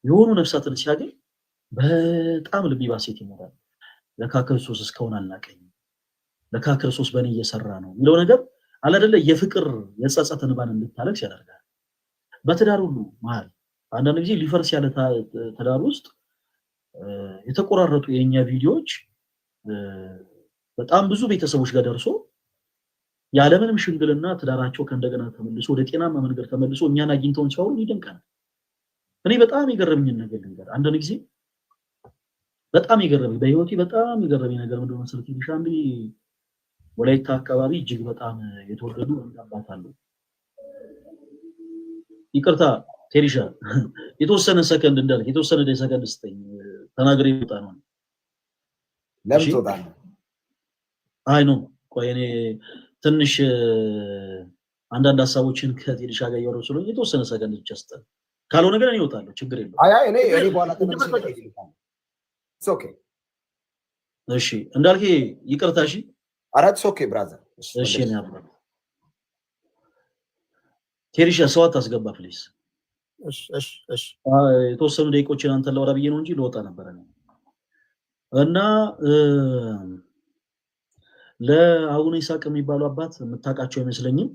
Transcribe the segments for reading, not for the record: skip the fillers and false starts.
የሆኑ ነፍሳትን ሲያገኝ በጣም ልብ ባሴት ይሞላል። ለካ ክርስቶስ እስካሁን አልናቀኝም፣ ለካ ክርስቶስ በእኔ እየሰራ ነው የሚለው ነገር አለ አይደለ? የፍቅር የጸጸት እንባን እንድታለቅስ ያደርጋል። በትዳር ሁሉ መሀል አንዳንድ ጊዜ ሊፈርስ ያለ ትዳር ውስጥ የተቆራረጡ የኛ ቪዲዮዎች በጣም ብዙ ቤተሰቦች ጋር ደርሶ ያለምንም ሽምግልና ትዳራቸው ከእንደገና ተመልሶ ወደ ጤናማ መንገድ ተመልሶ እኛን አግኝተውን ሲያወሩ ይደንቀናል። እኔ በጣም የገረመኝን ነገር ልንገር። አንዳንድ ጊዜ በጣም የገረመኝ በህይወቴ በጣም የገረመኝ ነገር ምንድነው መሰለህ? ትንሽ አንዴ ወላይታ አካባቢ እጅግ በጣም የተወደዱ አባት አሉ። ይቅርታ ቴሪሻ የተወሰነ ሰከንድ እንዳልክ የተወሰነ ሰከንድ ስጠኝ ተናግሬ ይወጣ ነው። ለምን ትወጣለህ? አይ ነው ቆይ እኔ ትንሽ አንዳንድ ሀሳቦችን ከቴሪሻ ጋር እያወራሁ ስለሆነ የተወሰነ ሰከንድ ብቻ ስጠኝ። ካልሆነ ግን እኔ እወጣለሁ፣ ችግር የለውም። አይ እኔ በኋላ ተመልሼ እጠይቅልሃለሁ። ኦኬ እሺ እንዳልክ ይቅርታ። እሺ አራት ኦኬ ብራዘር። እሺ እኔ አብራ ቴሪሻ ሰው አታስገባ ፕሊዝ። እሺ የተወሰኑ ደቂቆችን አንተን ላወራ ብዬ ነው እንጂ ልወጣ ነበረ ነው። እና ለአቡነ ይስሐቅ የሚባሉ አባት የምታውቃቸው አይመስለኝም።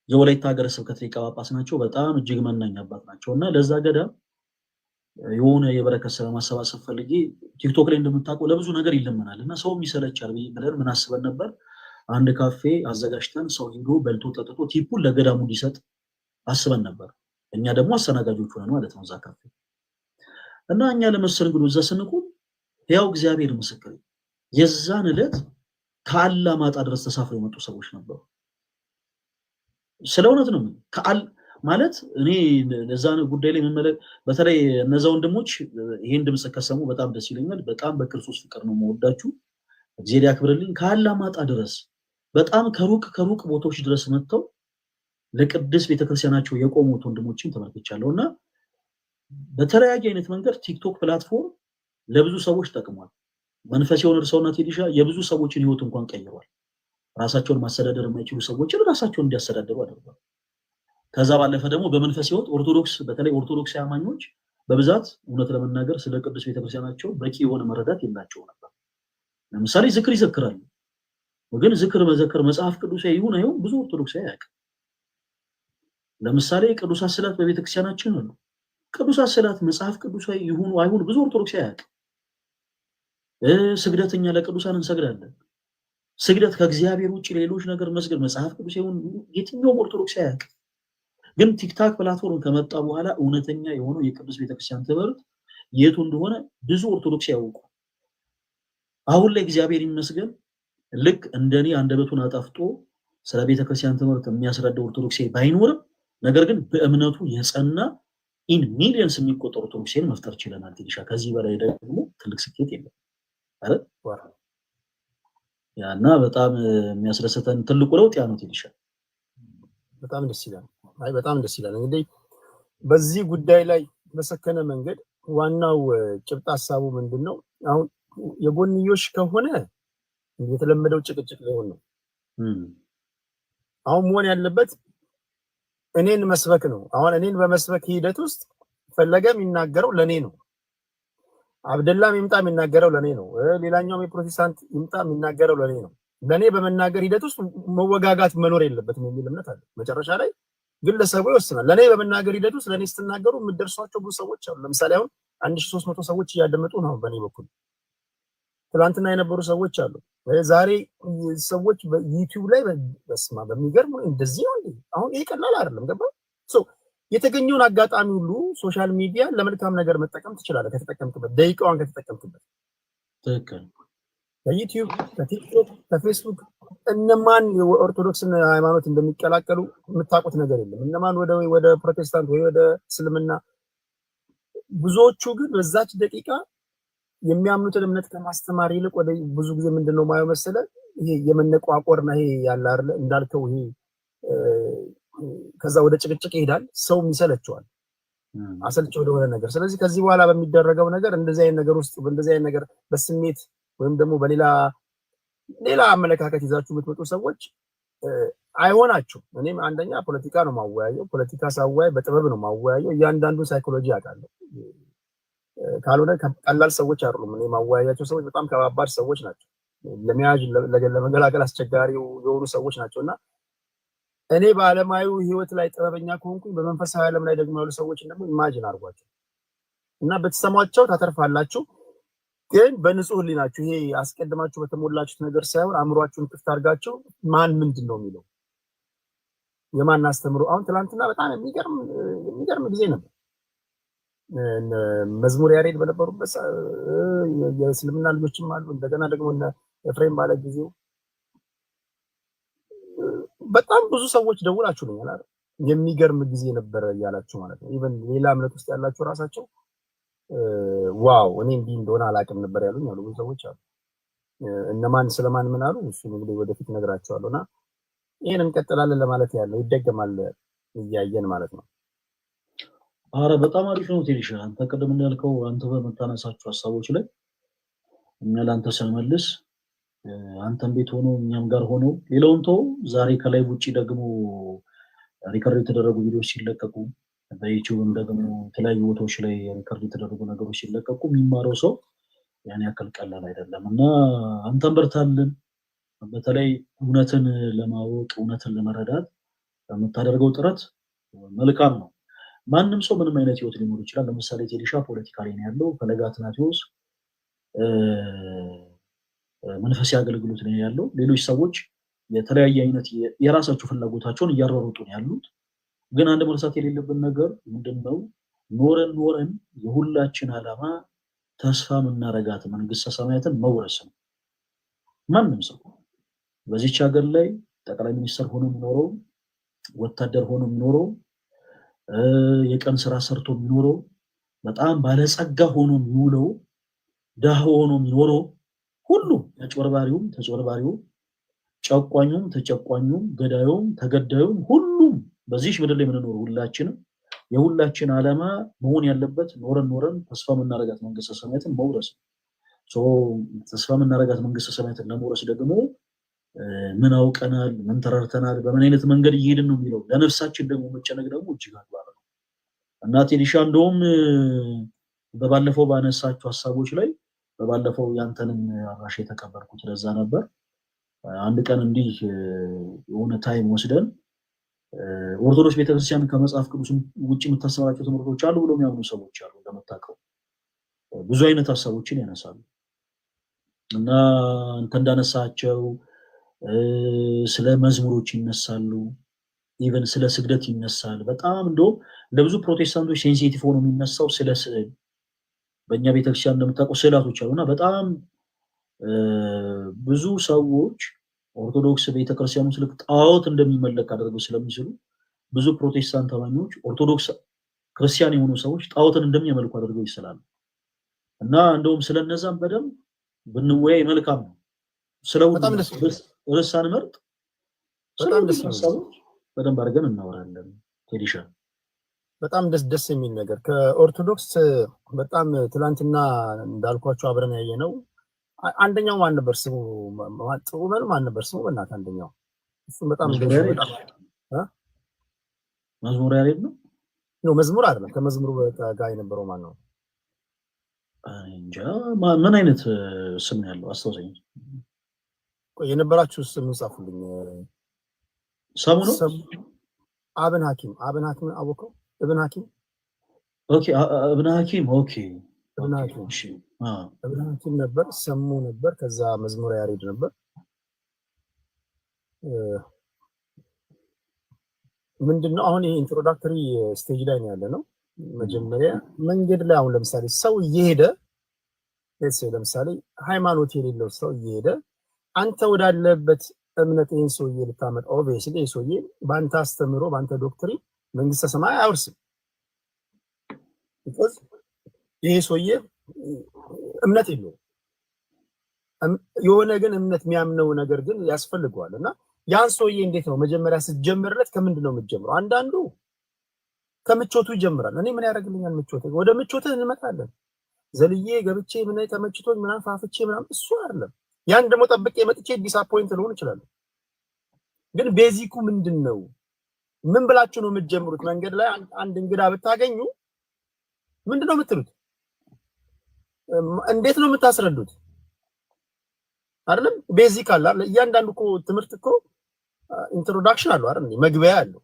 የወላይታ ሀገረ ስብከት ሊቀ ጳጳስ ናቸው። በጣም እጅግ መናኝ አባት ናቸው። እና ለዛ ገዳም የሆነ የበረከት ስራ ማሰባሰብ ፈልጌ ቲክቶክ ላይ እንደምታውቀው ለብዙ ነገር ይለመናል እና ሰውም ይሰለቻል ብለን ምን አስበን ነበር? አንድ ካፌ አዘጋጅተን ሰው ሄዶ በልቶ ጠጥቶ ቲፑን ለገዳሙ እንዲሰጥ አስበን ነበር። እኛ ደግሞ አስተናጋጆች ሆነን ማለት ነው እዛ ካፌ እና እኛ ለመስተንግዶ እዛ ስንቆም ያው እግዚአብሔር ምስክር የዛን ዕለት ከአላማጣ ድረስ ተሳፍረው የመጡ ሰዎች ነበሩ። ስለ እውነት ነው ማለት እኔ ለዛን ጉዳይ ላይ በተለይ እነዛ ወንድሞች ይሄን ድምጽ ከሰሙ በጣም ደስ ይለኛል። በጣም በክርስቶስ ፍቅር ነው የምወዳችሁ፣ እግዚአብሔር ያክብርልኝ። ከአላማጣ ድረስ በጣም ከሩቅ ቦታዎች ድረስ መጥተው ለቅድስት ቤተክርስቲያናቸው የቆሙት ወንድሞችን ተመልክቻለሁ እና በተለያየ አይነት መንገድ ቲክቶክ ፕላትፎርም ለብዙ ሰዎች ጠቅሟል። መንፈስ የሆነ እርሰውና ቴዲሻ የብዙ ሰዎችን ህይወት እንኳን ቀይሯል። ራሳቸውን ማስተዳደር የማይችሉ ሰዎችን ራሳቸውን እንዲያስተዳድሩ አድርጓል። ከዛ ባለፈ ደግሞ በመንፈስ ህይወት ኦርቶዶክስ በተለይ ኦርቶዶክስ አማኞች በብዛት እውነት ለመናገር ስለ ቅድስት ቤተክርስቲያናቸው በቂ የሆነ መረዳት የላቸው ነበር። ለምሳሌ ዝክር ይዘክራሉ፣ ግን ዝክር መዘከር መጽሐፍ ቅዱሳዊ ይሁን አይሁን ብዙ ኦርቶዶክሳዊ አያውቅም። ለምሳሌ ቅዱሳት ስዕላት በቤተክርስቲያናችን አሉ። ቅዱሳት ስዕላት መጽሐፍ ቅዱሳዊ ይሁን አይሁን ብዙ ኦርቶዶክሳዊ አያውቅም። ስግደተኛ ለቅዱሳን እንሰግዳለን። ስግደት ከእግዚአብሔር ውጭ ሌሎች ነገር መስገድ መጽሐፍ ቅዱሳዊ ይሁን የትኛውም ኦርቶዶክሳዊ አያውቅም። ግን ቲክታክ ፕላትፎርም ከመጣ በኋላ እውነተኛ የሆነው የቅዱስ ቤተክርስቲያን ትምህርት የቱ እንደሆነ ብዙ ኦርቶዶክስ ያውቁ። አሁን ላይ እግዚአብሔር ይመስገን ልክ እንደኔ አንደበቱን አጣፍጦ ስለ ቤተክርስቲያን ትምህርት የሚያስረዳ ኦርቶዶክሳዊ ባይኖርም ነገር ግን በእምነቱ የጸና ኢን ሚሊየንስ የሚቆጠሩ ኦርቶዶክሳዊን መፍጠር ችለናል። ቴዲሻ ከዚህ በላይ ደግሞ ትልቅ ስኬት የለም አይደል? ያና በጣም የሚያስደስተን ትልቁ ለውጥ ያ ነው። ቴዲሻ በጣም ደስ ይላል። አይ በጣም ደስ ይላል። እንግዲህ በዚህ ጉዳይ ላይ በሰከነ መንገድ ዋናው ጭብጥ ሐሳቡ ምንድነው? አሁን የጎንዮሽ ከሆነ የተለመደው ጭቅጭቅ ሊሆን ነው። አሁን መሆን ያለበት እኔን መስበክ ነው። አሁን እኔን በመስበክ ሂደት ውስጥ ፈለገ የሚናገረው ለኔ ነው። አብደላም ይምጣ የሚናገረው ለኔ ነው። ሌላኛውም የፕሮቴስታንት ይምጣ የሚናገረው ለኔ ነው። ለኔ በመናገር ሂደት ውስጥ መወጋጋት መኖር የለበትም የሚል እምነት አለ። መጨረሻ ላይ ግለሰቡ ይወስናል። ለኔ በመናገር ሂደት ውስጥ ለኔ ስትናገሩ የምትደርሷቸው ብዙ ሰዎች አሉ። ለምሳሌ አሁን 1300 ሰዎች እያደመጡ ነው በኔ በኩል። ትላንትና የነበሩ ሰዎች አሉ። ዛሬ ሰዎች በዩቲዩብ ላይ በስማ በሚገርም እንደዚህ ነው እንዴ! አሁን ይሄ ቀላል አይደለም። ገባ? የተገኘውን አጋጣሚ ሁሉ ሶሻል ሚዲያ ለመልካም ነገር መጠቀም ትችላለህ ከተጠቀምክበት፣ ደቂቃዋን ከተጠቀምክበት። ትክክል። ከዩቲዩብ፣ ከቲክቶክ፣ ከፌስቡክ እነማን የኦርቶዶክስን ሃይማኖት እንደሚቀላቀሉ የምታውቁት ነገር የለም። እነማን ወደ ፕሮቴስታንት ወይ ወደ እስልምና። ብዙዎቹ ግን በዛች ደቂቃ የሚያምኑትን እምነት ከማስተማር ይልቅ ወደ ብዙ ጊዜ ምንድነው ማየው መሰለ ይሄ የመነቋቆርና ይሄ ያለ አይደለ እንዳልከው ይሄ ከዛ ወደ ጭቅጭቅ ይሄዳል። ሰው ይሰለቸዋል፣ አሰልች ወደ ሆነ ነገር። ስለዚህ ከዚህ በኋላ በሚደረገው ነገር እንደዚህ አይነት ነገር ውስጥ በእንደዚህ አይነት ነገር በስሜት ወይም ደግሞ በሌላ አመለካከት ይዛችሁ የምትመጡ ሰዎች አይሆናችሁ። እኔም አንደኛ ፖለቲካ ነው ማወያየው፣ ፖለቲካ ሳወያይ በጥበብ ነው ማወያየው። እያንዳንዱ ሳይኮሎጂ አውቃለሁ። ካልሆነ ቀላል ሰዎች አይደሉም። እኔ ማወያያቸው ሰዎች በጣም ከባባድ ሰዎች ናቸው። ለመያዝ ለመገላገል አስቸጋሪ የሆኑ ሰዎች ናቸውና እኔ በዓለማዊ ህይወት ላይ ጥበበኛ ከሆንኩኝ በመንፈሳዊ ዓለም ላይ ደግሞ ያሉ ሰዎች ደግሞ ኢማጂን አድርጓቸው እና በተሰሟቸው ታተርፋላችሁ። ግን በንጹህ ህሊናችሁ ይሄ አስቀድማችሁ በተሞላችሁት ነገር ሳይሆን አእምሯችሁን ክፍት አድርጋችሁ ማን ምንድን ነው የሚለው የማን አስተምሮ። አሁን ትናንትና በጣም የሚገርም ጊዜ ነበር። መዝሙር ያሬድ በነበሩበት የእስልምና ልጆችም አሉ። እንደገና ደግሞ ኤፍሬም ባለ ጊዜው በጣም ብዙ ሰዎች ደውላችሁልኛል አይደል? የሚገርም ጊዜ ነበረ እያላችሁ ማለት ነው። ኢቨን ሌላ እምነት ውስጥ ያላችሁ ራሳቸው ዋው እኔ እንዲህ እንደሆነ አላውቅም ነበር ያሉኝ አሉ ብዙ ሰዎች አሉ። እነማን ስለማን ምን አሉ እሱ እንግዲህ ወደፊት እነግራቸዋለሁና ይሄን እንቀጥላለን ለማለት ያለው ይደገማል እያየን ማለት ነው። አረ በጣም አሪፍ ነው ቴዲሻ። አንተ ቀደም እንዳልከው አንተ በመታነሳቸው ሀሳቦች ላይ እኛ ላንተ ስንመልስ አንተም ቤት ሆኖ እኛም ጋር ሆኖ ሌላውን ተው ዛሬ ከላይ ውጪ ደግሞ ሪከርድ የተደረጉ ቪዲዮዎች ሲለቀቁ በዩቲዩብም ደግሞ የተለያዩ ቦታዎች ላይ ሪከርድ የተደረጉ ነገሮች ሲለቀቁ የሚማረው ሰው ያን ያክል ቀላል አይደለም እና አንተም በርታልን። በተለይ እውነትን ለማወቅ እውነትን ለመረዳት የምታደርገው ጥረት መልካም ነው። ማንም ሰው ምንም አይነት ህይወት ሊኖር ይችላል። ለምሳሌ ቴዲሻ ፖለቲካ ላይ ነው ያለው፣ ፈለገ አትናቴዎስ መንፈሳዊ አገልግሎት ላይ ያለው፣ ሌሎች ሰዎች የተለያየ አይነት የራሳቸው ፍላጎታቸውን እያሯሯጡ ነው ያሉት። ግን አንድ መርሳት የሌለብን ነገር ምንድነው? ኖረን የሁላችን ዓላማ ተስፋ የምናረጋት መንግስተ ሰማያትን መውረስ ነው። ማንም ሰው በዚች ሀገር ላይ ጠቅላይ ሚኒስትር ሆኖ የሚኖረው፣ ወታደር ሆኖ የሚኖረው፣ የቀን ስራ ሰርቶ የሚኖረው፣ በጣም ባለጸጋ ሆኖ የሚውለው፣ ደሃ ሆኖ የሚኖረው ሁሉም ተጭበርባሪውም ተጭበርባሪውም፣ ጨቋኙም ተጨቋኙም፣ ገዳዩም ተገዳዩም ሁሉም በዚህ ምድር ላይ የምንኖር ሁላችንም የሁላችን ዓላማ መሆን ያለበት ኖረን ተስፋ የምናረጋት መንግስተ ሰማያትን መውረስ ነው። ተስፋ የምናረጋት መንግስተ ሰማያትን ለመውረስ ደግሞ ምን አውቀናል፣ ምን ተረድተናል፣ በምን አይነት መንገድ እየሄድን ነው የሚለው ለነፍሳችን ደግሞ መጨነቅ ደግሞ እጅግ አግባብ ነው እና ቴዲሻ እንደውም በባለፈው ባነሳቸው ሀሳቦች ላይ በባለፈው ያንተንም አራሽ የተቀበልኩት ለዛ ነበር። አንድ ቀን እንዲህ የሆነ ታይም ወስደን ኦርቶዶክስ ቤተክርስቲያን ከመጽሐፍ ቅዱስ ውጪ የምታስተምራቸው ትምህርቶች አሉ ብለው የሚያምኑ ሰዎች አሉ። እንደምታውቀው ብዙ አይነት ሀሳቦችን ያነሳሉ እና አንተ እንዳነሳቸው ስለ መዝሙሮች ይነሳሉ፣ ኢቨን ስለ ስግደት ይነሳል። በጣም እንደውም ለብዙ ፕሮቴስታንቶች ሴንሲቲቭ ሆኖ የሚነሳው ስለ ስዕል፣ በእኛ ቤተክርስቲያን እንደምታውቀው ስዕላቶች አሉና በጣም ብዙ ሰዎች ኦርቶዶክስ ቤተክርስቲያን ውስጥ ጣዖት እንደሚመለክ አድርገው ስለሚስሉ ብዙ ፕሮቴስታንት አማኞች ኦርቶዶክስ ክርስቲያን የሆኑ ሰዎች ጣዖትን እንደሚያመልኩ አድርገው ይስላሉ እና እንደውም ስለነዛም በደንብ ብንወያይ መልካም ነው። ስለሁሉም ርዕስ ሳንመርጥ በደንብ አድርገን እናወራለን። ቴዲሻ በጣም ደስ የሚል ነገር ከኦርቶዶክስ በጣም ትላንትና እንዳልኳቸው አብረን ያየነው አንደኛው ማን ነበር ስሙ? ጥሩመን ማን ነበር ስሙ? በእናትህ አንደኛው እሱም በጣም መዝሙር ያሬድ ነው ነው መዝሙር አይደለም። ከመዝሙሩ ጋር የነበረው ማን ነው? እንጃ ምን አይነት ስም ነው ያለው አስታውሰኝ። ቆይ የነበራችሁ ስም ጻፉልኝ። ሰሙ ነው አብን ሐኪም አወቀው? እብን ሐኪም ኦኬ፣ እብን ሐኪም ኦኬ፣ እብን ሐኪም ነበር፣ ሰሙ ነበር፣ ከዛ መዝሙር ያሬድ ነበር። ምንድነው አሁን ይሄ ኢንትሮዳክተሪ ስቴጅ ላይ ነው ያለ ነው። መጀመሪያ መንገድ ላይ አሁን ለምሳሌ ሰው እየሄደ ለምሳሌ ሃይማኖት የሌለው ሰው እየሄደ አንተ ወዳለበት እምነት ይሄን ሰውዬ ልታመጣ ኦብቪየስሊ ይሄ ሰውዬ በአንተ አስተምሮ በአንተ ዶክትሪን መንግስተ ሰማይ አይወርስም። because ይሄ ሰውዬ እምነት የለውም። የሆነ ግን እምነት የሚያምነው ነገር ግን ያስፈልገዋል እና ያን ሰውዬ እንዴት ነው መጀመሪያ ስትጀምርለት ከምንድን ነው የምትጀምረው? አንዳንዱ ከምቾቱ ይጀምራል። እኔ ምን ያደርግልኛል ምቾት፣ ወደ ምቾት እንመጣለን። ዘልዬ ገብቼ ምን ተመችቶኝ ምናምን ፋፍቼ ምናምን እሱ አይደለም። ያን ደግሞ ጠብቄ መጥቼ ዲስአፖይንት ልሆን እችላለሁ። ግን ቤዚኩ ምንድነው? ምን ብላችሁ ነው የምትጀምሩት? መንገድ ላይ አንድ እንግዳ ብታገኙ ምንድነው የምትሉት? እንዴት ነው የምታስረዱት? አይደለም ቤዚክ አለ አይደል? እያንዳንዱ እኮ ትምህርት እኮ ኢንትሮዳክሽን አለው አይደል? መግቢያ አለው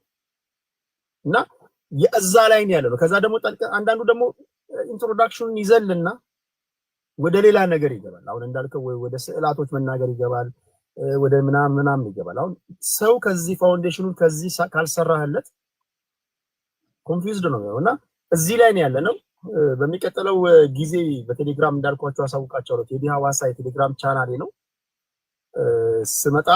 እና የዛ ላይ ነው ያለው። ከዛ ደግሞ አንዳንዱ ደግሞ ኢንትሮዳክሽኑን ይዘልና ወደ ሌላ ነገር ይገባል። አሁን እንዳልከው ወደ ስዕላቶች መናገር ይገባል፣ ወደ ምናምን ይገባል። አሁን ሰው ከዚህ ፋውንዴሽኑን ከዚህ ካልሰራህለት ኮንፊውዝድ ነው እና እዚህ ላይ ነው ያለነው። በሚቀጥለው ጊዜ በቴሌግራም እንዳልኳቸው አሳውቃቸዋለሁ። ቴዲ ሐዋሳ የቴሌግራም ቻናሌ ነው። ስመጣ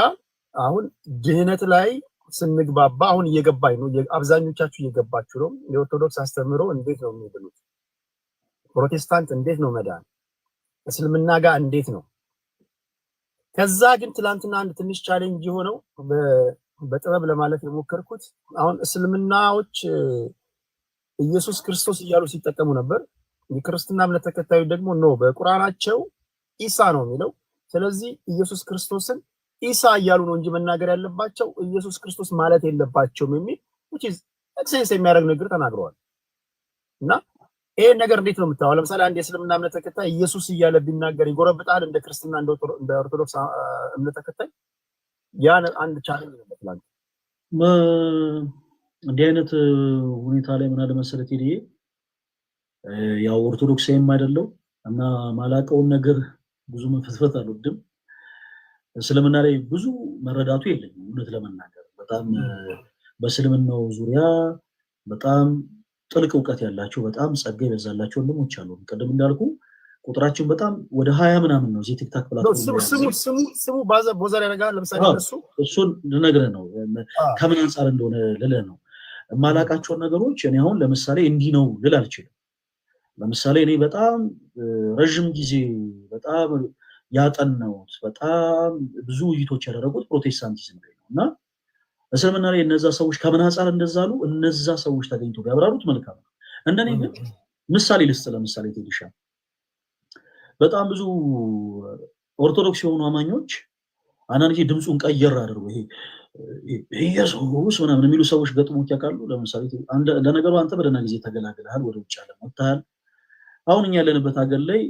አሁን ድህነት ላይ ስንግባባ አሁን እየገባኝ ነው። አብዛኞቻችሁ እየገባችሁ ነው። የኦርቶዶክስ አስተምህሮ እንዴት ነው የሚድኑት? ፕሮቴስታንት እንዴት ነው መዳን? እስልምና ጋር እንዴት ነው? ከዛ ግን ትላንትና አንድ ትንሽ ቻሌንጅ የሆነው በጥበብ ለማለት የሞከርኩት አሁን እስልምናዎች ኢየሱስ ክርስቶስ እያሉ ሲጠቀሙ ነበር። የክርስትና እምነት ተከታዮች ደግሞ ነው በቁርአናቸው ኢሳ ነው የሚለው። ስለዚህ ኢየሱስ ክርስቶስን ኢሳ እያሉ ነው እንጂ መናገር ያለባቸው ኢየሱስ ክርስቶስ ማለት የለባቸውም የሚል which is ኤክሴንስ የሚያደርግ ነገር ተናግረዋል። እና ይሄ ነገር እንዴት ነው የምታወው? ለምሳሌ አንድ የእስልምና እምነት ተከታይ ኢየሱስ እያለ ቢናገር ይጎረብጣል እንደ ክርስትና እንደ ኦርቶዶክስ እምነት ተከታይ? ያ አንድ ቻሌንጅ ነው ማለት እንዲህ አይነት ሁኔታ ላይ ምን አለ መሰለህ ቴዲ፣ ያው ኦርቶዶክሳዊም አይደለው እና ማላቀውን ነገር ብዙ መፈትፈት አልወድም። እስልምና ላይ ብዙ መረዳቱ የለኝም እውነት ለመናገር። በጣም በእስልምናው ዙሪያ በጣም ጥልቅ እውቀት ያላቸው በጣም ጸጋ የበዛላቸው ወንድሞች አሉ። ቀደም እንዳልኩ ቁጥራችን በጣም ወደ 20 ምናምን ነው እዚህ ቲክታክ ፕላትፎርም። ስሙ ቦዘር ያደርጋል። ለምሳሌ እሱን ልነግርህ ነው ከምን አንፃር እንደሆነ ልልህ ነው። የማላቃቸውን ነገሮች እኔ አሁን ለምሳሌ እንዲህ ነው ልል አልችልም። ለምሳሌ እኔ በጣም ረጅም ጊዜ በጣም ያጠናሁት በጣም ብዙ ውይይቶች ያደረጉት ፕሮቴስታንቲዝም ላይ ነው እና እስልምና ላይ እነዛ ሰዎች ከምን አንፃር እንደዛሉ እነዛ ሰዎች ተገኝተው ቢያብራሩት መልካም ነው። እንደኔ ግን ምሳሌ ልስጥ። ለምሳሌ ቴዲሻ በጣም ብዙ ኦርቶዶክስ የሆኑ አማኞች አንዳንድ ጊዜ ድምፁን ቀየር አድርገው ይሄ ኢየሱስ ምናምን የሚሉ ሰዎች ገጥሞት ያውቃሉ። ለምሳሌ ለነገሩ አንተ በደህና ጊዜ ተገላግለሃል፣ ወደ ውጭ ዓለም ወጥተሃል። አሁን እኛ ያለንበት ሀገር ላይ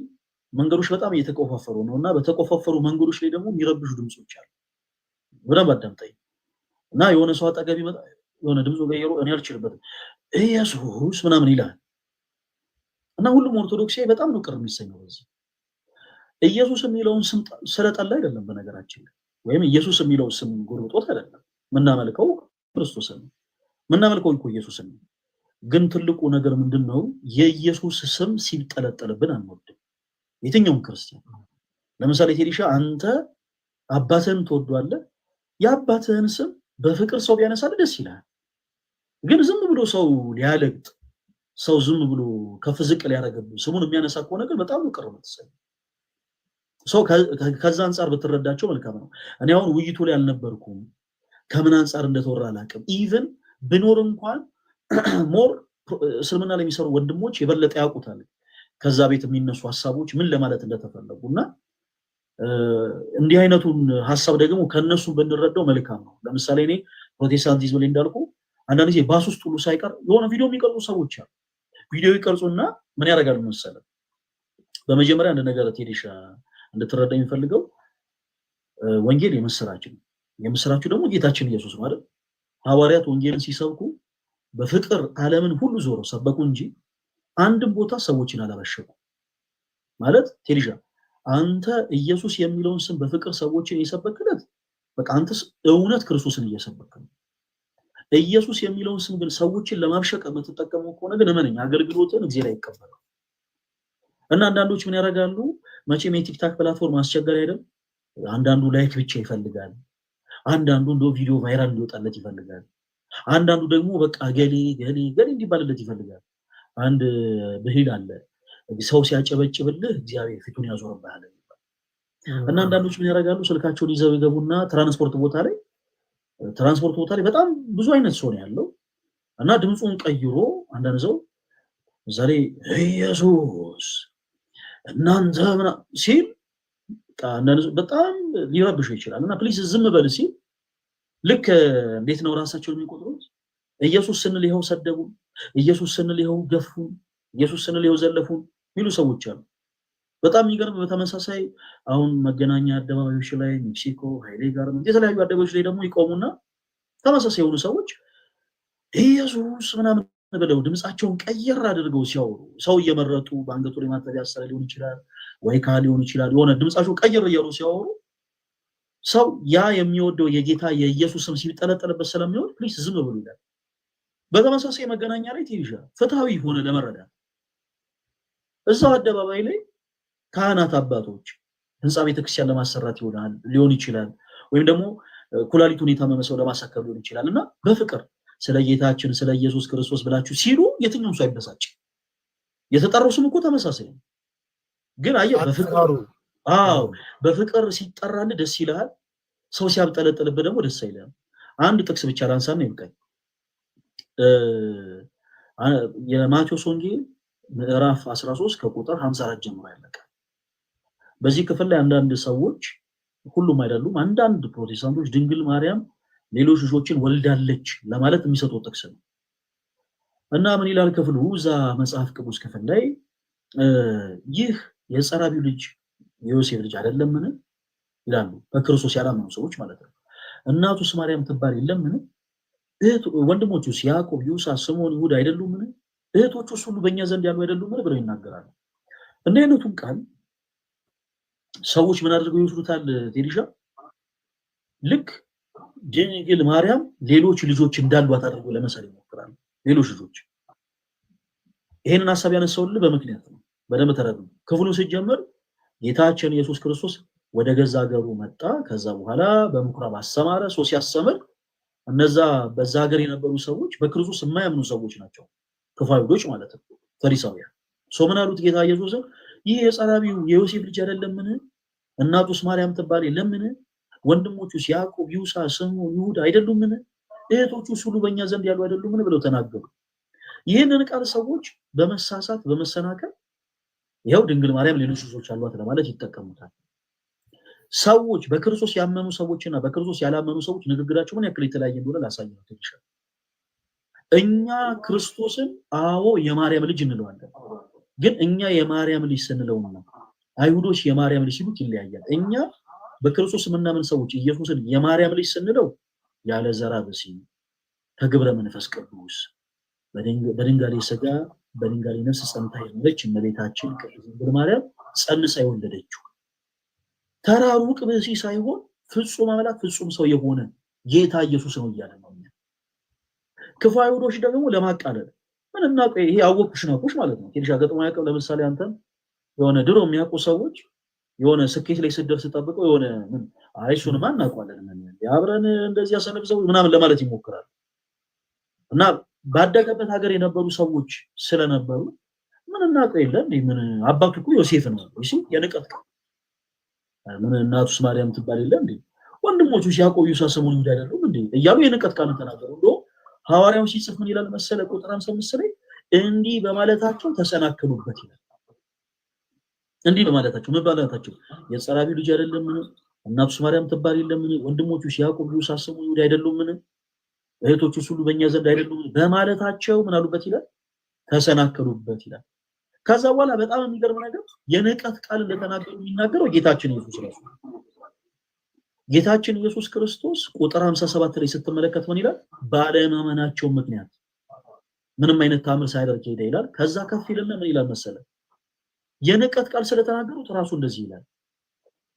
መንገዶች በጣም እየተቆፋፈሩ ነው እና በተቆፋፈሩ መንገዶች ላይ ደግሞ የሚረብሹ ድምጾች አሉ። በደንብ አዳምጠኝ እና የሆነ ሰው አጠገብ ይመጣ የሆነ ድምፁ ቀይሮ እኔ አልችልበትም ኢየሱስ ምናምን ይላል እና ሁሉም ኦርቶዶክሳዊ በጣም ነው ቅር የሚሰኘው በዚህ። ኢየሱስ የሚለውን ስም ስለጠላ አይደለም በነገራችን ላይ፣ ወይም ኢየሱስ የሚለው ስም ጎርብጦት አይደለም። ምናመልከው ክርስቶስን ነው፣ ምናመልከው እኮ ኢየሱስን ነው። ግን ትልቁ ነገር ምንድነው? የኢየሱስ ስም ሲጠለጠልብን አንወድም። የትኛውም ክርስቲያን ለምሳሌ ቴዲሻ አንተ አባትህን ትወዷለህ፣ የአባትህን ስም በፍቅር ሰው ቢያነሳልህ ደስ ይላል። ግን ዝም ብሎ ሰው ሊያለግጥ ሰው ዝም ብሎ ከፍ ዝቅ ሊያደርግብህ ስሙን የሚያነሳ ከሆነ ግን በጣም ነው ቅር የምትሰኝ። ሰው ከዛ አንፃር ብትረዳቸው መልካም ነው። እኔ አሁን ውይይቱ ላይ አልነበርኩም፣ ከምን አንፃር እንደተወራ አላውቅም። ኢቭን ብኖር እንኳን ሞር እስልምና ላይ የሚሰሩ ወንድሞች የበለጠ ያውቁታል ከዛ ቤት የሚነሱ ሀሳቦች ምን ለማለት እንደተፈለጉና እንዲህ አይነቱን ሀሳብ ደግሞ ከነሱ ብንረዳው መልካም ነው። ለምሳሌ እኔ ፕሮቴስታንቲዝም ላይ እንዳልኩ አንዳንድ ጊዜ ባስ ውስጥ ሁሉ ሳይቀር የሆነ ቪዲዮ የሚቀርጹ ሰዎች አሉ። ቪዲዮ ይቀርጹና ምን ያደርጋሉ መሰለህ? በመጀመሪያ አንድ ነገር ቴዲሻ እንድትረዳ የሚፈልገው ወንጌል የምስራች ነው። የምስራቹ ደግሞ ጌታችን ኢየሱስ ነው አይደል? ሐዋርያት ወንጌልን ሲሰብኩ በፍቅር ዓለምን ሁሉ ዞረው ሰበኩ እንጂ አንድም ቦታ ሰዎችን አላበሸቁ። ማለት ቴዲሻ አንተ ኢየሱስ የሚለውን ስም በፍቅር ሰዎችን የሰበክለት በቃ አንተስ እውነት ክርስቶስን እየሰበክ ነው። ኢየሱስ የሚለውን ስም ግን ሰዎችን ለማብሸቅ የምትጠቀመው ከሆነ ግን እመነኝ አገልግሎትን እግዚአብሔር አይቀበለው። እና አንዳንዶች ምን ያደርጋሉ? መቼም የቲክታክ ፕላትፎርም አስቸጋሪ አይደል? አንዳንዱ ላይክ ብቻ ይፈልጋል፣ አንዳንዱ እንደው ቪዲዮ ቫይራል እንዲወጣለት ይፈልጋል፣ አንዳንዱ ደግሞ በቃ ገሌ እንዲባልለት ይፈልጋል። አንድ ብሂል አለ፣ ሰው ሲያጨበጭብልህ እግዚአብሔር ፊቱን ያዞርብሃል ይባላል። እና አንዳንዶች ምን ያደርጋሉ? ስልካቸውን ይዘው ይገቡና ትራንስፖርት ቦታ ላይ በጣም ብዙ አይነት ሰው ነው ያለው እና ድምፁን ቀይሮ አንዳንድ ሰው ዛሬ ኢየሱስ እናንተ ሲል በጣም ሊረብሽ ይችላል እና ፕሊዝ ዝም በል ሲል ልክ እንዴት ነው ራሳቸውን የሚቆጥሩት? ኢየሱስ ስንል ይኸው ሰደቡ፣ ኢየሱስ ስንል ይኸው ገፉ፣ ኢየሱስ ስንል ይኸው ዘለፉ ሚሉ ሰዎች አሉ። በጣም የሚገርም በተመሳሳይ አሁን መገናኛ አደባባዮች ላይ ሜክሲኮ ኃይሌ ጋርመንት የተለያዩ አደባባዮች ላይ ደግሞ ይቆሙና ተመሳሳይ የሆኑ ሰዎች ኢየሱስ ምናምን ብለው ድምጻቸውን ቀየር አድርገው ሲያወሩ ሰው እየመረጡ በአንገቱ ላይ ማተብ ያሰረ ሊሆን ይችላል ወይ ካል ሊሆን ይችላል የሆነ ድምጻቸው ቀየር እያሉ ሲያወሩ ሰው ያ የሚወደው የጌታ የኢየሱስ ስም ሲጠለጠልበት ስለሚወድ ፕሊስ ዝም ብሎ ይላል። በተመሳሳይ መገናኛ ላይ ትይዣ ፍትሃዊ ሆነ ለመረዳት እዛው አደባባይ ላይ ካህናት አባቶች ህንጻ ቤተክርስቲያን ለማሰራት ሊሆን ይችላል ወይም ደግሞ ኩላሊቱን የታመመ ሰው ለማሳከም ሊሆን ይችላል እና በፍቅር ስለ ጌታችን ስለ ኢየሱስ ክርስቶስ ብላችሁ ሲሉ የትኛውም ሰው አይበሳጭ። የተጠራው ስም እኮ ተመሳሳይ ነው፣ ግን አየህ በፍቅር በፍቅር ሲጠራል ደስ ይላል። ሰው ሲያብጠለጥልበት ደግሞ ደስ አይልም። አንድ ጥቅስ ብቻ ላንሳና ይብቃኝ። የማቴዎስ ወንጌል ምዕራፍ 13 ከቁጥር 54 ጀምሮ ያለቀ። በዚህ ክፍል ላይ አንዳንድ ሰዎች ሁሉም አይደሉም አንዳንድ ፕሮቴስታንቶች ድንግል ማርያም ሌሎች ልጆችን ወልዳለች ለማለት የሚሰጠው ጥቅስ ነው እና ምን ይላል ክፍሉ? እዛ መጽሐፍ ቅዱስ ክፍል ላይ ይህ የጸራቢው ልጅ የዮሴፍ ልጅ አይደለምን ይላሉ። በክርስቶስ ያላመኑ ሰዎች ማለት ነው። እናቱስ ማርያም ትባል የለምን? ወንድሞቹስ ያዕቆብ፣ ይሁዳ፣ ስምዖን፣ ይሁዳ አይደሉምን? እህቶቹስ ሁሉ በእኛ ዘንድ ያሉ አይደሉምን ብለው ይናገራሉ። እንዲህ አይነቱን ቃል ሰዎች ምን አድርገው ይወስዱታል? ቴሪሻ ልክ ድንግል ማርያም ሌሎች ልጆች እንዳሏት አድርገው ለመሳል ይሞክራሉ። ሌሎች ልጆች ይሄንን ሐሳብ ያነሳውልህ በምክንያት ነው። በደንብ ተረዱ። ክፍሉ ሲጀምር ጌታችን ኢየሱስ ክርስቶስ ወደ ገዛ ሀገሩ መጣ። ከዛ በኋላ በምኩራብ አስተማረ። ሰው ሲያስተምር እነዛ በዛ ሀገር የነበሩ ሰዎች በክርስቶስ የማያምኑ ሰዎች ናቸው፣ ክፉ አይሁዶች ማለት ነው፣ ፈሪሳውያን። ሰው ምን አሉት? ጌታ ኢየሱስን ይህ የጸራቢው የዮሴፍ ልጅ አይደለምን? እናቱስ ማርያም ትባል የለምን? ወንድሞቹስ ያዕቆብ፣ ይሁዳ፣ ስምዖን፣ ይሁዳ አይደሉምን? እህቶቹስ ሁሉ በእኛ ዘንድ ያሉ አይደሉምን ብለው ተናገሩ። ይህንን ቃል ሰዎች በመሳሳት በመሰናከል ይኸው ድንግል ማርያም ሌሎች ልጆች አሏት ለማለት ይጠቀሙታል። ሰዎች በክርስቶስ ያመኑ ሰዎችና በክርስቶስ ያላመኑ ሰዎች ንግግራቸው ምን ያክል የተለያየ እንደሆነ ላሳየው ትንሽ። እኛ ክርስቶስን አዎ የማርያም ልጅ እንለዋለን፣ ግን እኛ የማርያም ልጅ ስንለው ነው አይሁዶች የማርያም ልጅ ሲሉት ይለያያል። እኛ በክርስቶስ የምናምን ሰዎች ኢየሱስን የማርያም ልጅ ስንለው ያለ ዘራ ብሲ ከግብረ መንፈስ ቅዱስ በድንጋሌ ስጋ በድንጋሌ ነፍስ ጸንታ የኖረች እመቤታችን ቅድስት ድንግል ማርያም ጸንሳ የወለደችው ተራ ሩቅ ብሲ ሳይሆን ፍጹም አምላክ ፍጹም ሰው የሆነ ጌታ ኢየሱስ ነው እያለ ነው። ክፉ አይሁዶች ደግሞ ለማቃለል ምን እናውቀው ይሄ አወቅሽ ነውሽ ማለት ነው። ትንሽ አገጥሞ ያቀው ለምሳሌ አንተ የሆነ ድሮ የሚያውቁ ሰዎች የሆነ ስኬት ላይ ስደርስ ተጠብቀው የሆነ ምን አይሱን ማን እናውቀዋለን ምን ያብረን እንደዚህ ያሰነብዘው ምናምን ለማለት ይሞክራሉ። እና ባደገበት ሀገር የነበሩ ሰዎች ስለነበሩ ምን እናውቀው የለም ምን አባቱ እኮ ዮሴፍ ነው እሺ የንቀት ምን እናቱስ ማርያም ትባል የለም እንዴ ወንድሞቹ ያዕቆብ፣ ይሁዳ፣ ስምዖን፣ ይሁዳ አይደሉም እንዴ እያሉ የንቀት ቃል ተናገሩ። እንደው ሐዋርያው ሲጽፍ ምን ይላል መሰለ ቁጥር 55 ላይ እንዲህ በማለታቸው ተሰናከሉበት ይላል። እንዲህ በማለታቸው ምን ባላታቸው የጸራቢው ልጅ አይደለምን? እናቱስ ማርያም ትባል የለምን? ወንድሞቹ ያዕቆብ፣ ይሁዳ፣ ስምዖን፣ ይሁዳ አይደሉምን? እህቶቹስ ሁሉ በእኛ ዘንድ አይደሉምን? በማለታቸው ምን አሉበት ይላል ተሰናከሉበት ይላል። ከዛ በኋላ በጣም የሚገርም ነገር የንቀት ቃል እንደተናገሩ የሚናገረው ጌታችን ኢየሱስ ራሱ ጌታችን ኢየሱስ ክርስቶስ ቁጥር 57 ላይ ስትመለከት ምን ይላል? ባለማመናቸው ምክንያት ምንም አይነት ታምር ሳያደርግ ሄደ ይላል። ከዛ ከፍ ይልና ምን ይላል መሰለ የንቀት ቃል ስለተናገሩት ራሱ እንደዚህ ይላል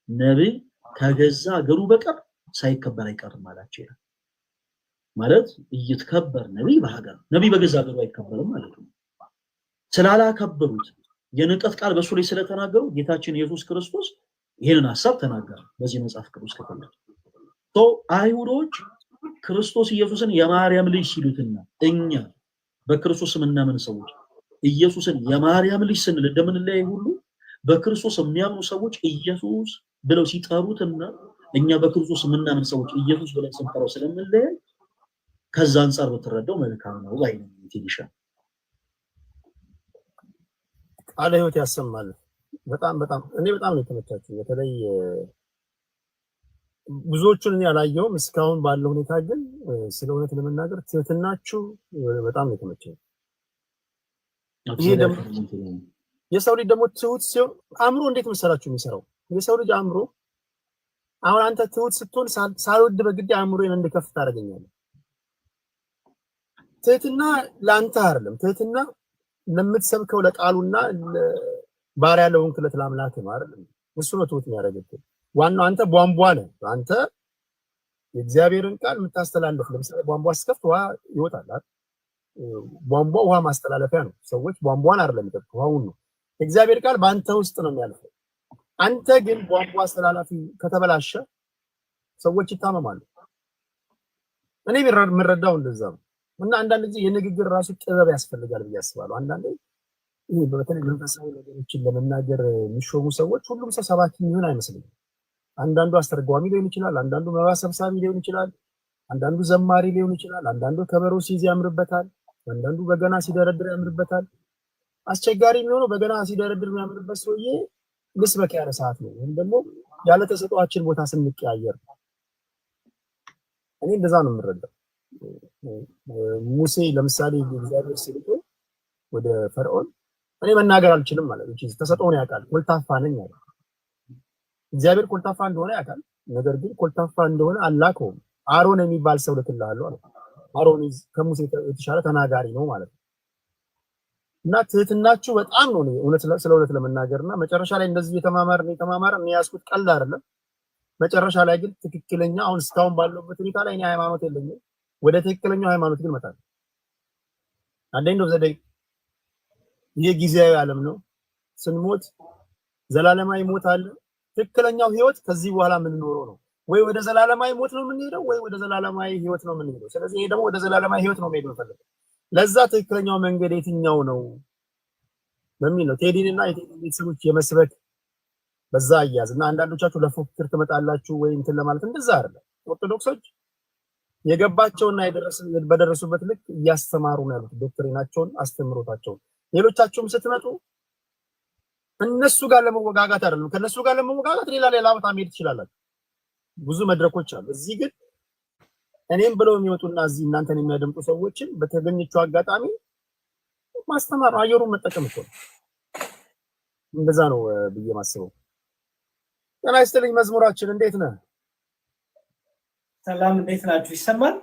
ነብይ ከገዛ ሀገሩ በቀር ሳይከበር አይቀርም አላቸው ይላል። ማለት እየተከበር ነብይ በሀገር ነብይ በገዛ ሀገሩ አይከበርም ማለት ነው። ስላላከበሩት የንቀት ቃል በሱ ላይ ስለተናገሩ ጌታችን ኢየሱስ ክርስቶስ ይሄንን ሐሳብ ተናገረ በዚህ መጽሐፍ ቅዱስ ክፍል ላይ። አይሁዶች ክርስቶስ ኢየሱስን የማርያም ልጅ ሲሉትና እኛ በክርስቶስ የምናምን ሰዎች ኢየሱስን የማርያም ልጅ ስንል እንደምንለያይ ሁሉ በክርስቶስ የሚያምኑ ሰዎች ኢየሱስ ብለው ሲጠሩትና እኛ በክርስቶስ የምናምን ሰዎች ኢየሱስ ብለን ስንጠራው ስለምንለያይ ከዛ አንፃር በተረዳው መልካም ነው ባይነኝ ይልሻል። ቃለ ሕይወት ያሰማል። በጣም እኔ በጣም ነው የተመቻችሁ። በተለይ ብዙዎቹን እኔ አላየሁም እስካሁን ባለው ሁኔታ ግን ስለ እውነት ለመናገር ትህትናችሁ በጣም ነው የተመቸኝ። ይሄ ደግሞ የሰው ልጅ ደግሞ ትሁት ሲሆን አእምሮ እንዴት መሰላችሁ የሚሰራው የሰው ልጅ አእምሮ አሁን አንተ ትሁት ስትሆን ሳልወድ በግድ አእምሮዬን እንድከፍት ታደርገኛለህ። ትህትና ለአንተ አይደለም፣ ትህትና ለምትሰብከው ለቃሉና ባሪያ ለሆንክለት ለአምላክ ነው አይደለም። እሱ ነው ትሁት የሚያደርግህ። ዋናው አንተ ቧንቧ ነህ። አንተ የእግዚአብሔርን ቃል የምታስተላልፍ ለምሳሌ ቧንቧ ስከፍት ውሃ ይወጣል አይደል? ቧንቧ ውሃ ማስተላለፊያ ነው። ሰዎች ቧንቧን አይደለም የሚጠጡት ውሃውን ነው። የእግዚአብሔር ቃል በአንተ ውስጥ ነው የሚያልፈው። አንተ ግን ቧንቧ አስተላላፊ ከተበላሸ ሰዎች ይታመማሉ። እኔ የምረዳው እንደዛ ነው። እና አንዳንድ ጊዜ የንግግር ራሱ ጥበብ ያስፈልጋል ብዬ አስባለሁ። አንዳንዴ ይሄ በተለይ መንፈሳዊ ነገሮችን ለመናገር የሚሾሙ ሰዎች ሁሉም ሰው ሰባኪ የሚሆን አይመስልኝም። አንዳንዱ አስተርጓሚ ሊሆን ይችላል፣ አንዳንዱ መባ ሰብሳቢ ሊሆን ይችላል፣ አንዳንዱ ዘማሪ ሊሆን ይችላል፣ አንዳንዱ ከበሮ ሲይዝ ያምርበታል፣ አንዳንዱ በገና ሲደረድር ያምርበታል። አስቸጋሪ የሚሆነው በገና ሲደረድር የሚያምርበት ሰውዬ ልስበክ ያለ ሰዓት ነው፣ ወይም ደግሞ ያለ ተሰጧችን ቦታ ስንቀያየር። እኔ እንደዛ ነው የምረዳው። ሙሴ ለምሳሌ እግዚአብሔር ሲልኮ ወደ ፈርዖን እኔ መናገር አልችልም ማለት ነው፣ ተሰጥኦን ያውቃል፣ ኮልታፋ ነኝ አለ። እግዚአብሔር ኮልታፋ እንደሆነ ያውቃል፣ ነገር ግን ኮልታፋ እንደሆነ አላከውም። አሮን የሚባል ሰው ልክልሃለሁ አለ። አሮን ከሙሴ የተሻለ ተናጋሪ ነው ማለት ነው። እና ትህትናችሁ በጣም ነው እውነት ስለ እውነት ለመናገርና መጨረሻ ላይ እንደዚህ የተማማርን እኔ ያስኩት ቀልድ አይደለም። መጨረሻ ላይ ግን ትክክለኛ አሁን እስካሁን ባለበት ሁኔታ ላይ እኔ ሃይማኖት የለኝም፣ ወደ ትክክለኛው ሃይማኖት ግን እመጣለሁ። አንዴ ዘደይ ይሄ ጊዜያዊ ዓለም ነው። ስንሞት ዘላለማዊ ሞት አለ። ትክክለኛው ህይወት ከዚህ በኋላ የምንኖረው ነው። ወይ ወደ ዘላለማዊ ሞት ነው የምንሄደው፣ ወይ ወደ ዘላለማዊ ህይወት ነው የምንሄደው። ስለዚህ ይሄ ደግሞ ወደ ዘላለማዊ ህይወት ነው መሄድ የምፈልገው። ለዛ ትክክለኛው መንገድ የትኛው ነው በሚል ነው ቴዲንና የቴዲ ቤተሰቦች የመስበክ በዛ አያዝ እና አንዳንዶቻችሁ ለፉክክር ትመጣላችሁ ወይ እንትን ለማለት እንደዛ አይደለም። ኦርቶዶክሶች የገባቸውና በደረሱበት ልክ እያስተማሩ ነው ያሉት ዶክትሪናቸውን፣ አስተምሮታቸውን። ሌሎቻችሁም ስትመጡ እነሱ ጋር ለመወጋጋት አይደለም፣ ከነሱ ጋር ለመወጋጋት ሌላ ቦታ መሄድ ትችላላችሁ። ብዙ መድረኮች አሉ። እዚህ ግን እኔም ብለው የሚወጡና እዚህ እናንተን የሚያደምጡ ሰዎችን በተገኘችው አጋጣሚ ማስተማር አየሩን መጠቀም እኮ ነው። እንደዛ ነው ብዬ ማስበው። ጤና ይስጥልኝ መዝሙራችን፣ እንዴት ነህ? ሰላም፣ እንዴት ናችሁ? ይሰማል?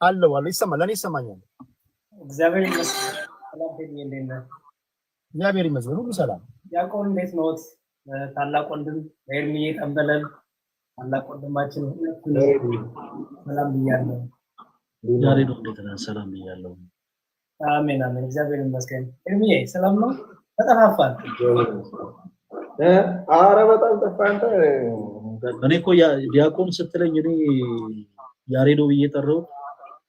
አለው ይሰማል። ለኔ ይሰማኛል። እግዚአብሔር ይመስገን። ሰላም እንዴት ነህ? እግዚአብሔር ይመስገን፣ ሁሉ ሰላም። ያዕቆብ እንዴት ነው? ታላቅ ወንድም ኤርሚዬ ጠንበለል ታላቅ ወንድማችን ሰላም ብያለሁ። ያሬዶ እንዴት ነህ? ሰላም ብያለሁ። አሜን አሜን፣ እግዚአብሔር ይመስገን። ኤርሚዬ ሰላም ነው? ተጠፋፋን። ኧረ በጣም ጠፋን። እኔ እኮ ዲያቆን ስትለኝ እኔ ያሬዶ ብዬ ጠራው።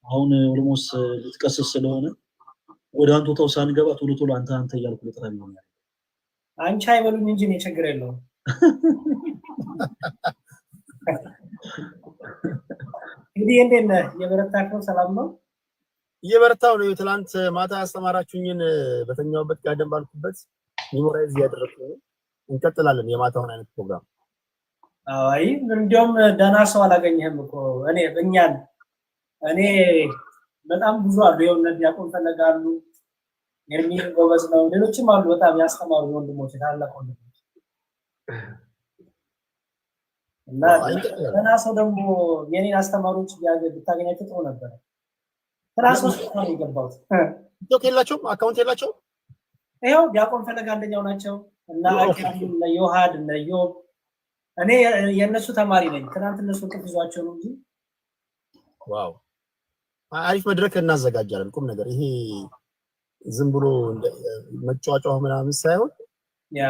አሁን ኦልሞስ ልትቀስስ ስለሆነ ወደ አንቶታው ሳንገባ ቶሎ አንተ እያልኩ ልጥራ ይሆናል። አንቺ አይበሉኝ እንጂ እኔ ችግር የለውም። እንግዲህ እንዴት ነህ? እየበረታህ ነው? ሰላም ነው? እየበረታሁ ነው። ትናንት ማታ ያስተማራችሁኝን በተኛውበት ጋደም ባልኩበት ሜሞራይዝ እያደረኩ ነው። እንቀጥላለን የማታውን አይነት ፕሮግራም። አይ እንዲያውም ደህና ሰው አላገኘህም እኮ እኔ በጣም ብዙ አሉ። የሆነ ዲያቆን ፈለጋሉ፣ ኤርሚ ጎበዝ ነው፣ ሌሎችም አሉ በጣም ያስተማሩ ወንድሞች፣ ታላቅ ወንድሞች እና ደህና ሰው ደግሞ የኔን አስተማሪዎች ብታገኛቸው ጥሩ ነበር። ትራስ ውስጥ ነው የገባሁት። ቲክቶክ የላቸውም፣ አካውንት የላቸውም። ይኸው ዲያቆን ፈለጋ አንደኛው ናቸው እና አኪራም እና ዮሐድ እና ዮብ እኔ የነሱ ተማሪ ነኝ። ትናንት እነሱ እንቅልፍ ይዟቸው ነው እንጂ። ዋው አሪፍ መድረክ እናዘጋጃለን። ቁም ነገር ይሄ ዝም ብሎ መጫወጫው ምናምን ሳይሆን ያ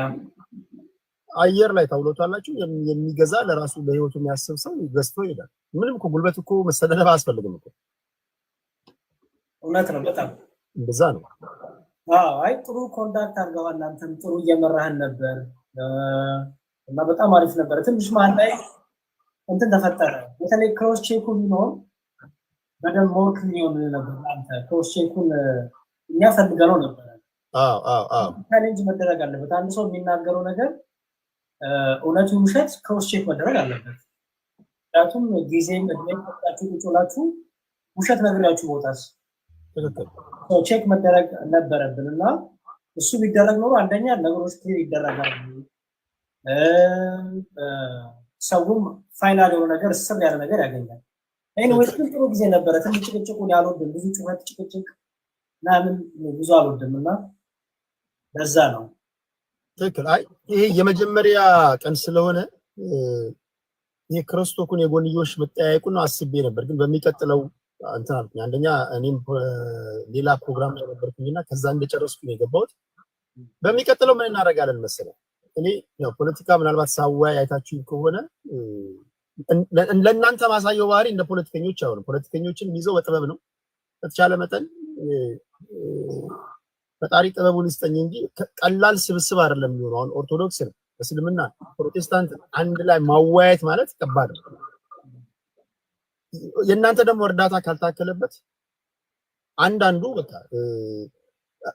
አየር ላይ ታውሎታላችሁ። የሚገዛ ለራሱ ለህይወቱ የሚያስብ ሰው ገዝቶ ይሄዳል። ምንም እኮ ጉልበት እኮ መሰለፍ አያስፈልግም እኮ። እውነት ነው። በጣም እንደዛ ነው። አይ ጥሩ ኮንታክት አድርገዋል። አንተም ጥሩ እየመራህን ነበር እና በጣም አሪፍ ነበር። ትንሽ መሀል ላይ እንትን ተፈጠረ። በተለይ ክሮስ ቼኩ ቢሆን በደንብ ሞር ክሊዮን ነበር። አንተ ክሮስ ቼኩን እኛ ፈልገነው ነበር። ቻሌንጅ መደረግ አለበት። አንድ ሰው የሚናገረው ነገር እውነቱ ውሸት ክሮስ ቼክ መደረግ አለበት። ምክንያቱም ጊዜም እድሜም ሰጣችሁ ቁጭ ብላችሁ ውሸት ነግሬያችሁ መውጣት ቼክ መደረግ ነበረብን እና እሱ ቢደረግ ኖሮ አንደኛ ነገሮች ክሊር ይደረጋሉ። ሰውም ፋይናል የሆነ ነገር ስር ያለ ነገር ያገኛል። ኤኒዌይስ ግን ጥሩ ጊዜ ነበረ። ትንሽ ጭቅጭቁን ያልወድም ብዙ ጩኸት ጭቅጭቅ ምናምን ብዙ አልወድም እና በዛ ነው። ትክክል። አይ ይሄ የመጀመሪያ ቀን ስለሆነ የክርስቶስን የጎንዮሽ መጠያየቁን አስቤ ነበር፣ ግን በሚቀጥለው እንትን አልኩኝ። አንደኛ እኔም ሌላ ፕሮግራም ላይ ነበርኩኝና ከዛ እንደጨረስኩ ነው የገባሁት። በሚቀጥለው ምን እናደርጋለን መሰለህ? እኔ ያው ፖለቲካ ምናልባት ሳዋይ አይታችሁ ከሆነ ለእናንተ ማሳየው ባህሪ እንደ ፖለቲከኞች አይሆንም። ፖለቲከኞችን ይዘው በጥበብ ነው በተቻለ መጠን ፈጣሪ ጥበቡን ይስጠኝ እንጂ ቀላል ስብስብ አይደለም የሚሆነው። አሁን ኦርቶዶክስ ነው፣ እስልምና፣ ፕሮቴስታንት አንድ ላይ ማወያየት ማለት ከባድ ነው። የእናንተ ደግሞ እርዳታ ካልታከለበት አንዳንዱ በቃ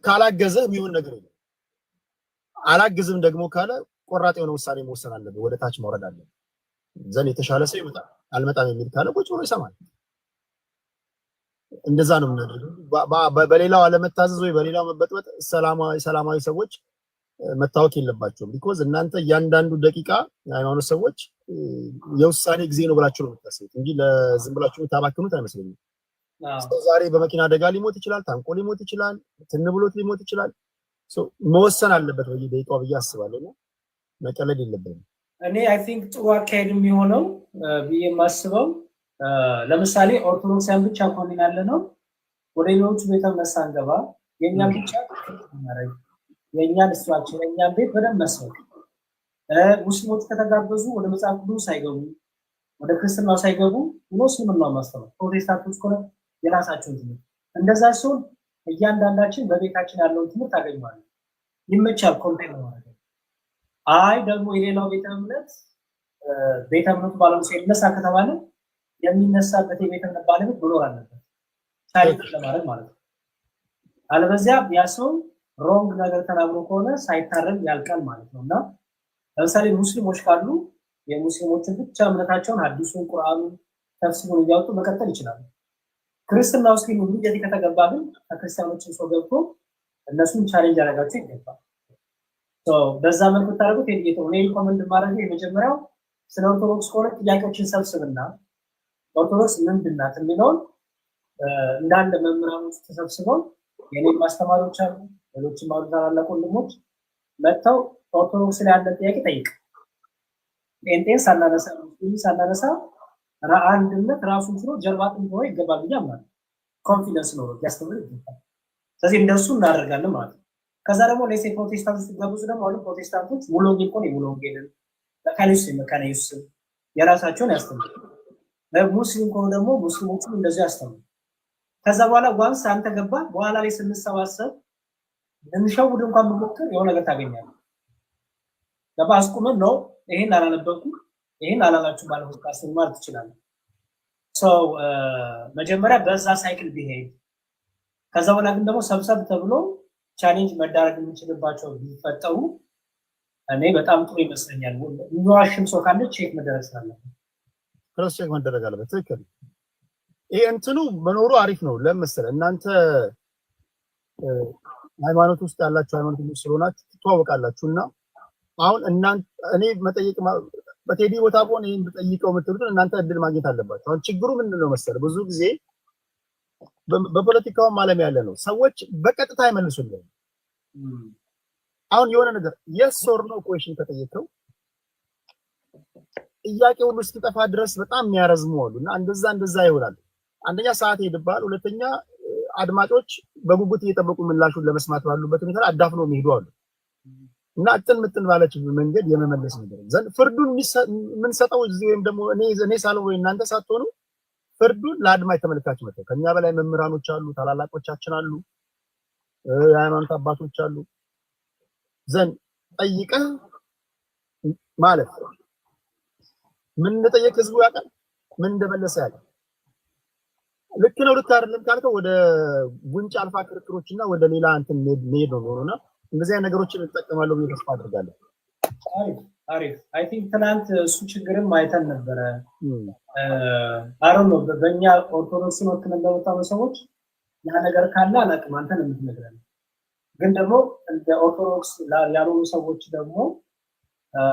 ካላገዘ የሚሆን ነገር የለም። አላግዝም ደግሞ ካለ ቆራጥ የሆነ ውሳኔ መወሰን አለበት፣ ወደ ታች መውረድ አለበት። ዘን የተሻለ ሰው ይመጣል። አልመጣም የሚል ካለ ቁጭ ብሎ ይሰማል። እንደዛ ነው የምናደርገው። በሌላው አለመታዘዝ ወይ በሌላው መበጥበጥ ሰላማዊ ሰዎች መታወቅ የለባቸውም። ቢኮዝ እናንተ እያንዳንዱ ደቂቃ የሃይማኖት ሰዎች የውሳኔ ጊዜ ነው ብላችሁ ነው የምታስቡት እንጂ ለዝም ብላችሁ የምታባክኑት አይመስለኝም። ዛሬ በመኪና አደጋ ሊሞት ይችላል፣ ታንቆ ሊሞት ይችላል፣ ትንብሎት ሊሞት ይችላል። መወሰን አለበት በየደቂቃው ብዬ አስባለሁ። መቀለድ የለብንም። እኔ አይ ቲንክ ጥሩ አካሄድ የሚሆነው ብዬ የማስበው ለምሳሌ ኦርቶዶክሳውያን ብቻ ኮሚን ያለ ነው ወደ ሌሎቹ ቤተ እምነት ሳንገባ የእኛን ብቻ ማድረግ የእኛን ስትራክቸር የእኛን ቤት በደንብ መስበክ፣ ሙስሊሞች ከተጋበዙ ወደ መጽሐፍ ቅዱስ ሳይገቡ ወደ ክርስትናው ሳይገቡ ሙስሊምናው ማስተማር፣ ፕሮቴስታንቶች ከሆነ የራሳቸውን ትምህርት እንደዛ ሲሆን እያንዳንዳችን በቤታችን ያለውን ትምህርት ታገኘዋለን። ይመቻል ኮንቴንት ማለት ነው። አይ ደግሞ የሌላው ቤተ እምነቱ ባለሙያ ይነሳ ከተባለ የሚነሳበት የቤተ እምነት ባለቤት መኖር አለበት ሳይት ለማድረግ ማለት ነው። አለበዚያ ያ ሰው ሮንግ ነገር ተናግሮ ከሆነ ሳይታረም ያልቃል ማለት ነው። እና ለምሳሌ ሙስሊሞች ካሉ የሙስሊሞችን ብቻ እምነታቸውን ሐዲሱን ቁርአኑን ተፍሲሩን እያወጡ መቀጠል ይችላሉ። ክርስትና ውስጥ ግን እንግዲህ ከተገባ ግን ከክርስቲያኖችን ሰው ገብቶ እነሱን ቻሌንጅ ያደርጋቸው ይገባል። በዛ መልኩ ታደርጉት የት ነው? እኔ ሪኮመንድ ማድረግ የመጀመሪያው ስለ ኦርቶዶክስ ከሆነ ጥያቄዎችን ሰብስብና ኦርቶዶክስ ምንድን ናት የሚለውን እንዳለ መምህራኖች ተሰብስበው የኔም ማስተማሪዎች አሉ፣ ሌሎችም አሉ ታላላቅ ወንድሞች መጥተው ኦርቶዶክስ ላይ ያለ ጥያቄ ጠይቅ። ጴንጤን ሳናነሳ ሙስሊም ሳናነሳ አንድነት ራሱን ችሎ ጀርባ አጥንት ሆኖ ይገባል ብዬ አምናለሁ። ኮንፊደንስ ነው ያስተምር ይገባል። ስለዚህ እንደሱ እናደርጋለን ማለት ነው። ከዛ ደግሞ ለሴ ፕሮቴስታንቶች ሲጋብዙ ደግሞ አሁን ፕሮቴስታንቶች ሙሉ ወንጌል ኮን ሙሉ ወንጌልን መካነ ኢየሱስ የራሳቸውን ያስተምሩ፣ ሙስሊም ከሆኑ ደግሞ ሙስሊሞቹን እንደዚህ ያስተምሩ። ከዛ በኋላ ዋንስ አንተ ገባ በኋላ ላይ ስንሰባሰብ ልንሸውድ እንኳን ብሞክር የሆነ ነገር ታገኛለህ። ገባ አስቁመን ነው ይሄን አላነበብኩም ይሄን አላላችሁ ማለት ነው ካስተማር ትችላለህ። መጀመሪያ በዛ ሳይክል ቢሄድ ከዛ በኋላ ግን ደግሞ ሰብሰብ ተብሎ ቻሌንጅ መዳረግ የምንችልባቸው ቢፈጠሩ እኔ በጣም ጥሩ ይመስለኛል። የሚዋሽም ሰው ካለ ቼክ መደረግ ስላለበት ክሮስ ቼክ መደረግ አለበት። ትክክል። ይሄ እንትኑ መኖሩ አሪፍ ነው። ለምሳሌ እናንተ ሃይማኖት ውስጥ ያላችሁ ሃይማኖት ውስጥ ስለሆናችሁ ትተዋወቃላችሁና አሁን እኔ መጠየቅ በቴዲ ቦታ ቦን ይሄን ብጠይቀው የምትሉትን እናንተ እድል ማግኘት አለባችሁ። አሁን ችግሩ ምንድነው መሰለህ? ብዙ ጊዜ በፖለቲካውም ዓለም ያለ ነው ሰዎች በቀጥታ አይመልሱልህም። አሁን የሆነ ነገር የስ ኦር ኖ ኩዌሽን ከጠየቀው ጥያቄ ሁሉ እስኪጠፋ ድረስ በጣም የሚያረዝሙ አሉና እንደዛ ይሆናል። አንደኛ ሰዓት ይሄድባል፣ ሁለተኛ አድማጮች በጉጉት እየጠበቁ ምላሹን ለመስማት ባሉበት ሁኔታ አዳፍኖ የሚሄዱ አሉ እና ምጥን ባለች መንገድ የመመለስ ነገር ዘንድ ፍርዱን የምንሰጠው እዚህ ወይም ደግሞ እኔ ሳለው ወይ እናንተ ሳትሆኑ ፍርዱን ለአድማጭ ተመልካች መጥተው ከኛ በላይ መምህራኖች አሉ፣ ታላላቆቻችን አሉ፣ የሃይማኖት አባቶች አሉ ዘንድ ጠይቀህ ማለት ምን እንደጠየቅ ህዝቡ ያውቃል፣ ምን እንደመለሰ ያውቃል። ልክ ነው ልክ አይደለም ካልከው ወደ ጉንጭ አልፋ ክርክሮችና ወደ ሌላ እንትን መሄድ ነው የሚሆነውና እንደዚህ አይነት ነገሮችን እንጠቀማለሁ ብዬ ተስፋ አድርጋለሁ። አሪፍ አይ ቲንክ ትናንት እሱ ችግርም አይተን ነበረ። አሮን ነው በእኛ ኦርቶዶክስን ወክለን ለወጣው ሰዎች ያ ነገር ካለ አላውቅም፣ አንተን የምትነግረን ግን ደግሞ እንደ ኦርቶዶክስ ያልሆኑ ሰዎች ደግሞ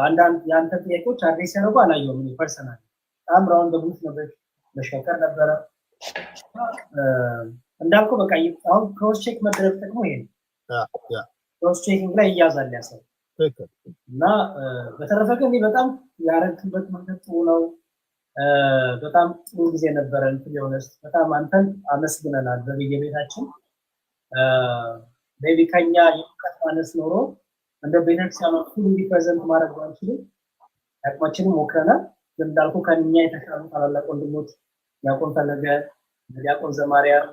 አንዳንድ የአንተ ጥያቄዎች አድሬስ ያደረጉ አላየሁም። እኔ ፐርሰናል በጣም ራውንድ ደቡት ነበር መሸከር ነበረ እንዳልኩ በቃ አሁን ክሮስ ቼክ መደረግ ጥቅሙ ይሄ ነው። ክሮስ ቼኪንግ ላይ እያዛል ያሰው እና በተረፈ ግን በጣም ያረክበት መንገድ ጥሩ ነው። በጣም ጥሩ ጊዜ ነበረ። እንትን የሆነስ በጣም አንተን አመስግነናል በየቤታችን ሜቢ ከኛ የእውቀት ማነስ ኖሮ እንደ ቤተክርስቲያኑ ሁሉ ፕሬዘንት ማድረግ ባንችልም አቅማችንን ሞክረናል። ግን እንዳልኩ ከኛ የተሻሉ ታላላቅ ወንድሞች ዲያቆን ፈለገ፣ ዲያቆን ዘማሪያም፣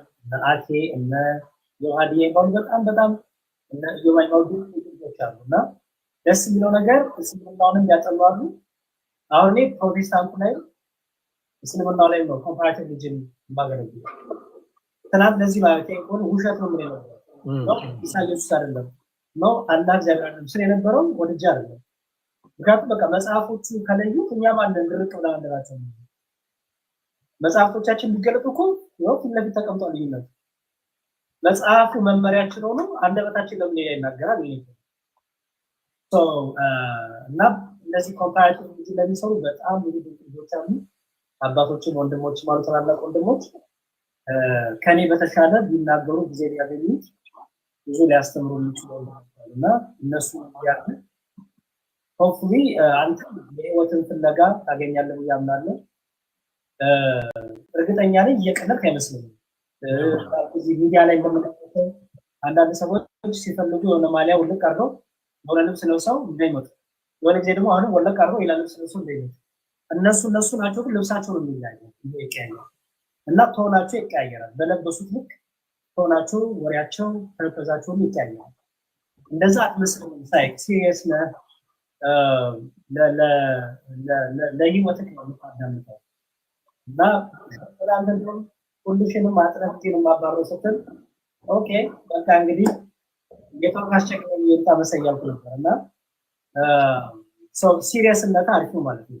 አኬ እነ ዮሐዲ በጣም እነ ዮማይማው ልጆች አሉና ደስ የሚለው ነገር እስልምናውንም ያጠሏሉ። አሁን እኔ ፕሮቴስታንቱ ላይ እስልምናው ላይ ነው ኮምፓራቲቭ ሪሊጅን ማገረግ ትናንት ለዚህ ማለት ነው ውሸት ነው ምን ነው ኢሳይያስ አይደለም ነው አላህ እግዚአብሔር ነው ስለነበረው ወደጃ አይደለም። ምክንያቱም በቃ መጽሐፎቹ ከለዩት እኛ ማንን ድርቅ ብላ እንደራቸው መጽሐፎቻችን ቢገለጡ እኮ ነው ፊት ለፊት ተቀምጧል። ልዩነት መጽሐፉ መመሪያችን ሆኖ አንደበታችን ለምን ይናገራል ይሄ እና እነዚህ ኮምፓራቲቭ ሪሊጅን ለሚሰሩ በጣም ብዙ ልጆች አሉ። አባቶችም ወንድሞችም አሉ፣ ታላላቅ ወንድሞች ከኔ በተሻለ ቢናገሩ ጊዜ ሊያገኙ ብዙ ሊያስተምሩ የሚችሉ እና እነሱ ያለ ሆፕፉሊ አንተ የህይወትን ፍለጋ ታገኛለህ ብዬ አምናለሁ። እርግጠኛ ነኝ እየቀለድክ አይመስለኝም። እዚህ ሚዲያ ላይ እንደምንቀጥለው አንዳንድ ሰዎች ሲፈልጉ የሆነ ማሊያ ውልቅ አድርገው የሆነ ልብስ ለብሰው እንዳይመጡ፣ የሆነ ጊዜ ደግሞ አሁንም ወለቅ አድርገው ሌላ ልብስ ለብሰው እንዳይመጡ። እነሱ ናቸው ግን ልብሳቸው ነው የሚለያየው ይቀያየራል እና ቶናቸው ይቀያየራል። በለበሱት ልክ ቶናቸው፣ ወሬያቸው፣ ተረፈዛቸው ይቀያየራል። እንደዛ አትመስልም። ሳይ ሲሪየስ ነህ ለህይወትህ ነው የምታዳምጠው እና በጣም እንደው ሁሉሽንም አጥረፍቴንም ማባረው ስትል ኦኬ በቃ እንግዲህ የታውቃቸው የታ መሰያልኩ ነበር እና ሲሪየስነት አሪፍ ነው ማለት ነው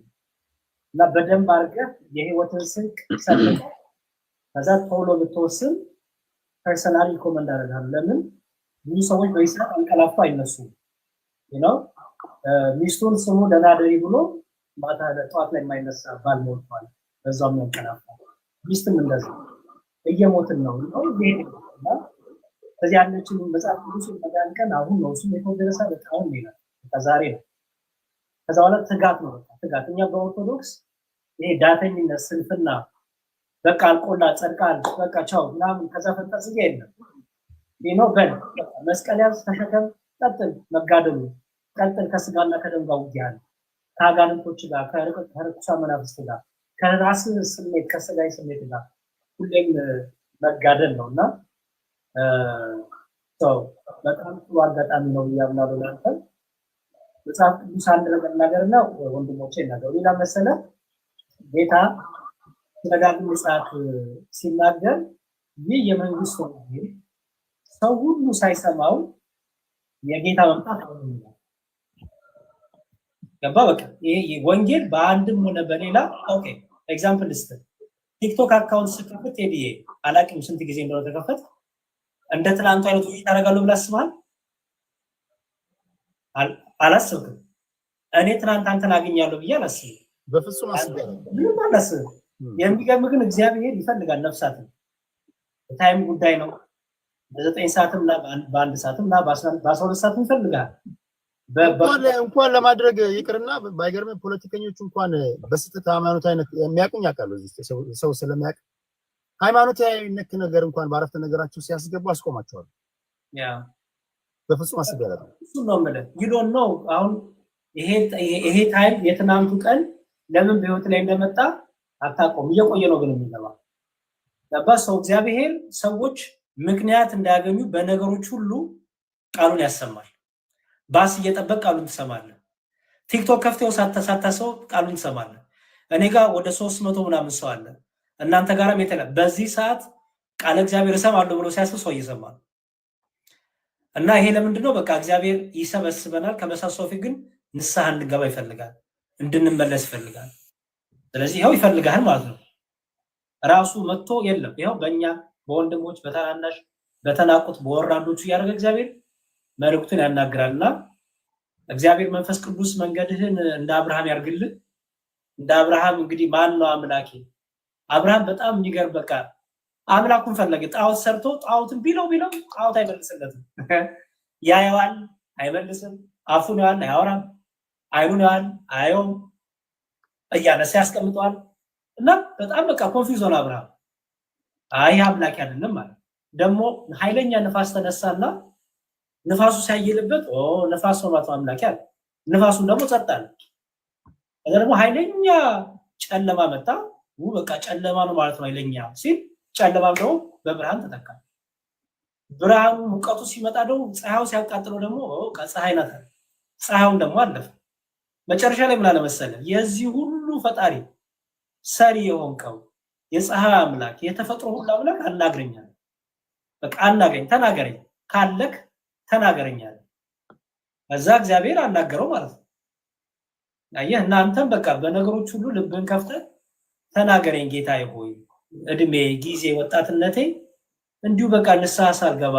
እና በደንብ አድርገህ የህይወትን ስንቅ ሰልቀህ ከዛ ቶሎ ልትወስን ፐርሰናሊ ኮመንድ አደርጋለሁ። ለምን ብዙ ሰዎች በይስራት አንቀላፋ አይነሱም ነው ሚስቱን ስሙ ደናደሪ ብሎ ማታ ጠዋት ላይ የማይነሳ ባል ሞቷል፣ በዛም ያንቀላፋ ሚስትም እንደዛ እየሞትን ነው ይሄና ከዚህ ያለችን መጽሐፍ ቅዱስ መዳንከን አሁን ነው እሱ የተወደረሰ በጣም ነው ከዛሬ ነው። ከዛ በኋላ ትጋት ነው ትጋት። እኛ በኦርቶዶክስ ይሄ ዳተኝነት ስንፍና በቃ አልቆላ ጸድቃል በቃ ቻው ምናምን ከዛ ፈንጠዝያ የለም ነው በል መስቀል ያዝ ተሸከም ቀጥል መጋደሉ ቀጥል ከስጋና ከደም ጋር ውጊያል ከአጋንንቶች ጋር ከርኩሳ መናፍስት ጋር ከራስ ስሜት ከስጋይ ስሜት ጋር ሁሌም መጋደል ነውና በጣም ጥሩ አጋጣሚ ነው ያምናሉ። ለአንተ መጽሐፍ ቅዱስ አንድ ነገርና ወንድሞቼ እናገሩ ሌላ መሰለ ጌታ ስለዳግም ምጽአት ሲናገር ይህ የመንግስት ወንጌል ሰው ሁሉ ሳይሰማው የጌታ መምጣት ነው የሚለው ገባ። በቃ ይሄ ወንጌል በአንድም ሆነ በሌላ ኦኬ ኤግዛምፕል ልስጥ። ቲክቶክ አካውንት ስከፍት ኤዲኤ አላውቅም ስንት ጊዜ እንደሆነ ተከፈተ እንደ ትናንቱ አይነት ውይይት አደርጋለሁ ብለህ አስበሃል? አላሰብክም። እኔ ትናንት አንተን አገኛለሁ ብዬ አላስብም። በፍጹም አስበሃል? ምንም አላስብም። የሚገርም ግን እግዚአብሔር ይፈልጋል ነፍሳትን። ታይም ጉዳይ ነው። በ9 ሰዓትም እና በ1 ሰዓትም እና በ12 ሰዓትም ይፈልጋል። እንኳን ለማድረግ ይቅርና ባይገርም ፖለቲከኞች እንኳን በስህተት ሃይማኖት አይነት የሚያውቁኝ ያውቃሉ። ሰው ስለሚያውቅ ሃይማኖታዊ ነክ ነገር እንኳን ባረፍተ ነገራቸው ሲያስገቡ አስቆማቸዋል። ያ በፍጹም አስበላል። እሱ ነው ማለት you don't know አሁን ይሄ ታይም የትናንቱ ቀን ለምን በህይወት ላይ እንደመጣ አታቆም። እየቆየ ነው ግን የሚገባ ለባሰው እግዚአብሔር ሰዎች ምክንያት እንዳያገኙ በነገሮች ሁሉ ቃሉን ያሰማል። ባስ እየጠበቅ ቃሉን ትሰማለህ። ቲክቶክ ከፍተው ሳታሰው ቃሉን ትሰማለህ። እኔ ጋር ወደ 300 ምናምን ሰው አለ። እናንተ ጋርም በዚህ ሰዓት ቃል እግዚአብሔር እሰማለሁ ብሎ ሲያስብ ሰው እየሰማ ነው። እና ይሄ ለምንድን ነው? በቃ እግዚአብሔር ይሰበስበናል። ከመሳሰው ፊት ግን ንስሐ እንድንገባ ይፈልጋል፣ እንድንመለስ ይፈልጋል። ስለዚህ ይኸው ይፈልጋል ማለት ነው። ራሱ መጥቶ የለም ይኸው በእኛ በወንድሞች በታናናሽ በተናቁት በወራዶቹ እያደረገ እግዚአብሔር መልእክቱን ያናግራልና እግዚአብሔር መንፈስ ቅዱስ መንገድህን እንደ አብርሃም ያርግልህ። እንደ አብርሃም እንግዲህ ማን ነው አምላኬ? አብርሃም በጣም የሚገርም በቃ አምላኩን ፈለገ። ጣዖት ሰርቶ ጣዖትን ቢለው ጣዖት አይመልስለትም። ያየዋል አይመልስም፣ አፉን ያዋል አያወራም፣ አይኑን ያዋል አያየውም፣ እያነሳ ያስቀምጠዋል። እና በጣም በቃ ኮንፊውዝ ሆነ አብርሃም። አይ አምላክ አይደለም ማለት ደግሞ ኃይለኛ ንፋስ ተነሳና ንፋሱ ሲያየልበት ንፋስ ነው ማለት አምላክ ያለ ንፋሱን ደግሞ ጸጥ አለ። ከዛ ደግሞ ኃይለኛ ጨለማ መጣ። በቃ ጨለማ ነው ማለት ነው ኃይለኛ ሲል ጨለማም ደግሞ በብርሃን ተተካ። ብርሃኑ ሙቀቱ ሲመጣ ደግሞ ፀሐዩ ሲያቃጥለው ደግሞ ፀሐይ ናት። ፀሐዩን ደግሞ አለፈ። መጨረሻ ላይ ምን አለ መሰለ? የዚህ ሁሉ ፈጣሪ ሰሪ የሆንከው የፀሐይ አምላክ የተፈጥሮ ሁሉ አምላክ አናግረኛል። በቃ አናግረኝ፣ ተናገረኝ፣ ካለክ ተናገረኛል። ከዛ እግዚአብሔር አናገረው ማለት ነው። አየህ እናንተም በቃ በነገሮች ሁሉ ልብን ከፍተህ ተናገረኝ ጌታዬ ሆይ እድሜ ጊዜ ወጣትነቴ እንዲሁ በቃ ንስሐ ሳልገባ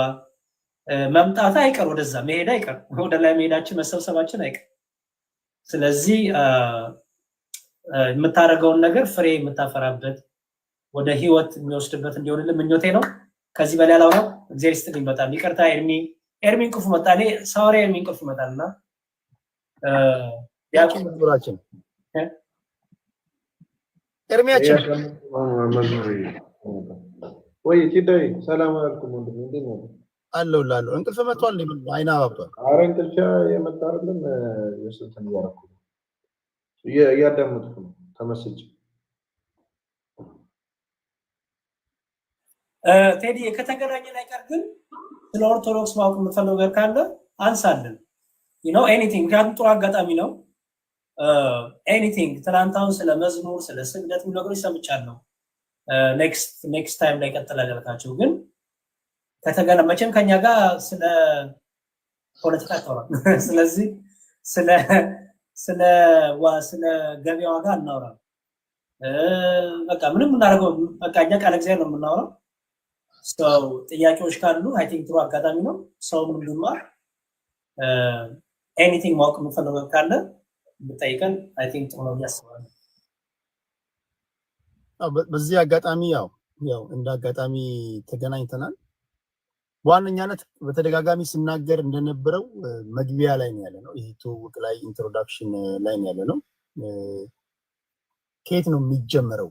መምጣት አይቀር፣ ወደዛ መሄድ አይቀር፣ ወደ ላይ መሄዳችን መሰብሰባችን አይቀር። ስለዚህ የምታደርገውን ነገር ፍሬ የምታፈራበት ወደ ህይወት የሚወስድበት እንዲሆንልን ምኞቴ ነው። ከዚህ በላይ አላውራም። እግዚአብሔር ይስጥልኝ። በጣም ይቅርታ። ኤርሚ እንቅልፉ መጣ። እኔ ሳወራ ኤርሚ እንቅልፉ ይመጣልና ያቂም ዙራችን ኤርሚያችን ወይ ቲዳይ ሰላም አለይኩም ወንድም እንዴት ነው? አለሁልህ። እንቅልፍ መጥቷል እንዴ? አይና አባብቷል። ኧረ እንቅልፍ የመጣ አይደለም። የስልጣን ያረኩ እያዳመጥኩ ነው ተመስጬ። ቴዲ ከተገናኘን አይቀር ግን ስለ ኦርቶዶክስ ማወቅ የምትፈልገው ነገር ካለ አንሳልን። ኤኒቲንግ ምክንያቱም ጥሩ አጋጣሚ ነው። ኤኒቲንግ ትናንታውን ስለ መዝሙር ስለ ስግደት ነገሮች ሰምቻለሁ። ኔክስት ታይም ላይ ቀጥላ ያልካቸው ግን ከተገና መቼም ከኛ ጋር ስለ ፖለቲካ አታወራም። ስለዚህ ስለ ገበያ ዋጋ አናወራም። በቃ ምንም እናደርገው በቃ እኛ ቃል እግዚአብሔር ነው የምናወራው። ሰው ጥያቄዎች ካሉ አይ ቲንክ ጥሩ አጋጣሚ ነው። ሰው ምን ሊማር ኤኒቲንግ ማወቅ የምፈልገው ካለ ብጠይቀን አይ ቲንክ ጥሩ ነው ያስባል። በዚህ አጋጣሚ ያው እንደ አጋጣሚ ተገናኝተናል። በዋነኛነት በተደጋጋሚ ስናገር እንደነበረው መግቢያ ላይ ነው ያለነው። ይሄ ትውውቅ ላይ ኢንትሮዳክሽን ላይ ነው ያለነው። ከየት ነው የሚጀመረው?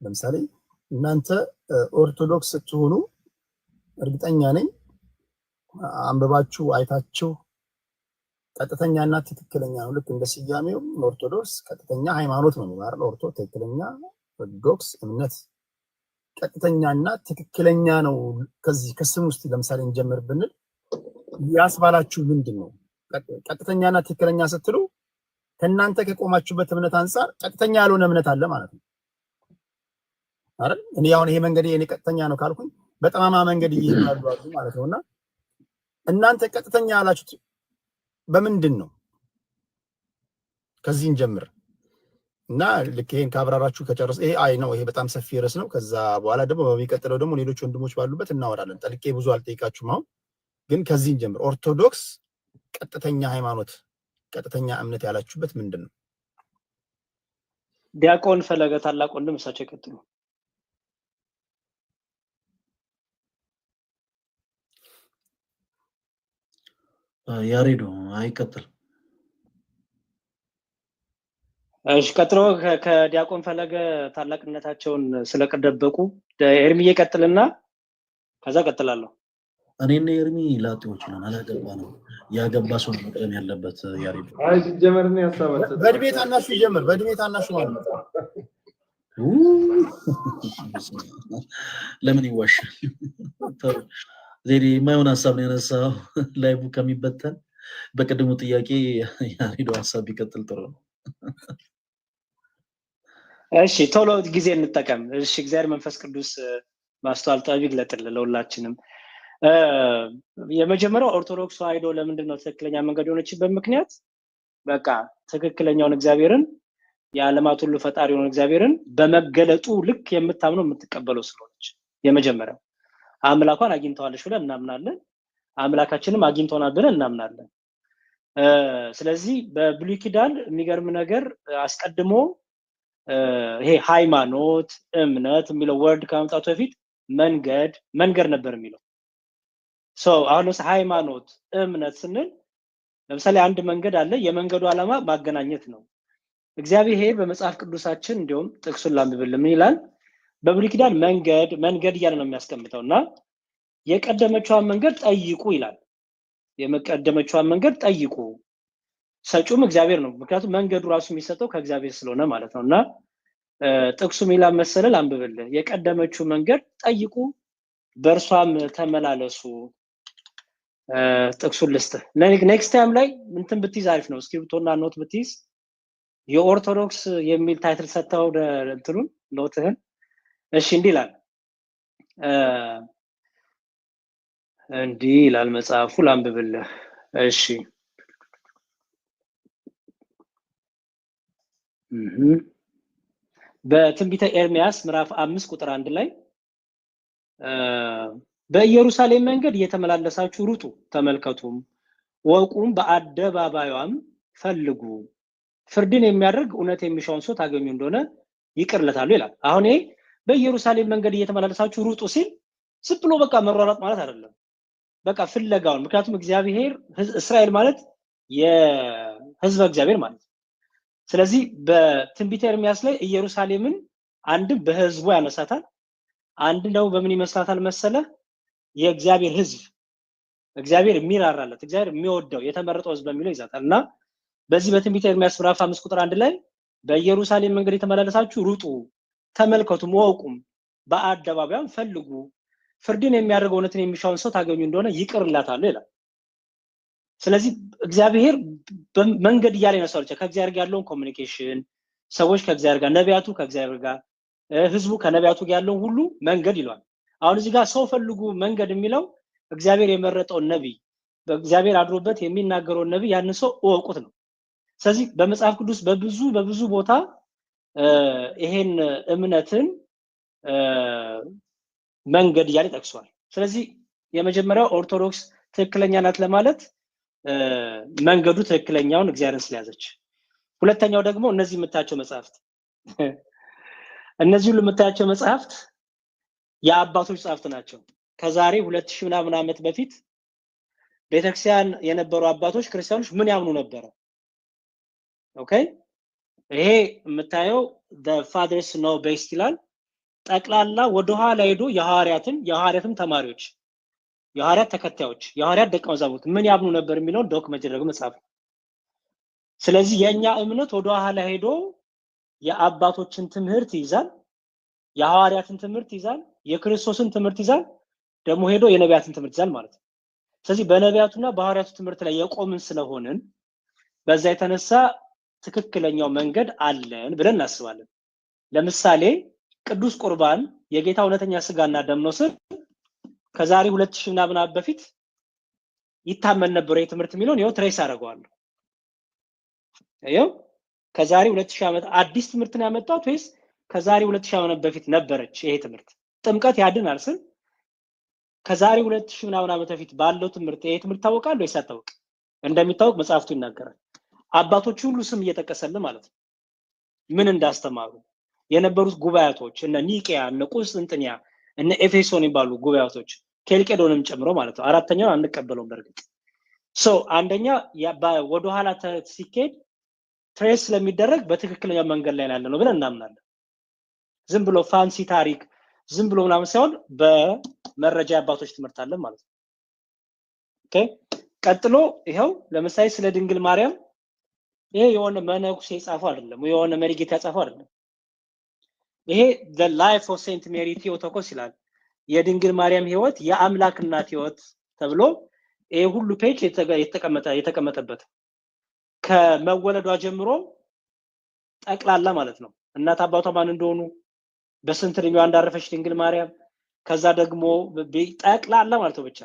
ለምሳሌ እናንተ ኦርቶዶክስ ስትሆኑ እርግጠኛ ነኝ አንብባችሁ አይታችሁ ቀጥተኛና ትክክለኛ ነው። ልክ እንደ ስያሜው ኦርቶዶክስ ቀጥተኛ ሃይማኖት ነው ማለት ነው። ትክክለኛ ኦርቶዶክስ እምነት ቀጥተኛና ትክክለኛ ነው። ከዚህ ከስም ውስጥ ለምሳሌ እንጀምር ብንል ያስባላችሁ ምንድነው? ቀጥተኛና ትክክለኛ ስትሉ ከናንተ ከቆማችሁበት እምነት አንፃር ቀጥተኛ ያልሆነ እምነት አለ ማለት ነው አይደል? እኔ አሁን ይሄ መንገድ የኔ ቀጥተኛ ነው ካልኩኝ በጠማማ መንገድ ይሄዳሉ ማለት ነውና እናንተ ቀጥተኛ ያላችሁት በምንድን ነው? ከዚህ እንጀምር እና ልክ ይሄን ካብራራችሁ ከጨረስ ይሄ አይ ነው ይሄ በጣም ሰፊ ርዕስ ነው። ከዛ በኋላ ደግሞ በሚቀጥለው ደግሞ ሌሎች ወንድሞች ባሉበት እናወራለን። ጠልቄ ብዙ አልጠይቃችሁም። አሁን ግን ከዚህ እንጀምር። ኦርቶዶክስ ቀጥተኛ ሃይማኖት ቀጥተኛ እምነት ያላችሁበት ምንድን ነው? ዲያቆን ፈለገ ታላቅ ወንድም እሳቸው ይቀጥሉ። ያሬዶ አይቀጥል። እሺ ቀጥሎ ከዲያቆን ፈለገ ታላቅነታቸውን ስለቀደበቁ ኤርሚዬ ቀጥልና ከዛ ቀጥላለሁ። እኔና ኤርሚ ላጤዎች ነን፣ አላገባ ነው ያገባ ሰው ነው መቅደም ያለበት። ያሬዶ አይ ሲጀመር ነው ያሳባተ በእድሜ ታናሹ ይጀምር። በእድሜ ታናሹ ማለት ነው። ለምን ይዋሻል? ዜዲ የማይሆን ሀሳብ ነው ያነሳው። ላይቡ ከሚበተን በቀደሙ ጥያቄ ያሬዶ ሀሳብ ቢቀጥል ጥሩ ነው። እሺ ቶሎ ጊዜ እንጠቀም። እሺ እግዚአብሔር መንፈስ ቅዱስ ማስተዋል ጥበብ ይግለጥልን ለሁላችንም። የመጀመሪያው ኦርቶዶክስ ተዋሕዶ ለምንድን ነው ትክክለኛ መንገድ የሆነችበት ምክንያት በቃ ትክክለኛውን እግዚአብሔርን የዓለማት ሁሉ ፈጣሪ የሆነ እግዚአብሔርን በመገለጡ ልክ የምታምነው የምትቀበለው ስለሆነች የመጀመሪያው አምላኳን አግኝተዋለች ብለን እናምናለን አምላካችንም አግኝቶናል ብለን እናምናለን ስለዚህ በብሉይ ኪዳን የሚገርም ነገር አስቀድሞ ይሄ ሃይማኖት እምነት የሚለው ወርድ ከመምጣቱ በፊት መንገድ ነበር የሚለው አሁን ሃይማኖት እምነት ስንል ለምሳሌ አንድ መንገድ አለ የመንገዱ ዓላማ ማገናኘት ነው እግዚአብሔር በመጽሐፍ ቅዱሳችን እንዲሁም ጥቅሱን ላንብብልን ምን ይላል በብሉይ ኪዳን መንገድ እያለ ነው የሚያስቀምጠውና የቀደመችዋን መንገድ ጠይቁ ይላል የመቀደመችዋን መንገድ ጠይቁ ሰጩም እግዚአብሔር ነው ምክንያቱም መንገዱ ራሱ የሚሰጠው ከእግዚአብሔር ስለሆነ ማለት ነውና ጥቅሱ ምን ይላል መሰለህ ላንብብልህ የቀደመችው መንገድ ጠይቁ በእርሷም ተመላለሱ ጥቅሱን ልስጥ ኔክስት ታይም ላይ እንትን ብትይዝ አሪፍ ነው እስክሪፕቶና ኖት ብትይዝ የኦርቶዶክስ የሚል ታይትል ሰጥተው እንትኑን ኖትህን እሺ እንዲህ ይላል መጽሐፉ ላንብብልህ እሺ በትንቢተ ኤርሚያስ ምዕራፍ 5 ቁጥር 1 ላይ በኢየሩሳሌም መንገድ እየተመላለሳችሁ ሩጡ ተመልከቱም ወቁም በአደባባዩም ፈልጉ ፍርድን የሚያደርግ እውነት የሚሻውን ሰው ታገኙ እንደሆነ ይቅርለታሉ ይላል አሁን በኢየሩሳሌም መንገድ እየተመላለሳችሁ ሩጡ ሲል ዝም ብሎ በቃ መሯሯጥ ማለት አይደለም በቃ ፍለጋውን ምክንያቱም እግዚአብሔር እስራኤል ማለት የሕዝበ እግዚአብሔር ማለት ስለዚህ በትንቢተ ኤርሚያስ ላይ ኢየሩሳሌምን አንድ በሕዝቡ ያነሳታል አንድ ነው በምን ይመስላታል መሰለ የእግዚአብሔር ሕዝብ እግዚአብሔር የሚራራለት እግዚአብሔር የሚወደው የተመረጠው ሕዝብ በሚለው ይዛታልና በዚህ በትንቢተ ኤርሚያስ ምዕራፍ 5 ቁጥር 1 ላይ በኢየሩሳሌም መንገድ የተመላለሳችሁ ሩጡ ተመልከቱም ወቁም በአደባባዩም ፈልጉ ፍርድን የሚያደርግ እውነትን የሚሻውን ሰው ታገኙ እንደሆነ ይቅርላታል ይላል ስለዚህ እግዚአብሔር መንገድ እያለ ነው ከእግዚአብሔር ጋር ያለውን ኮሙኒኬሽን ሰዎች ከእግዚአብሔር ጋር ነቢያቱ ከእግዚአብሔር ጋር ህዝቡ ከነቢያቱ ጋር ያለውን ሁሉ መንገድ ይሏል አሁን እዚህ ጋር ሰው ፈልጉ መንገድ የሚለው እግዚአብሔር የመረጠው ነብይ በእግዚአብሔር አድሮበት የሚናገረው ነብይ ያን ሰው ወቁት ነው ስለዚህ በመጽሐፍ ቅዱስ በብዙ ቦታ ይሄን እምነትን መንገድ እያለ ጠቅሷል ስለዚህ የመጀመሪያው ኦርቶዶክስ ትክክለኛ ናት ለማለት መንገዱ ትክክለኛውን እግዚአብሔርን ስለያዘች ሁለተኛው ደግሞ እነዚህ የምታያቸው መጽሐፍት እነዚህ ሁሉ የምታያቸው መጽሐፍት የአባቶች መጽሐፍት ናቸው ከዛሬ 2000 ምናምን ዓመት በፊት ቤተክርስቲያን የነበሩ አባቶች ክርስቲያኖች ምን ያምኑ ነበር ኦኬ ይሄ የምታየው the fathers know best ይላል ጠቅላላ ወደ ኋላ ሄዶ የሐዋርያትም ተማሪዎች የሐዋርያት ተከታዮች የሐዋርያት ደቀ መዛሙርት ምን ያምኑ ነበር የሚለው ዶክመንት ያደረገ መጽሐፍ ስለዚህ የኛ እምነት ወደ ኋላ ሄዶ የአባቶችን ትምህርት ይዛል የሐዋርያትን ትምህርት ይዛል የክርስቶስን ትምህርት ይዛል ደግሞ ሄዶ የነቢያትን ትምህርት ይዛል ማለት ነው ስለዚህ በነቢያቱና በሐዋርያቱ ትምህርት ላይ የቆምን ስለሆነን በዛ የተነሳ ትክክለኛው መንገድ አለን ብለን እናስባለን ለምሳሌ ቅዱስ ቁርባን የጌታ እውነተኛ ስጋና ደም ነው ስል ከዛሬ 2000 ምናምን ዓመት በፊት ይታመን ነበር የትምህርት የሚለውን ይኸው ትሬስ አደርገዋለሁ ይኸው ከዛሬ 2000 ዓመት አዲስ ትምህርት ነው ያመጣው ወይስ ከዛሬ 2000 ዓመት በፊት ነበረች ይሄ ትምህርት ጥምቀት ያድናል ስል ከዛሬ 2000 ምናምን ዓመት በፊት ባለው ትምህርት ይሄ ትምህርት ታውቃለህ ወይስ አታውቅ እንደሚታወቅ መጽሐፍቱ ይናገራል አባቶች ሁሉ ስም እየተቀሰለ ማለት ነው ምን እንዳስተማሩ የነበሩት ጉባኤቶች እነ ኒቂያ እነ ቁስጥንጥንያ እነ ኤፌሶን ይባሉ ጉባኤቶች ኬልቄዶንም ጨምሮ ማለት ነው አራተኛው አንቀበለውም በርግጥ አንደኛ ወደ ኋላ ሲኬድ ትሬስ ስለሚደረግ በትክክለኛ መንገድ ላይ ያለ ነው ብለን እናምናለን ዝም ብሎ ፋንሲ ታሪክ ዝም ብሎ ምናምን ሳይሆን በመረጃ አባቶች ትምህርት አለ ማለት ነው ኦኬ ቀጥሎ ይሄው ለምሳሌ ስለ ድንግል ማርያም ይሄ የሆነ መነኩሴ የጻፈው አይደለም የሆነ መሪጌታ የጻፈው አይደለም ይሄ the life of Saint Mary Theotokos ይላል የድንግል ማርያም ህይወት የአምላክ እናት ህይወት ተብሎ ይሄ ሁሉ ፔጅ የተቀመጠበት ከመወለዷ ጀምሮ ጠቅላላ ማለት ነው እናት አባቷ ማን እንደሆኑ በስንት እድሜዋ እንዳረፈች ድንግል ማርያም ከዛ ደግሞ ጠቅላላ ማለት ነው ብቻ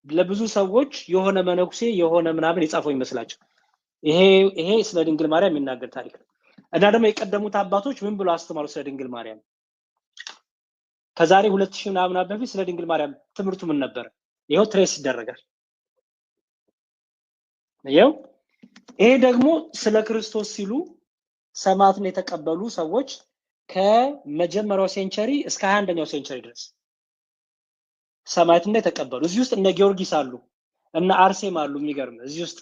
ለብዙ ሰዎች የሆነ መነኩሴ የሆነ ምናምን የጻፈው ይመስላቸው ይሄ ስለ ድንግል ማርያም የሚናገር ታሪክ ነው። እና ደግሞ የቀደሙት አባቶች ምን ብለው አስተማሩ ስለ ድንግል ማርያም? ከዛሬ 2000 ምናምን በፊት ስለ ድንግል ማርያም ትምህርቱ ምን ነበር? ይሄው ትሬስ ይደረጋል። ይሄ ደግሞ ስለ ክርስቶስ ሲሉ ሰማዕትን የተቀበሉ ሰዎች ከመጀመሪያው ሴንቸሪ እስከ 21ኛው ሴንቸሪ ድረስ ሰማዕትን የተቀበሉ እዚህ ውስጥ እነ ጊዮርጊስ አሉ፣ እነ አርሴም አሉ። የሚገርም እዚህ ውስጥ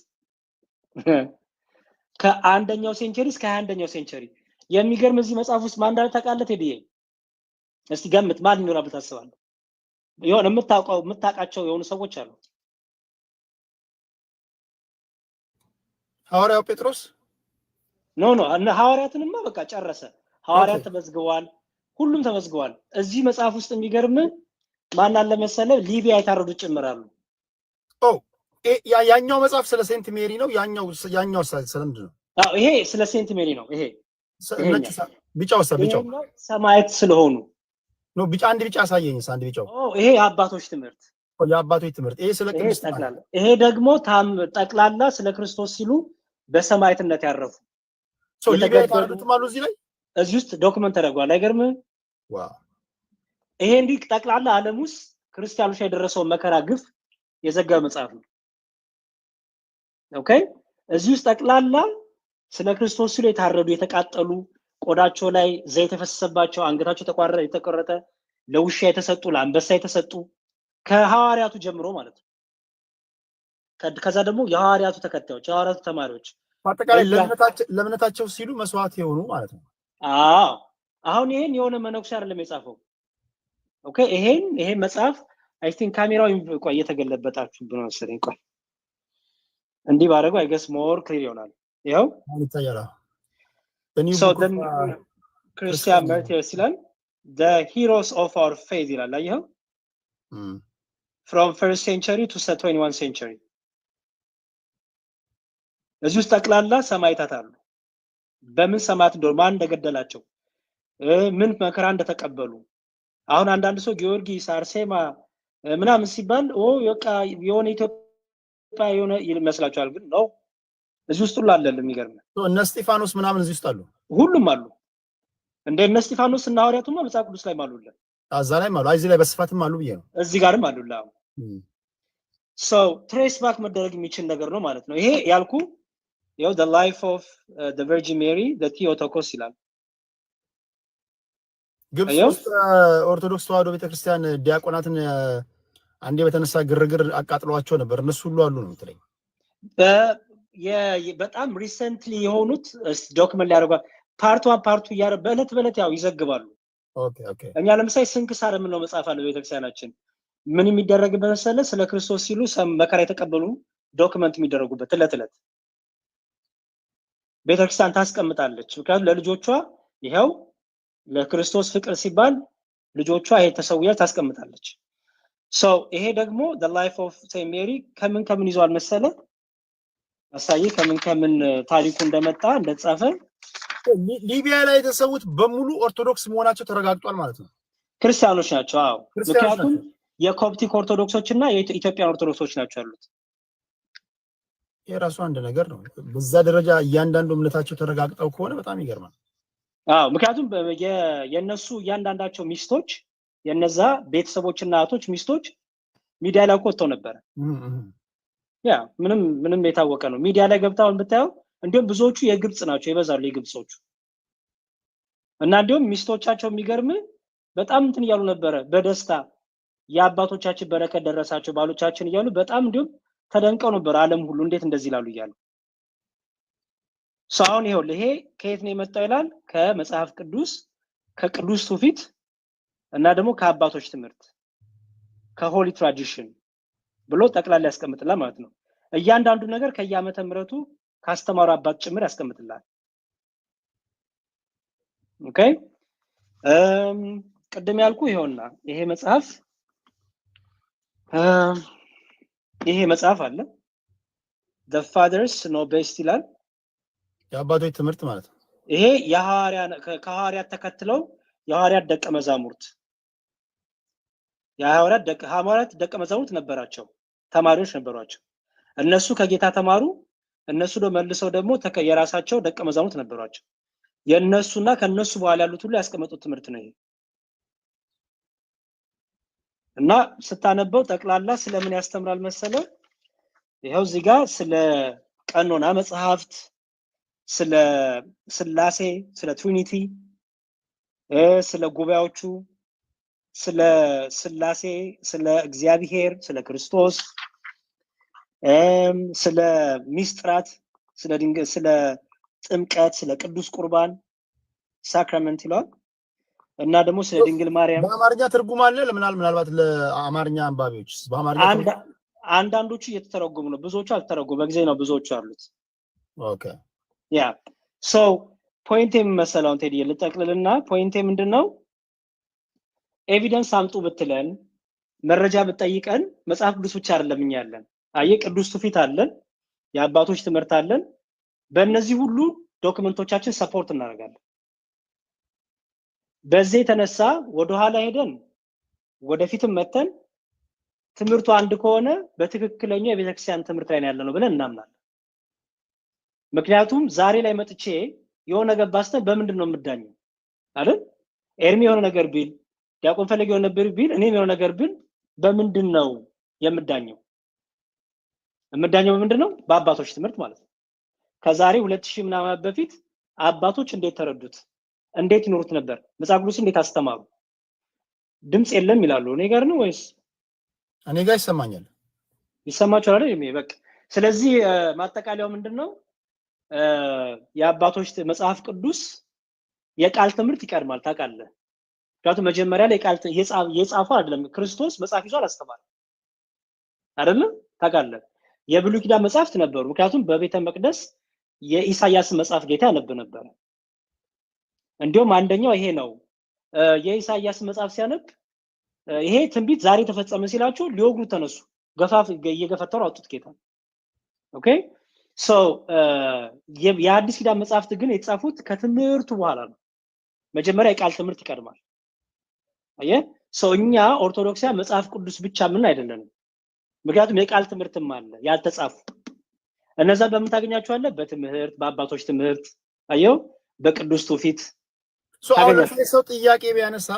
ከአንደኛው ሴንቸሪ እስከ 21ኛው ሴንቸሪ የሚገርም እዚህ መጽሐፍ ውስጥ ማን እንዳለ ታውቃለህ? ቴዲዬ እስቲ ገምት፣ ማን ይኖራል ብለህ ታስባለህ? የሆነ የምታውቃቸው የሆኑ ሰዎች አሉ። ሐዋርያው ጴጥሮስ ኖ እነ ሐዋርያትንማ በቃ ጨረሰ። ሐዋርያት ተመዝግበዋል፣ ሁሉም ተመዝግበዋል። እዚህ መጽሐፍ ውስጥ የሚገርም ማን አለ መሰለህ? ሊቢያ የታረዱት ጭምራሉ። ያኛው መጽሐፍ ስለ ሴንት ሜሪ ነው። ያኛው ስለምንድን ነው? ይሄ ስለ ሴንት ሜሪ ነው። ይሄ ቢጫው ሰማዕት ስለሆኑ ነው። ቢጫ አንድ ቢጫ አሳየኝ። አንድ ቢጫው ይሄ የአባቶች ትምህርት ይሄ ስለ ቅዱስ ጠቅላላ። ይሄ ደግሞ ጠቅላላ ስለ ክርስቶስ ሲሉ በሰማዕትነት ያረፉ የተገደሉትም አሉ። እዚህ ውስጥ ዶክመንት ተደርጓል። አይገርምህም? ይሄ እንዲህ ጠቅላላ ዓለም ውስጥ ክርስቲያኖች የደረሰውን መከራ ግፍ የዘገበ መጽሐፍ ነው። ኦኬ እዚህ ውስጥ ጠቅላላ ስለ ክርስቶስ ሲሉ የታረዱ የተቃጠሉ፣ ቆዳቸው ላይ ዘይት የፈሰሰባቸው፣ አንገታቸው የተቆረጠ፣ ለውሻ የተሰጡ፣ ለአንበሳ የተሰጡ ከሐዋርያቱ ጀምሮ ማለት ነው። ከዛ ደግሞ የሐዋርያቱ ተከታዮች፣ የሐዋርያቱ ተማሪዎች አጠቃላይ ለእምነታቸው ሲሉ መስዋዕት የሆኑ ማለት ነው። አሁን ይሄን የሆነ መነኩሴ አይደለም የጻፈው። ኦኬ ይሄን መጽሐፍ አይ ቲንክ ካሜራው ቆይ እየተገለበጣችሁ ብሎ መሰለኝ። ቆይ እንዲህ ባደረገው አይገስ ሞር ክሊር ይሆናል። ይኸው ይታያል። So then Christian Martyrs ይላል the heroes of our faith ይላል። አየኸው from first century to 21st century እዚህ ውስጥ ጠቅላላ ሰማዕታት አሉ። በምን ሰማዕት እንደሆኑ፣ ማን እንደገደላቸው፣ ምን መከራ እንደተቀበሉ። አሁን አንዳንድ ሰው ጊዮርጊስ፣ አርሴማ ምናምን ሲባል የሆነ ኢትዮጵያ የሆነ ይመስላችኋል፣ ግን ነው እዚህ ውስጥ ሁሉ አለ። የሚገርም እነ እስጢፋኖስ ምናምን እዚህ ውስጥ አሉ፣ ሁሉም አሉ። እንደ እነ እስጢፋኖስ እና ሐዋርያቱማ መጽሐፍ ቅዱስ ላይ አሉልን። እዛ ላይ አሉ፣ እዚህ ላይ በስፋትም አሉ ብዬ ነው። እዚህ ጋርም አሉላ። so trace back መደረግ የሚችል ነገር ነው ማለት ነው። ይሄ ያልኩ the life of the Virgin Mary the Theotokos ይላል። ግብጽ ውስጥ ኦርቶዶክስ ተዋሕዶ ቤተክርስቲያን ዲያቆናትን አንዴ በተነሳ ግርግር አቃጥለዋቸው ነበር። እነሱ ሁሉ አሉ ነው የምትለኝ? በጣም ሪሰንትሊ የሆኑት ዶክመንት ሊያደርጓል። ፓርት 1 ፓርት 2 በእለት ያው ይዘግባሉ። ኦኬ እኛ ለምሳሌ ስንክሳር የምንለው መጽሐፍ አለ ቤተክርስቲያናችን። ምን የሚደረግበት መሰለህ? ስለ ክርስቶስ ሲሉ መከራ የተቀበሉ ዶክመንት የሚደረጉበት እለት ቤተክርስቲያን ታስቀምጣለች። ምክንያቱም ለልጆቿ ይሄው ለክርስቶስ ፍቅር ሲባል ልጆቿ ይሄ ተሰውያ ታስቀምጣለች። ይሄ ደግሞ the life of Saint Mary ከምን ይዟል መሰለህ? አሳይ ከምን ታሪኩ እንደመጣ እንደጻፈ። ሊቢያ ላይ የተሰዉት በሙሉ ኦርቶዶክስ መሆናቸው ተረጋግጧል ማለት ነው። ክርስቲያኖች ናቸው። ምክንያቱም የኮፕቲክ ኦርቶዶክሶች እና የኢትዮጵያ ኦርቶዶክሶች ናቸው ያሉት። የራሱ አንድ ነገር ነው። በዛ ደረጃ እያንዳንዱ እምነታቸው ተረጋግጠው ከሆነ በጣም ይገርማል። ምክንያቱም የነሱ እያንዳንዳቸው ሚስቶች የነዛ ቤተሰቦችና እህቶች ሚስቶች ሚዲያ ላይ ወጥተው ነበር። ምንም የታወቀ ነው። ሚዲያ ላይ ገብታውን ብታየው እንዲሁም ብዙዎቹ የግብጽ ናቸው ይበዛሉ፣ የግብጾቹ እና እንዲሁም ሚስቶቻቸው የሚገርም በጣም እንትን እያሉ ነበረ በደስታ የአባቶቻችን በረከት ደረሳቸው ባሎቻችን እያሉ በጣም እንዲሁም ተደንቀው ነበር። ዓለም ሁሉ እንዴት እንደዚህ ይላሉ እያሉ አሁን ይሄ ከየት ነው የመጣው ይላል? ከመጽሐፍ ቅዱስ፣ ከቅዱስ ትውፊት እና ደግሞ ከአባቶች ትምህርት ከሆሊ ትራዲሽን ብሎ ጠቅላላ ያስቀምጥላል ማለት ነው። እያንዳንዱ ነገር ከየዓመተ ምሕረቱ ካስተማሩ አባት ጭምር ያስቀምጥላል። ኦኬ ቅድም ያልኩ ይሄውና ይሄ መጽሐፍ አለ the fathers know best ይላል። የአባቶች ትምህርት ማለት ነው። ይሄ ከሐዋርያት ተከትለው የሐዋርያት ደቀ መዛሙርት የሐዋርያት ደቀ መዛሙርት ነበራቸው፣ ተማሪዎች ነበሯቸው። እነሱ ከጌታ ተማሩ። እነሱ መልሰው ደግሞ የራሳቸው ደቀ መዛሙርት ነበሯቸው። የነሱና ከነሱ በኋላ ያሉት ሁሉ ያስቀመጡት ትምህርት ነው ይሄ። እና ስታነበው ጠቅላላ ስለምን ያስተምራል መሰለ? ይሄው እዚህ ጋር ስለ ቀኖና መጽሐፍት፣ ስለ ስላሴ፣ ስለ ትሪኒቲ፣ ስለ ጉባኤዎቹ፣ ስለ ስላሴ፣ ስለ እግዚአብሔር፣ ስለ ክርስቶስ፣ ስለ ሚስጥራት፣ ስለ ድንግል፣ ስለ ጥምቀት፣ ስለ ቅዱስ ቁርባን ሳክራመንት ይላል እና ደግሞ ስለ ድንግል ማርያም። በአማርኛ ትርጉም አለ ምናልባት ለአማርኛ አንባቢዎች? በአማርኛ አንዳንዶቹ እየተተረጎሙ ነው፣ ብዙዎቹ አልተተረጎሙ። በጊዜ ነው ብዙዎቹ አሉት። ኦኬ ያ ሶ ፖይንቴ የሚመሰለውን ቴዲ ልጠቅልልና ፖይንቴ ምንድነው? ኤቪደንስ አምጡ ብትለን፣ መረጃ ብትጠይቀን መጽሐፍ ቅዱስ ብቻ አይደለም እኛ ያለን። አየህ ቅዱስ ትውፊት አለን፣ የአባቶች ትምህርት አለን። በእነዚህ ሁሉ ዶክመንቶቻችን ሰፖርት እናደርጋለን። በዚህ የተነሳ ወደ ኋላ ሄደን ወደፊትም መተን ትምህርቱ አንድ ከሆነ በትክክለኛው የቤተክርስቲያን ትምህርት ላይ ያለ ነው ብለን እናምናለን። ምክንያቱም ዛሬ ላይ መጥቼ የሆነ ነገር ባስተን በምንድን ነው የምዳኘው አይደል? ኤርሚ የሆነ ነገር ቢል፣ ዲያቆን ፈለገ የሆነ ነገር ቢል፣ እኔም የሆነ ነገር ቢል በምንድን ነው የምዳኘው? የምዳኘው በምንድን ነው? በአባቶች ትምህርት ማለት ነው። ከዛሬ 2000 ምናምን በፊት አባቶች እንዴት ተረዱት? እንዴት ይኖሩት ነበር? መጽሐፍ ቅዱስ እንዴት አስተማሩ? ድምጽ የለም ይላሉ። እኔ ጋር ነው ወይስ? እኔ ጋር ይሰማኛል። ይሰማችኋል አይደል? በቃ ስለዚህ ማጠቃለያው ምንድነው? የአባቶች መጽሐፍ ቅዱስ የቃል ትምህርት ይቀድማል። ታውቃለህ? ምክንያቱም መጀመሪያ ላይ ቃል የጻፈው አይደለም ክርስቶስ መጽሐፍ ይዞ አላስተማረም አይደለም? ታውቃለህ? የብሉይ ኪዳን መጽሐፍት ነበሩ። ምክንያቱም በቤተ መቅደስ የኢሳያስ መጽሐፍ ጌታ ያነብ ነበር። እንዲሁም አንደኛው ይሄ ነው። የኢሳያስ መጽሐፍ ሲያነብ ይሄ ትንቢት ዛሬ ተፈጸመ ሲላቸው ሊወግሩት ተነሱ። እየገፈተሩ አውጡት ጌታ። ኦኬ ሶ የአዲስ ኪዳን መጽሐፍት ግን የተጻፉት ከትምህርቱ በኋላ ነው። መጀመሪያ የቃል ትምህርት ይቀድማል። አየህ ሶ እኛ ኦርቶዶክሳውያን መጽሐፍ ቅዱስ ብቻ ምን አይደለንም። ምክንያቱም የቃል ትምህርትም አለ ያልተጻፉ። እነዛ በምን ታገኛቸዋለህ? በትምህርት፣ በአባቶች ትምህርት፣ አየው በቅዱስ ትውፊት። አሁን ሰው ጥያቄ ቢያነሳ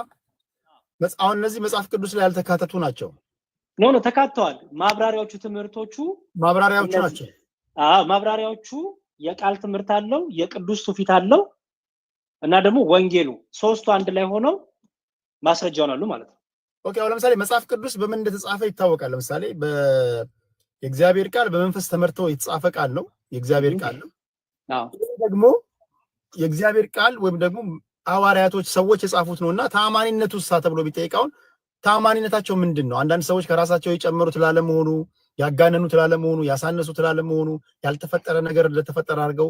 አሁን እነዚህ መጽሐፍ ቅዱስ ላይ ያልተካተቱ ናቸው? ኖ ተካተዋል። ማብራሪያዎቹ ትምህርቶቹ ማብራሪያዎቹ ናቸው። ማብራሪያዎቹ የቃል ትምህርት አለው፣ የቅዱስ ትውፊት አለው እና ደግሞ ወንጌሉ ሶስቱ አንድ ላይ ሆነው ማስረጃ ሆናሉ ማለት ነው። ኦኬ አሁን ለምሳሌ መጽሐፍ ቅዱስ በምን እንደተጻፈ ይታወቃል። ለምሳሌ የእግዚአብሔር ቃል በመንፈስ ተመርቶ የተጻፈ ቃል ነው፣ የእግዚአብሔር ቃል ነው። ደግሞ የእግዚአብሔር ቃል ወይም ደግሞ ሐዋርያቶች ሰዎች የጻፉት ነውና ታማኒነቱ ተብሎ ቢጠይቃውን ታማኒነታቸው ምንድነው? አንዳንድ ሰዎች ከራሳቸው የጨመሩት ላለመሆኑ፣ ያጋነኑት ላለመሆኑ፣ ያሳነሱት ላለመሆኑ፣ ያልተፈጠረ ነገር እንደተፈጠረ አድርገው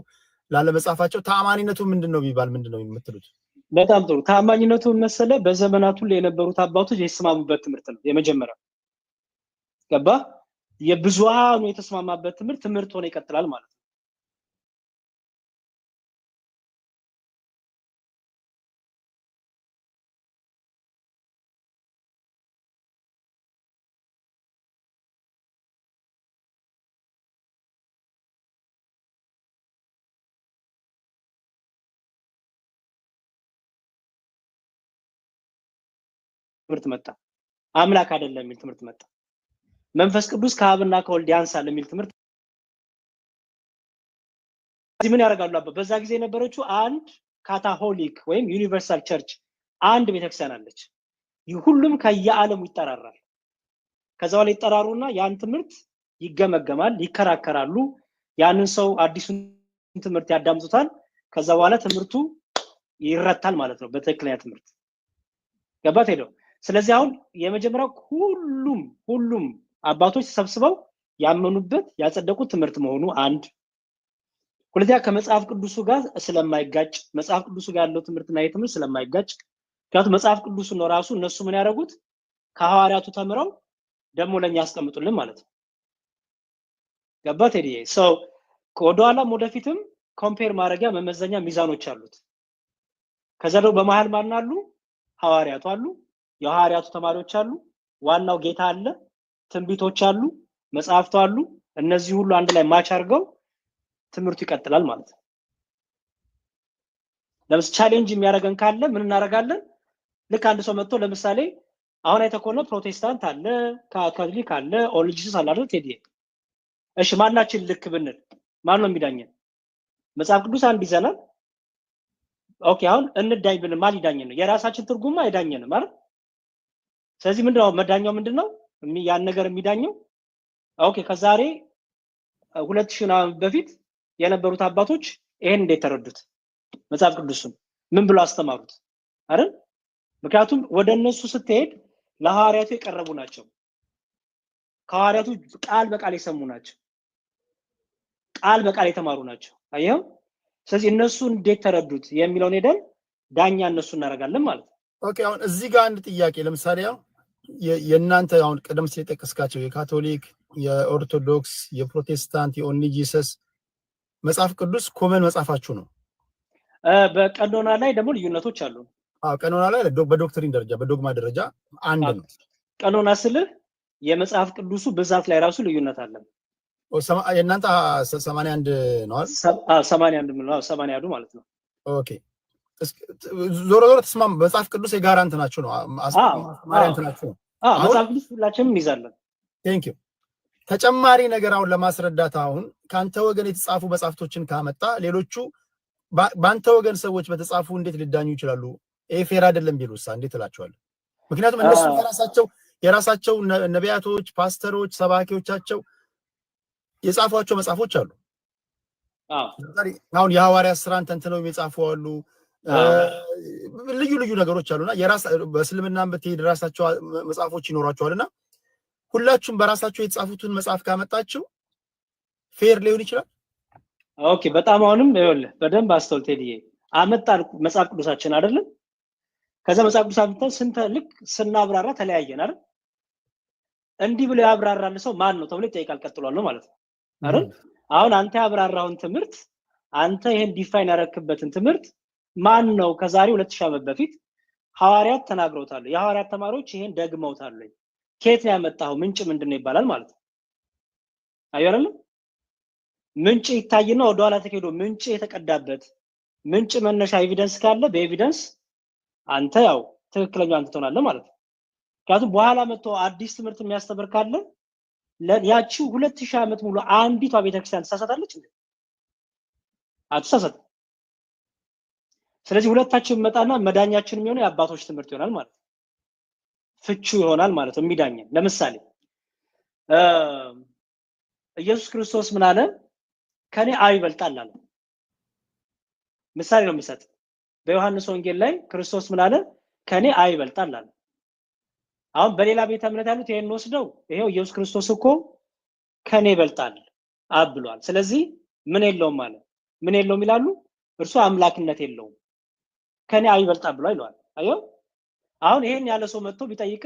ላለመጻፋቸው ታማኒነቱ ምንድነው ቢባል ምንድነው የምትሉት? በጣም ጥሩ። ታማኝነቱ መሰለ በዘመናቱ ላይ የነበሩት አባቶች የተስማሙበት ትምህርት ነው። የመጀመሪያው ገባ? የብዙሃኑ የተስማማበት ትምህርት ሆነ ይቀጥላል ማለት ነው። ትምህርት መጣ። አምላክ አይደለም የሚል ትምህርት መጣ። መንፈስ ቅዱስ ከአብና ከወልድ ያንሳል የሚል ትምህርት። እዚህ ምን ያደርጋሉ? በዛ ጊዜ የነበረችው አንድ ካታሆሊክ ወይም ዩኒቨርሳል ቸርች አንድ ቤተክርስቲያን አለች። ሁሉም ከየዓለሙ ይጠራራል። ከዛ በኋላ ይጠራሩና ያን ትምህርት ይገመገማል፣ ይከራከራሉ። ያንን ሰው አዲሱን ትምህርት ያዳምጡታል። ከዛ በኋላ ትምህርቱ ይረታል ማለት ነው በትክክለኛ ትምህርት ገባት ሄደው። ስለዚህ አሁን የመጀመሪያው ሁሉም አባቶች ተሰብስበው ያመኑበት ያጸደቁት ትምህርት መሆኑ አንድ። ሁለተኛ ከመጽሐፍ ቅዱሱ ጋር ስለማይጋጭ መጽሐፍ ቅዱሱ ጋር ያለው ትምህርትና ይሄ ትምህርት ስለማይጋጭ ምክንያቱም መጽሐፍ ቅዱሱ ነው ራሱ እነሱ ምን ያደረጉት ከሐዋርያቱ ተምረው ደግሞ ለኛ ያስቀምጡልን ማለት ነው። ገባት ሄዲዬ ሰው ወደኋላም ወደፊትም ኮምፔር ማድረጊያ መመዘኛ ሚዛኖች አሉት። ከዛ ደግሞ በመሃል ማን አሉ? ሐዋርያቱ አሉ፣ የሐዋርያቱ ተማሪዎች አሉ፣ ዋናው ጌታ አለ፣ ትንቢቶች አሉ፣ መጽሐፍቱ አሉ። እነዚህ ሁሉ አንድ ላይ ማች አድርገው ትምህርቱ ይቀጥላል ማለት ነው። ለምሳሌ ቻሌንጅ የሚያደርገን ካለ ምን እናደርጋለን? ልክ አንድ ሰው መጥቶ ለምሳሌ አሁን አይተኮነ ፕሮቴስታንት አለ፣ ካቶሊክ አለ፣ ኦል ጂሰስ አለ አይደል ቴዲ? እሺ ማናችን ልክ ብንል ማን ነው የሚዳኘን? መጽሐፍ ቅዱስ አንድ ይዘናል። ኦኬ አሁን እንዳኝ ብለን ማን ይዳኘን ነው? የራሳችን ትርጉማ አይዳኘንም አይደል? ስለዚህ ምንድነው መዳኛው? ምንድነው ያን ነገር የሚዳኘው? ኦኬ ከዛሬ 2000 ዓመት በፊት የነበሩት አባቶች ይሄን እንዴት ተረዱት? መጽሐፍ ቅዱስን ምን ብለው አስተማሩት አይደል? ምክንያቱም ወደ እነሱ ስትሄድ ለሐዋርያቱ የቀረቡ ናቸው። ከሐዋርያቱ ቃል በቃል የሰሙ ናቸው። ቃል በቃል የተማሩ ናቸው። አየው። ስለዚህ እነሱ እንዴት ተረዱት የሚለውን ሄደን ዳኛ እነሱ እናደርጋለን ማለት ነው። ኦኬ አሁን እዚህ ጋር አንድ ጥያቄ ለምሳሌ አሁን የእናንተ አሁን ቀደም ሲል የጠቀስካቸው የካቶሊክ፣ የኦርቶዶክስ፣ የፕሮቴስታንት፣ የኦንሊ ጂሰስ መጽሐፍ ቅዱስ ኮመን መጽሐፋችሁ ነው። በቀኖና ላይ ደግሞ ልዩነቶች አሉ። ቀኖና ላይ በዶክትሪን ደረጃ በዶግማ ደረጃ አንድ ነው። ቀኖና ስልህ የመጽሐፍ ቅዱሱ ብዛት ላይ ራሱ ልዩነት አለ። የእናንተ 81 ነው አይደል? 81 ነው 81 ማለት ነው። ኦኬ ዞሮ ተስማም መጽሐፍ ቅዱስ የጋራ እንትናችሁ ነው። እንትናችሁ ነው። መጽሐፍ ቅዱስ ሁላችንም እንይዛለን። ቴንክ ዩ። ተጨማሪ ነገር አሁን ለማስረዳት አሁን ካንተ ወገን የተጻፉ መጽሐፍቶችን ካመጣ ሌሎቹ ባንተ ወገን ሰዎች በተጻፉ እንዴት ሊዳኙ ይችላሉ? ይሄ ፌር አይደለም ቢሉሳ እንዴት እላቸዋለሁ? ምክንያቱም እነሱ የራሳቸው ነቢያቶች፣ ፓስተሮች፣ ሰባኪዎቻቸው የጻፏቸው መጽሐፎች አሉ። አሁን የሐዋርያት ሥራን ተንትነው የጻፉ አሉ። ልዩ ልዩ ነገሮች አሉና በእስልምናም ብትሄድ ራሳቸው መጽሐፎች ይኖራቸዋልና ሁላችሁም በራሳቸው የተጻፉትን መጽሐፍ ካመጣችሁ ፌር ሊሆን ይችላል። ኦኬ በጣም አሁንም ይኸውልህ በደንብ አስተውል ቴዲዬ። አመጣን መጽሐፍ ቅዱሳችን አይደለም? ከዛ መጽሐፍ ቅዱሳችን ስንት ልክ ስናብራራ ተለያየን አይደል? እንዲህ ብሎ ያብራራል ሰው ማን ነው ተብሎ ይጠይቃል። ቀጥሏል ነው ማለት ነው አይደል? አሁን አንተ ያብራራውን ትምህርት አንተ ይሄን ዲፋይን ያረክበትን ትምህርት ማን ነው ከዛሬ 2000 ዓመት በፊት ሐዋርያት ተናግረውታል። የሐዋርያት ተማሪዎች ይሄን ደግመውታል። ከየት ነው ያመጣው? ምንጭ ምንድነው ይባላል ማለት ነው። አይደለም? ምንጭ ይታይና ወደ ኋላ ተከዶ ምንጭ የተቀዳበት ምንጭ መነሻ ኤቪደንስ ካለ በኤቪደንስ አንተ ያው ትክክለኛው አንተ ትሆናለህ ማለት ነው። ምክንያቱም በኋላ መጥቶ አዲስ ትምህርት የሚያስተምር ካለ ያቺ 2000 ዓመት ሙሉ አንዲቷ ቤተክርስቲያን ተሳሳታለች እንዴ? አትሳሳትም። ስለዚህ ሁለታችን መጣና መዳኛችን የሚሆነው የአባቶች ትምህርት ይሆናል ማለት ነው። ፍቹ ይሆናል ማለት ነው የሚዳኘን። ለምሳሌ ኢየሱስ ክርስቶስ ምን አለ? ከኔ አብ ይበልጣል አለ። ምሳሌ ነው የሚሰጥ። በዮሐንስ ወንጌል ላይ ክርስቶስ ምን አለ? ከኔ አብ ይበልጣል አለ። አሁን በሌላ ቤተ እምነት ያሉት ይሄን ወስደው ይሄው ኢየሱስ ክርስቶስ እኮ ከኔ ይበልጣል አብ ብሏል። ስለዚህ ምን የለውም ማለት ምን የለውም ይላሉ። እርሱ አምላክነት የለውም ከኔ አብ ይበልጣል ብሏል ይላል። አየው አሁን ይሄን ያለ ሰው መጥቶ ቢጠይቅ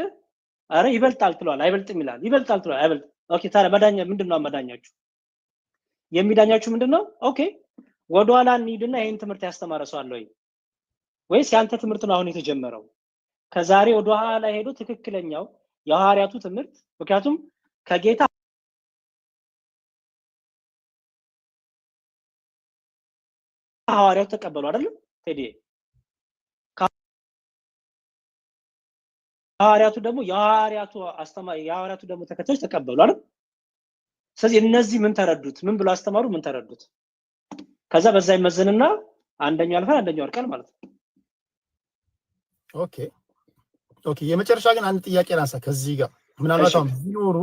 አረ ይበልጣል ትሏል አይበልጥም ይላል። ይበልጣል ትሏል አይበልጥ። ኦኬ ታዲያ መዳኛ ምንድነው? መዳኛችሁ የሚዳኛችሁ ምንድነው? ኦኬ ወደኋላ እንሂድና ይሄን ትምህርት ያስተማረ ሰው አለ ወይስ ያንተ ትምህርት ነው አሁን የተጀመረው? ከዛሬ ወደኋላ ሄዶ ትክክለኛው የሐዋርያቱ ትምህርት ምክንያቱም ከጌታ ሐዋርያቱ ተቀበሉ አይደል ቴዲ? ሐዋርያቱ ደግሞ የሐዋርያቱ ደግሞ ተከታዮች ተቀበሉ አይደል? ስለዚህ እነዚህ ምን ተረዱት? ምን ብሎ አስተማሩ? ምን ተረዱት? ከዛ በዛ ይመዘንና አንደኛው አልፋ አንደኛው ወርቃል ማለት ነው። ኦኬ የመጨረሻ ግን አንድ ጥያቄ ላንሳ ከዚህ ጋር ምናልባት አሁን ቢኖሩ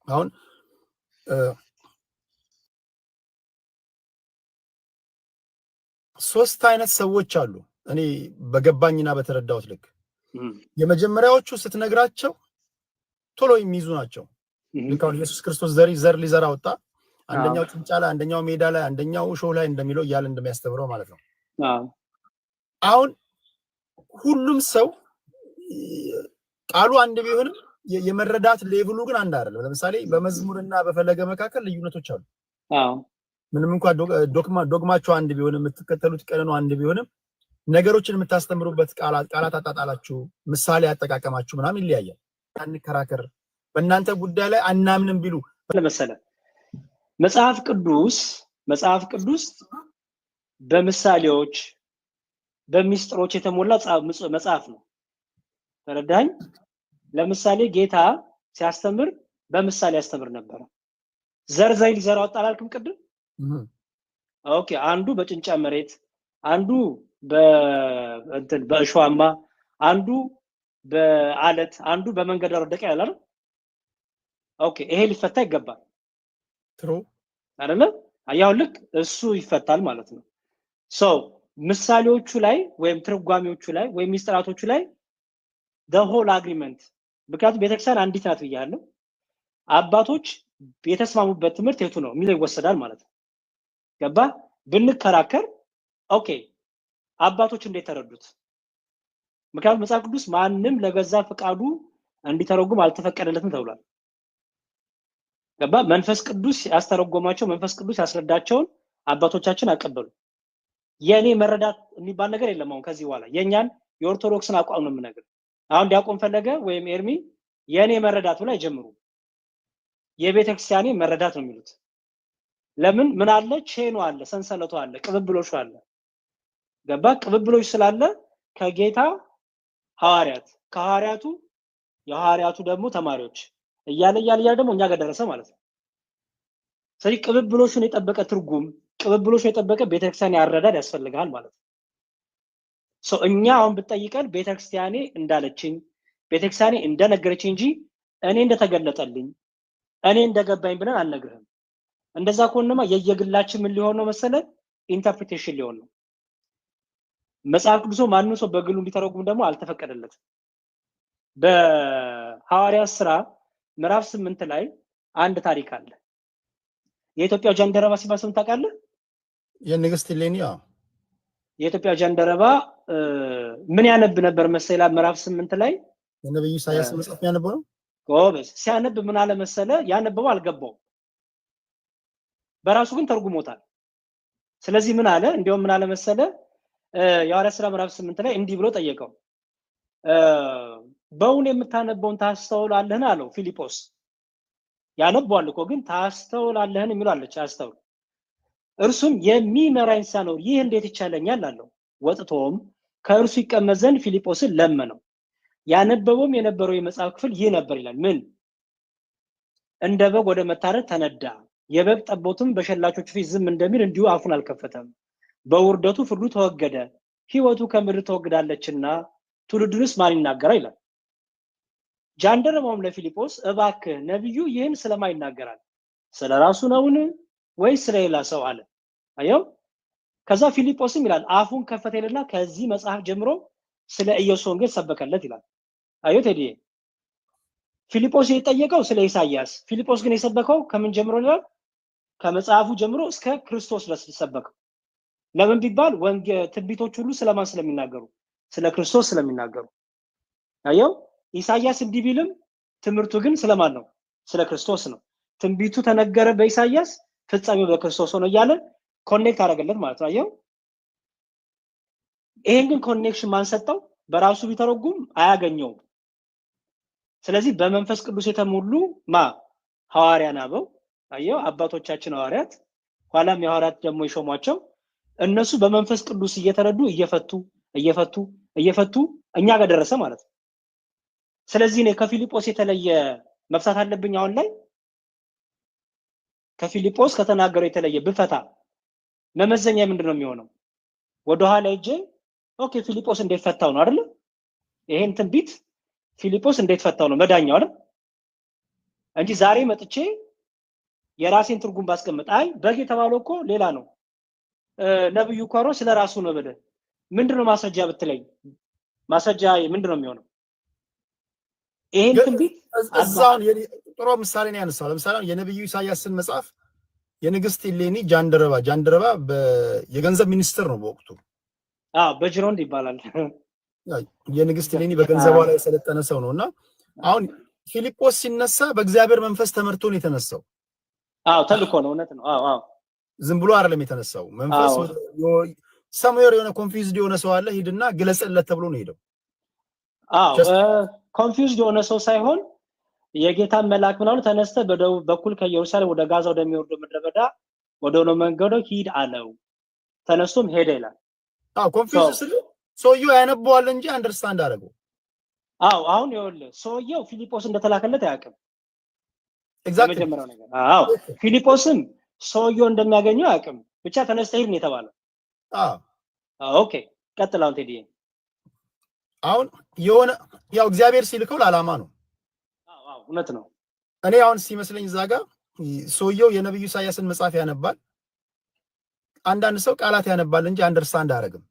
አሁን ሶስት አይነት ሰዎች አሉ እኔ በገባኝና በተረዳሁት ልክ። የመጀመሪያዎቹ ስትነግራቸው ቶሎ የሚይዙ ናቸው። ልክ አሁን ኢየሱስ ክርስቶስ ዘር ሊዘራ ወጣ፣ አንደኛው ጭንጫ ላይ፣ አንደኛው ሜዳ ላይ፣ አንደኛው ሾህ ላይ እንደሚለው እያለ እንደሚያስተምረው ማለት ነው። አሁን ሁሉም ሰው ቃሉ አንድ ቢሆንም የመረዳት ሌቭሉ ግን አንድ አይደለም። ለምሳሌ በመዝሙርና በፈለገ መካከል ልዩነቶች አሉ። ምንም እንኳን ዶግማቸው አንድ ቢሆንም የምትከተሉት ቀኖና አንድ ቢሆንም ነገሮችን የምታስተምሩበት ቃላት አጣጣላችሁ፣ ምሳሌ አጠቃቀማችሁ ምናምን ይለያያል። አንከራከር በእናንተ ጉዳይ ላይ አናምንም ቢሉ ለምሳሌ መጽሐፍ ቅዱስ በምሳሌዎች በሚስጥሮች የተሞላ መጽሐፍ ነው። ተረዳኝ? ለምሳሌ ጌታ ሲያስተምር በምሳሌ ያስተምር ነበር። ዘርዘይ ሊዘራው አጣላልክም ቅድም? ኦኬ፣ አንዱ በጭንጫ መሬት፣ አንዱ በእሾሃማ፣ አንዱ በአለት፣ አንዱ በመንገድ ዳር ወደቀ ያላል። ኦኬ፣ ይሄ ሊፈታ ይገባል። ትሩ አይደለ? አያው ልክ እሱ ይፈታል ማለት ነው። ምሳሌዎቹ ላይ ወይም ትርጓሜዎቹ ላይ ወይም ሚስጥራቶቹ ላይ the whole agreement ምክንያቱም ቤተክርስቲያን አንዲት ናት ብያለሁ። አባቶች የተስማሙበት ትምህርት የቱ ነው የሚለው ይወሰዳል ማለት ነው። ገባ? ብንከራከር ኦኬ አባቶች እንዴት ተረዱት? ምክንያቱም መጽሐፍ ቅዱስ ማንም ለገዛ ፍቃዱ እንዲተረጉም አልተፈቀደለትም ተብሏል። ገባ? መንፈስ ቅዱስ ያስተረጎማቸው መንፈስ ቅዱስ ያስረዳቸውን አባቶቻችን አቀበሉ። የኔ መረዳት የሚባል ነገር የለም። አሁን ከዚህ በኋላ የኛን የኦርቶዶክስን አቋም ነው የምነግር። አሁን ዲያቆን ፈለገ ወይም ኤርሚ የኔ መረዳት ብላ አይጀምሩ። የቤተክርስቲያኔ መረዳት ነው የሚሉት። ለምን? ምን አለ? ቼኑ አለ፣ ሰንሰለቱ አለ፣ ቅብብሎሹ አለ። ገባ? ቅብብሎሽ ስላለ ከጌታ ሐዋርያት፣ ከሐዋርያቱ የሐዋርያቱ ደግሞ ተማሪዎች እያለ ደግሞ እኛ ጋር ደረሰ ማለት ነው። ስለዚህ ቅብብሎሹን የጠበቀ ትርጉም፣ ቅብብሎሹን የጠበቀ ቤተክርስቲያን ያረዳድ ያስፈልጋል ማለት ነው። እኛ አሁን ብትጠይቀን ቤተክርስቲያኔ እንዳለችኝ ቤተክርስቲያኔ እንደነገረችኝ እንጂ እኔ እንደተገለጠልኝ እኔ እንደገባኝ ብለን አልነግርህም። እንደዛ ከሆነማ የየግላችን ምን ሊሆን ነው መሰለ? ኢንተርፕሪቴሽን ሊሆን ነው። መጽሐፍ ቅዱስ ማንንም ሰው በግሉ እንዲተረጉም ደግሞ አልተፈቀደለትም። በሐዋርያት ሥራ ምዕራፍ 8 ላይ አንድ ታሪክ አለ። የኢትዮጵያ ጃንደረባ ሲባል ሰምተህ ታውቃለህ? የንግስት እሌኒ የኢትዮጵያ ጃንደረባ ምን ያነብ ነበር መሰለ? ምዕራፍ 8 ላይ የነብዩ ኢሳያስ መጽሐፍ ያነበው ነው። ጎበዝ። ሲያነብ ምን አለ መሰለ? ያነበው አልገባው፣ በራሱ ግን ተርጉሞታል። ስለዚህ ምን አለ? እንዲያውም ምን አለ መሰለ? የሐዋርያት ሥራ ምዕራፍ 8 ላይ እንዲህ ብሎ ጠየቀው። በእውን የምታነበውን ታስተውላለህን አለው ፊልጶስ። ያነባዋል እኮ ግን ታስተውላለህን የሚለው አለች፣ አስተውል። እርሱም የሚመራኝ ሳይኖር ይህ እንዴት ይቻለኛል አለው። ወጥቶም ከእርሱ ይቀመጥ ዘንድ ፊልጶስን ለመነው። ያነበበውም የነበረው የመጽሐፍ ክፍል ይህ ነበር ይላል። ምን? እንደ በግ ወደ መታረድ ተነዳ፣ የበግ ጠቦትም በሸላቾቹ ፊት ዝም እንደሚል እንዲሁ አፉን አልከፈተም። በውርደቱ ፍርዱ ተወገደ፣ ሕይወቱ ከምድር ተወግዳለችና ትውልዱንስ ማን ይናገራል ይላል። ጃንደረባውም ለፊልጶስ እባክህ ነብዩ ይህን ስለማን ይናገራል? ስለራሱ ነውን ወይስ ስለሌላ ሰው አለ። አየው። ከዛ ፊልጶስም ይላል አፉን ከፈተልና ከዚህ መጽሐፍ ጀምሮ ስለ ኢየሱስ ወንጌል ሰበከለት ይላል። አየው ቴዲ፣ ፊልጶስ የጠየቀው ስለ ኢሳይያስ፣ ፊልጶስ ግን የሰበከው ከምን ጀምሮ ይላል? ከመጽሐፉ ጀምሮ እስከ ክርስቶስ ድረስ ሰበከው። ለምን ቢባል ትንቢቶች ሁሉ ስለማን ስለሚናገሩ? ስለ ክርስቶስ ስለሚናገሩ። አየው። ኢሳይያስ እንዲህ ቢልም ትምህርቱ ግን ስለማን ነው? ስለ ክርስቶስ ነው። ትንቢቱ ተነገረ በኢሳይያስ፣ ፍጻሜው በክርስቶስ ሆነ እያለ ኮኔክት አደረገለት ማለት ነው። አየው። ይሄን ግን ኮኔክሽን ማን ሰጠው? በራሱ ቢተረጉም አያገኘውም። ስለዚህ በመንፈስ ቅዱስ የተሞሉ ሐዋርያን አበው፣ አየው፣ አባቶቻችን ሐዋርያት፣ ኋላም የሐዋርያት ደግሞ የሾሟቸው እነሱ በመንፈስ ቅዱስ እየተረዱ እየፈቱ እኛ ጋር ደረሰ ማለት ነው። ስለዚህ እኔ ከፊልጶስ የተለየ መፍታት አለብኝ አሁን ላይ? ከፊልጶስ ከተናገረው የተለየ ብፈታ መመዘኛ ምንድነው የሚሆነው? ወደ ኋላ ሄጄ ኦኬ ፊልጶስ እንዴት ፈታው ነው አይደል? ይሄን ትንቢት ፊልጶስ እንዴት ፈታው ነው መዳኛው አይደል? እንጂ ዛሬ መጥቼ የራሴን ትርጉም ባስቀምጥ አይ በግ የተባለው እኮ ሌላ ነው፣ ነብዩ ኮሮ ስለራሱ ነው ብለህ ምንድነው ማስረጃ ብትለኝ ማስረጃ ምንድነው የሚሆነው? ይሄን ትንቢት እዛውን ጥሩ ምሳሌ ነው ያነሳው። ለምሳሌ የነብዩ ኢሳያስን መጽሐፍ የንግስት እሌኒ ጃንደረባ የገንዘብ ሚኒስትር ነው በወቅቱ። በጅሮንድ ይባላል። የንግስት እሌኒ በገንዘቧ ላይ የሰለጠነ ሰው ነውና አሁን ፊልጶስ ሲነሳ በእግዚአብሔር መንፈስ ተመርቶ ነው የተነሳው። ተልኮ ነው፣ እውነት ነው። ዝም ብሎ አይደለም የተነሳው። መንፈስ ሰምዌር የሆነ ኮንፊውዝድ የሆነ ሰው አለ፣ ሂድና ግለጽለት ተብሎ ነው ሄደው። ኮንፊውዝድ የሆነ ሰው ሳይሆን የጌታን መልአክ ምናምን ተነስተ በደቡብ በኩል ከኢየሩሳሌም ወደ ጋዛ ወደሚወርደው ምድረ በዳ ወደ ሆነ መንገድ ሂድ አለው። ተነስቶም ሄደ ይላል። ኮንፊውዝ ስለ ሰውየው ያነበዋል እንጂ አንደርስታንድ አደረገው። አሁን ይኸውልህ ሰውየው ፊሊጶስ እንደተላከለት አያውቅም። ኤግዛክትሊ የመጀመሪያው ነገር ፊሊጶስም ሰውየው እንደሚያገኘው አያውቅም። ብቻ ተነስተ ሂድ ነው የተባለው። ኦኬ ቀጥል። አሁን ቴዲ አሁን የሆነ ያው እግዚአብሔር ሲልከው ለዓላማ ነው። እውነት ነው። እኔ አሁን ሲመስለኝ እዛ ጋር ሰውየው የነብዩ ኢሳያስን መጽሐፍ ያነባል። አንዳንድ ሰው ቃላት ያነባል እንጂ አንደርስታንድ አያደርግም።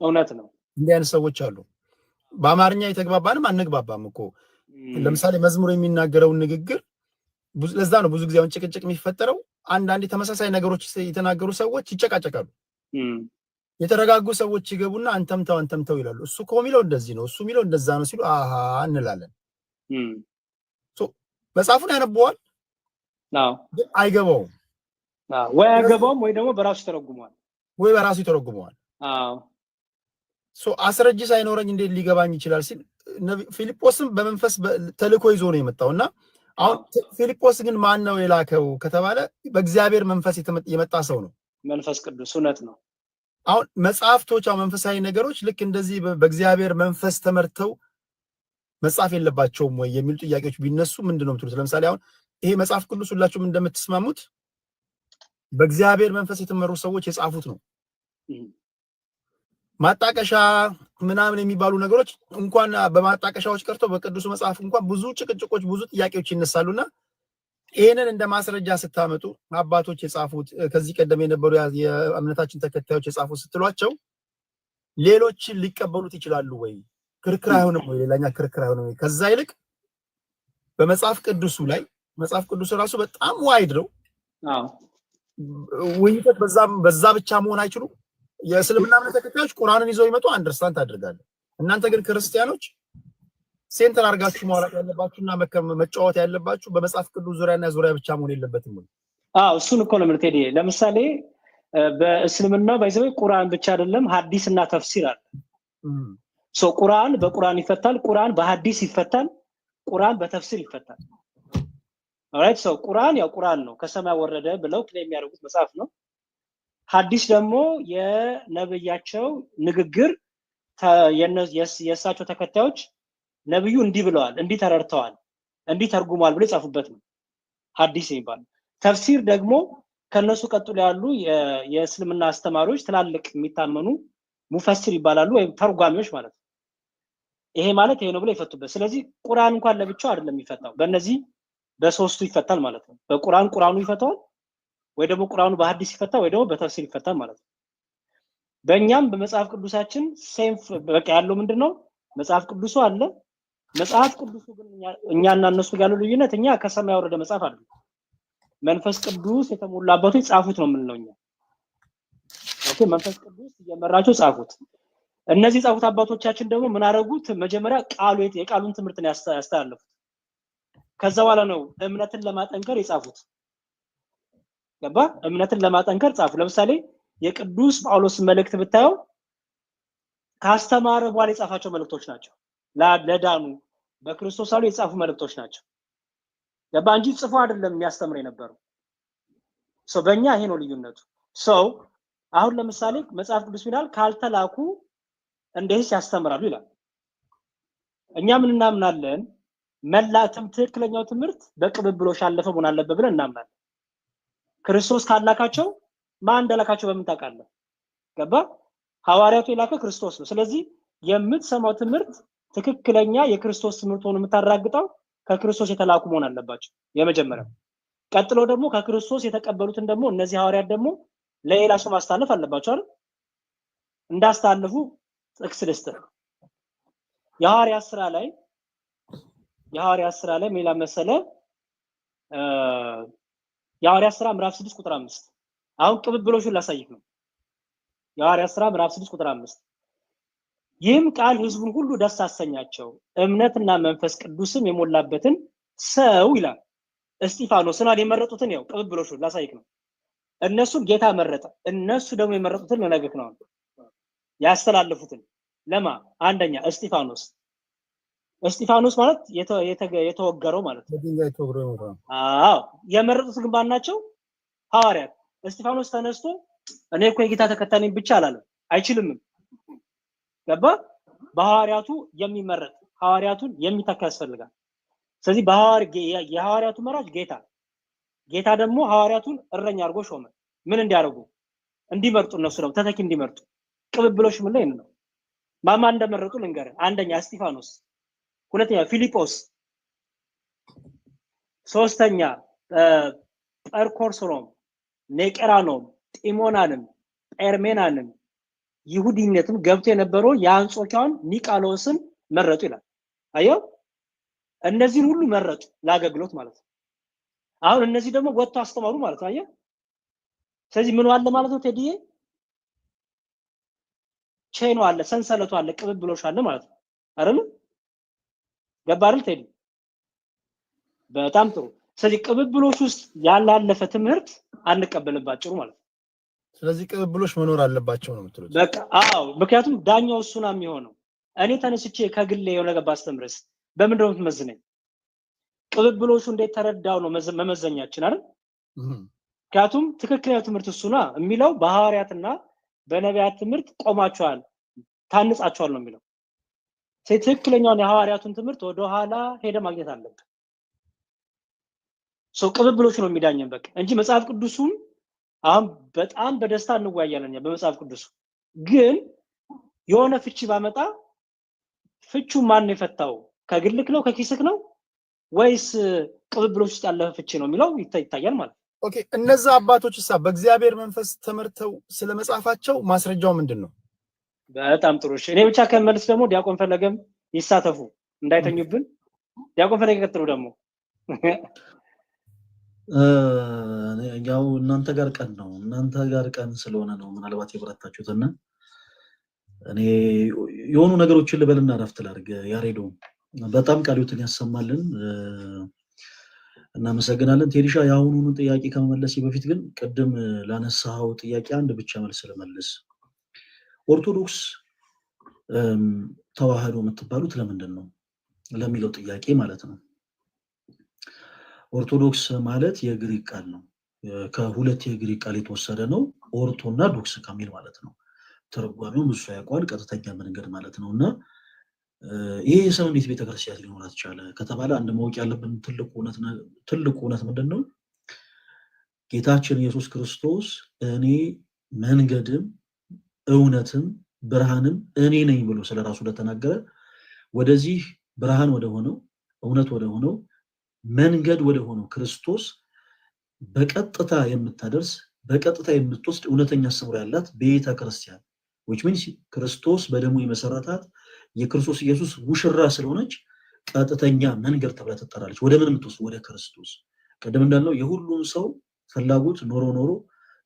እውነት ነው። እንዲህ አይነት ሰዎች አሉ። በአማርኛ የተግባባንም አንግባባም እኮ። ለምሳሌ መዝሙር የሚናገረውን ንግግር ለዛ ነው ብዙ ጊዜ አሁን ጭቅጭቅ የሚፈጠረው። አንዳንድ ተመሳሳይ ነገሮች የተናገሩ ሰዎች ይጨቃጨቃሉ። የተረጋጉ ሰዎች ይገቡና አንተምተው ይላሉ። እሱ እኮ የሚለው እንደዚህ ነው፣ እሱ የሚለው እንደዛ ነው ሲሉ አሃ እንላለን። መጽሐፉን ያነበዋል ግን አይገባውም። ወይ አይገባውም ወይ ደግሞ በራሱ ይተረጉመዋል። አስረጅ ሳይኖረኝ እንዴት ሊገባኝ ይችላል ሲል ፊልጶስም በመንፈስ ተልኮ ይዞ ነው የመጣውና አሁን ፊልጶስ ግን ማን ነው የላከው ከተባለ በእግዚአብሔር መንፈስ የመጣ ሰው ነው፣ መንፈስ ቅዱስ። እውነት ነው። አሁን መጽሐፍቶች መንፈሳዊ ነገሮች ልክ እንደዚህ በእግዚአብሔር መንፈስ ተመርተው መጽሐፍ የለባቸውም ወይ የሚሉ ጥያቄዎች ቢነሱ ምንድነው የምትሉት? ለምሳሌ አሁን ይሄ መጽሐፍ ቅዱስ ሁላችሁም እንደምትስማሙት በእግዚአብሔር መንፈስ የተመሩ ሰዎች የጻፉት ነው። ማጣቀሻ ምናምን የሚባሉ ነገሮች እንኳን በማጣቀሻዎች ቀርቶ በቅዱስ መጽሐፍ እንኳን ብዙ ጭቅጭቆች፣ ብዙ ጥያቄዎች ይነሳሉና ይሄንን እንደ ማስረጃ ስታመጡ አባቶች የጻፉት ከዚህ ቀደም የነበሩ የእምነታችን ተከታዮች የጻፉት ስትሏቸው ሌሎችን ሊቀበሉት ይችላሉ ወይ? ክርክር አይሆንም ወይ? ሌላኛ ክርክር አይሆንም ወይ? ከዛ ይልቅ በመጽሐፍ ቅዱሱ ላይ መጽሐፍ ቅዱስ ራሱ በጣም ዋይድ ነው። ውይይት በዛ ብቻ መሆን አይችሉም። የእስልምና እምነት ተከታዮች ቁርአንን ይዘው ይመጡ አንደርስታንድ ታደርጋለህ። እናንተ ግን ክርስቲያኖች ሴንተር አድርጋችሁ ማውራት ያለባችሁና መጫወት ያለባችሁ በመጽሐፍ ቅዱስ ዙሪያና ዙሪያ ብቻ መሆን የለበትም። እሱን እኮ ነው የምልህ ቴዲ። ለምሳሌ በእስልምና ባይዘው ቁርአን ብቻ አይደለም ሐዲስና ተፍሲር አለ። ቁርአን በቁርአን ይፈታል፣ ቁርአን በሐዲስ ይፈታል፣ ቁርአን በተፍሲር ይፈታል። ኦራይት ቁርአን ያው ቁርአን ነው ከሰማይ ወረደ ብለው ክሌም የሚያደርጉት መጽሐፍ ነው። ሐዲስ ደግሞ የነብያቸው ንግግር የእሳቸው ተከታዮች ነብዩ እንዲህ ብለዋል፣ እንዲህ ተረድተዋል፣ እንዲህ ተርጉሟል ብለው የጻፉበት ነው ሐዲስ የሚባለው። ተፍሲር ደግሞ ከነሱ ቀጥሎ ያሉ የእስልምና አስተማሪዎች ትላልቅ የሚታመኑ ሙፈሲር ይባላሉ ወይም ተርጓሚዎች ማለት ነው። ይሄ ማለት ይሄ ነው ብለው ይፈቱበት። ስለዚህ ቁርአን እንኳን ለብቻው አይደለም የሚፈታው፣ በእነዚህ በሶስቱ ይፈታል ማለት ነው። በቁርአን ቁርአኑ ይፈታል፣ ወይ ደግሞ ቁርአኑ በሐዲስ ይፈታል፣ ወይ ደግሞ በተፍሲር ይፈታል ማለት ነው። በእኛም በመጽሐፍ ቅዱሳችን ሴም በቃ ያለው ምንድነው? መጽሐፍ ቅዱሱ አለ። መጽሐፍ ቅዱሱ ግን እኛና እነሱ ጋር ያለው ልዩነት እኛ ከሰማይ ወረደ መጽሐፍ አይደለም፣ መንፈስ ቅዱስ የተሞላበት ጻፉት ነው የምንለው እኛ። ኦኬ መንፈስ ቅዱስ እየመራቸው ጻፉት። እነዚህ ጻፉት አባቶቻችን ደግሞ ምን አደረጉት? መጀመሪያ የቃሉን ትምህርት ነው ያስተላለፉት። ከዛ በኋላ ነው እምነትን ለማጠንከር የጻፉት። ገባ? እምነትን ለማጠንከር ጻፉ። ለምሳሌ የቅዱስ ጳውሎስ መልእክት ብታየው ካስተማረ በኋላ የጻፋቸው መልእክቶች ናቸው። ለዳኑ በክርስቶስ አሉ የጻፉ መልእክቶች ናቸው። ገባ? እንጂ ጽፎ አይደለም የሚያስተምር የነበረው። በእኛ ይሄ ነው ልዩነቱ። አሁን ለምሳሌ መጽሐፍ ቅዱስ ይላል ካልተላኩ እንደዚህ ያስተምራሉ ይላል። እኛ ምን እናምናለን? መላእክትም ትክክለኛው ትምህርት በቅብብሎሽ አለፈ መሆን አለበት ብለን እናምናለን። ክርስቶስ ካላካቸው ማን እንደላካቸው በምን ታውቃለህ? ገባ? ሐዋርያቱ የላከ ክርስቶስ ነው። ስለዚህ የምትሰማው ትምህርት ትክክለኛ የክርስቶስ ትምህርት ሆኖ የምታራግጠው ከክርስቶስ የተላኩ መሆን አለባቸው የመጀመሪያው። ቀጥሎ ደግሞ ከክርስቶስ የተቀበሉትን ደግሞ እነዚህ ሐዋርያት ደግሞ ለሌላ ሰው ማስተላለፍ አለባቸው አይደል? እንዳስተላለፉ ጥቅስ ልስጥህ። የሐዋርያት ስራ ላይ ሜላ መሰለ የሐዋርያት ስራ ምዕራፍ 6 ቁጥር 5 አሁን ቅብብሎሹን ላሳይክ ነው። የሐዋርያት ስራ ምዕራፍ 6 ቁጥር 5 ይህም ቃል ህዝቡን ሁሉ ደስ አሰኛቸው፣ እምነትና መንፈስ ቅዱስም የሞላበትን ሰው ይላል እስጢፋኖስን የመረጡትን ያው ቅብብሎሹን ላሳይክ ነው። እነሱን ጌታ መረጠ፣ እነሱ ደግሞ የመረጡትን ለነገክ ነው ያስተላለፉትን። ለማ አንደኛ እስጢፋኖስ እስጢፋኖስ ማለት የተወገረው ማለት ነው። በድንጋይ ተወግሮ ነው። አዎ የመረጡት ግን ማን ናቸው? ሐዋርያት። እስጢፋኖስ ተነስቶ እኔ እኮ የጌታ ተከታይ ነኝ ብቻ አላለም። አይችልም። ገባ? በሐዋርያቱ የሚመረጥ ሐዋርያቱን የሚተካ ያስፈልጋል። ስለዚህ የሐዋርያቱ መራጭ ጌታ ደግሞ ሐዋርያቱን እረኛ አድርጎ ሾመ። ምን እንዲያደርጉ? እንዲመርጡ፣ እነሱ ነው ተተኪ እንዲመርጡ። ቅብብሎሽ ምን ላይ ነው? ማማ እንደመረጡ ልንገርህ። አንደኛ እስጢፋኖስ፣ ሁለተኛ ፊሊጶስ፣ ሶስተኛ ጰርኮርሶሮም፣ ኔቄራኖም፣ ጢሞናንም፣ ጴርሜናንም ይሁዲነትም ገብቶ የነበረው የአንጾኪያውን ኒቃሎስን መረጡ ይላል። አየው፣ እነዚህን ሁሉ መረጡ ለአገልግሎት ማለት ነው። አሁን እነዚህ ደግሞ ወጥቶ አስተማሩ ማለት ነው። አየህ፣ ስለዚህ ምን አለ ማለት ነው ቴዲዬ? ቼኑ አለ፣ ሰንሰለቱ አለ፣ ቅብብሎሽ አለ ማለት ነው አይደል? ገባ አይደል ቴዲ? በጣም ጥሩ። ስለዚህ ቅብብሎሽ ውስጥ ያላለፈ ትምህርት አንቀበልባቸው ማለት ነው። ስለዚህ ቅብብሎሽ መኖር አለባቸው ነው የምትሉት? በቃ አዎ፣ ምክንያቱም ዳኛው እሱ ነው የሚሆነው። እኔ ተነስቼ ከግሌ የሆነ ነገር ባስተምርስ በምንድን ነው የምትመዝነኝ? ቅብብሎሹ እንዴት ተረዳው ነው መመዘኛችን አይደል? ምክንያቱም ትክክለኛው ትምህርት እሱ ነው የሚለው። በሐዋርያትና በነቢያት ትምህርት ቆማቸዋል፣ ታንጻቸዋል ነው የሚለው። ትክክለኛውን የሐዋርያቱን ትምህርት ወደ ኋላ ሄደ ማግኘት አለብን። ቅብብሎሹ ነው የሚዳኘን በቃ እንጂ መጽሐፍ ቅዱሱን አሁን በጣም በደስታ እንወያያለን በመጽሐፍ ቅዱስ። ግን የሆነ ፍቺ ባመጣ ፍቹ ማን ነው የፈታው? ከግልክ ነው ከኪስክ ነው ወይስ ቅብብሎች ውስጥ ያለ ፍቺ ነው የሚለው ይታያል ማለት ነው። ኦኬ፣ እነዛ አባቶችሳ በእግዚአብሔር መንፈስ ተመርተው ስለመጻፋቸው ማስረጃው ምንድነው? በጣም ጥሩ። እኔ ብቻ ከመልስ ደግሞ ዲያቆን ፈለገም ይሳተፉ እንዳይተኙብን። ዲያቆን ፈለገ ቀጥሉ ደግሞ። ያው እናንተ ጋር ቀን ስለሆነ ነው ምናልባት የበረታችሁትና እኔ የሆኑ ነገሮችን ልበልና ረፍት ላድርግ። ያሬዶ በጣም ቃሉትን ያሰማልን፣ እናመሰግናለን። ቴዲሻ የአሁኑን ጥያቄ ከመመለስ በፊት ግን ቅድም ላነሳው ጥያቄ አንድ ብቻ መልስ ልመልስ። ኦርቶዶክስ ተዋህዶ የምትባሉት ለምንድን ነው ለሚለው ጥያቄ ማለት ነው። ኦርቶዶክስ ማለት የግሪክ ቃል ነው። ከሁለት የግሪክ ቃል የተወሰደ ነው። ኦርቶና ዶክስ ከሚል ማለት ነው። ተርጓሚው ብዙ ያውቀዋል። ቀጥተኛ መንገድ ማለት ነው። እና ይሄ የሰው እንዴት ቤተክርስቲያን ሊኖራት ቻለ ከተባለ አንድ ማወቅ ያለብን ትልቁ እውነት ምንድን ነው? ጌታችን ኢየሱስ ክርስቶስ እኔ መንገድም እውነትም ብርሃንም እኔ ነኝ ብሎ ስለራሱ ለተናገረ ወደዚህ ብርሃን ወደ ሆነው እውነት ወደ ሆነው መንገድ ወደ ሆነው ክርስቶስ በቀጥታ የምታደርስ በቀጥታ የምትወስድ እውነተኛ ስምሮ ያላት ቤተ ክርስቲያን which means ክርስቶስ በደሙ የመሰረታት የክርስቶስ ኢየሱስ ሙሽራ ስለሆነች ቀጥተኛ መንገድ ተብላ ትጠራለች። ወደ ምን የምትወስድ? ወደ ክርስቶስ። ቀደም እንዳልነው የሁሉም ሰው ፍላጎት ኖሮ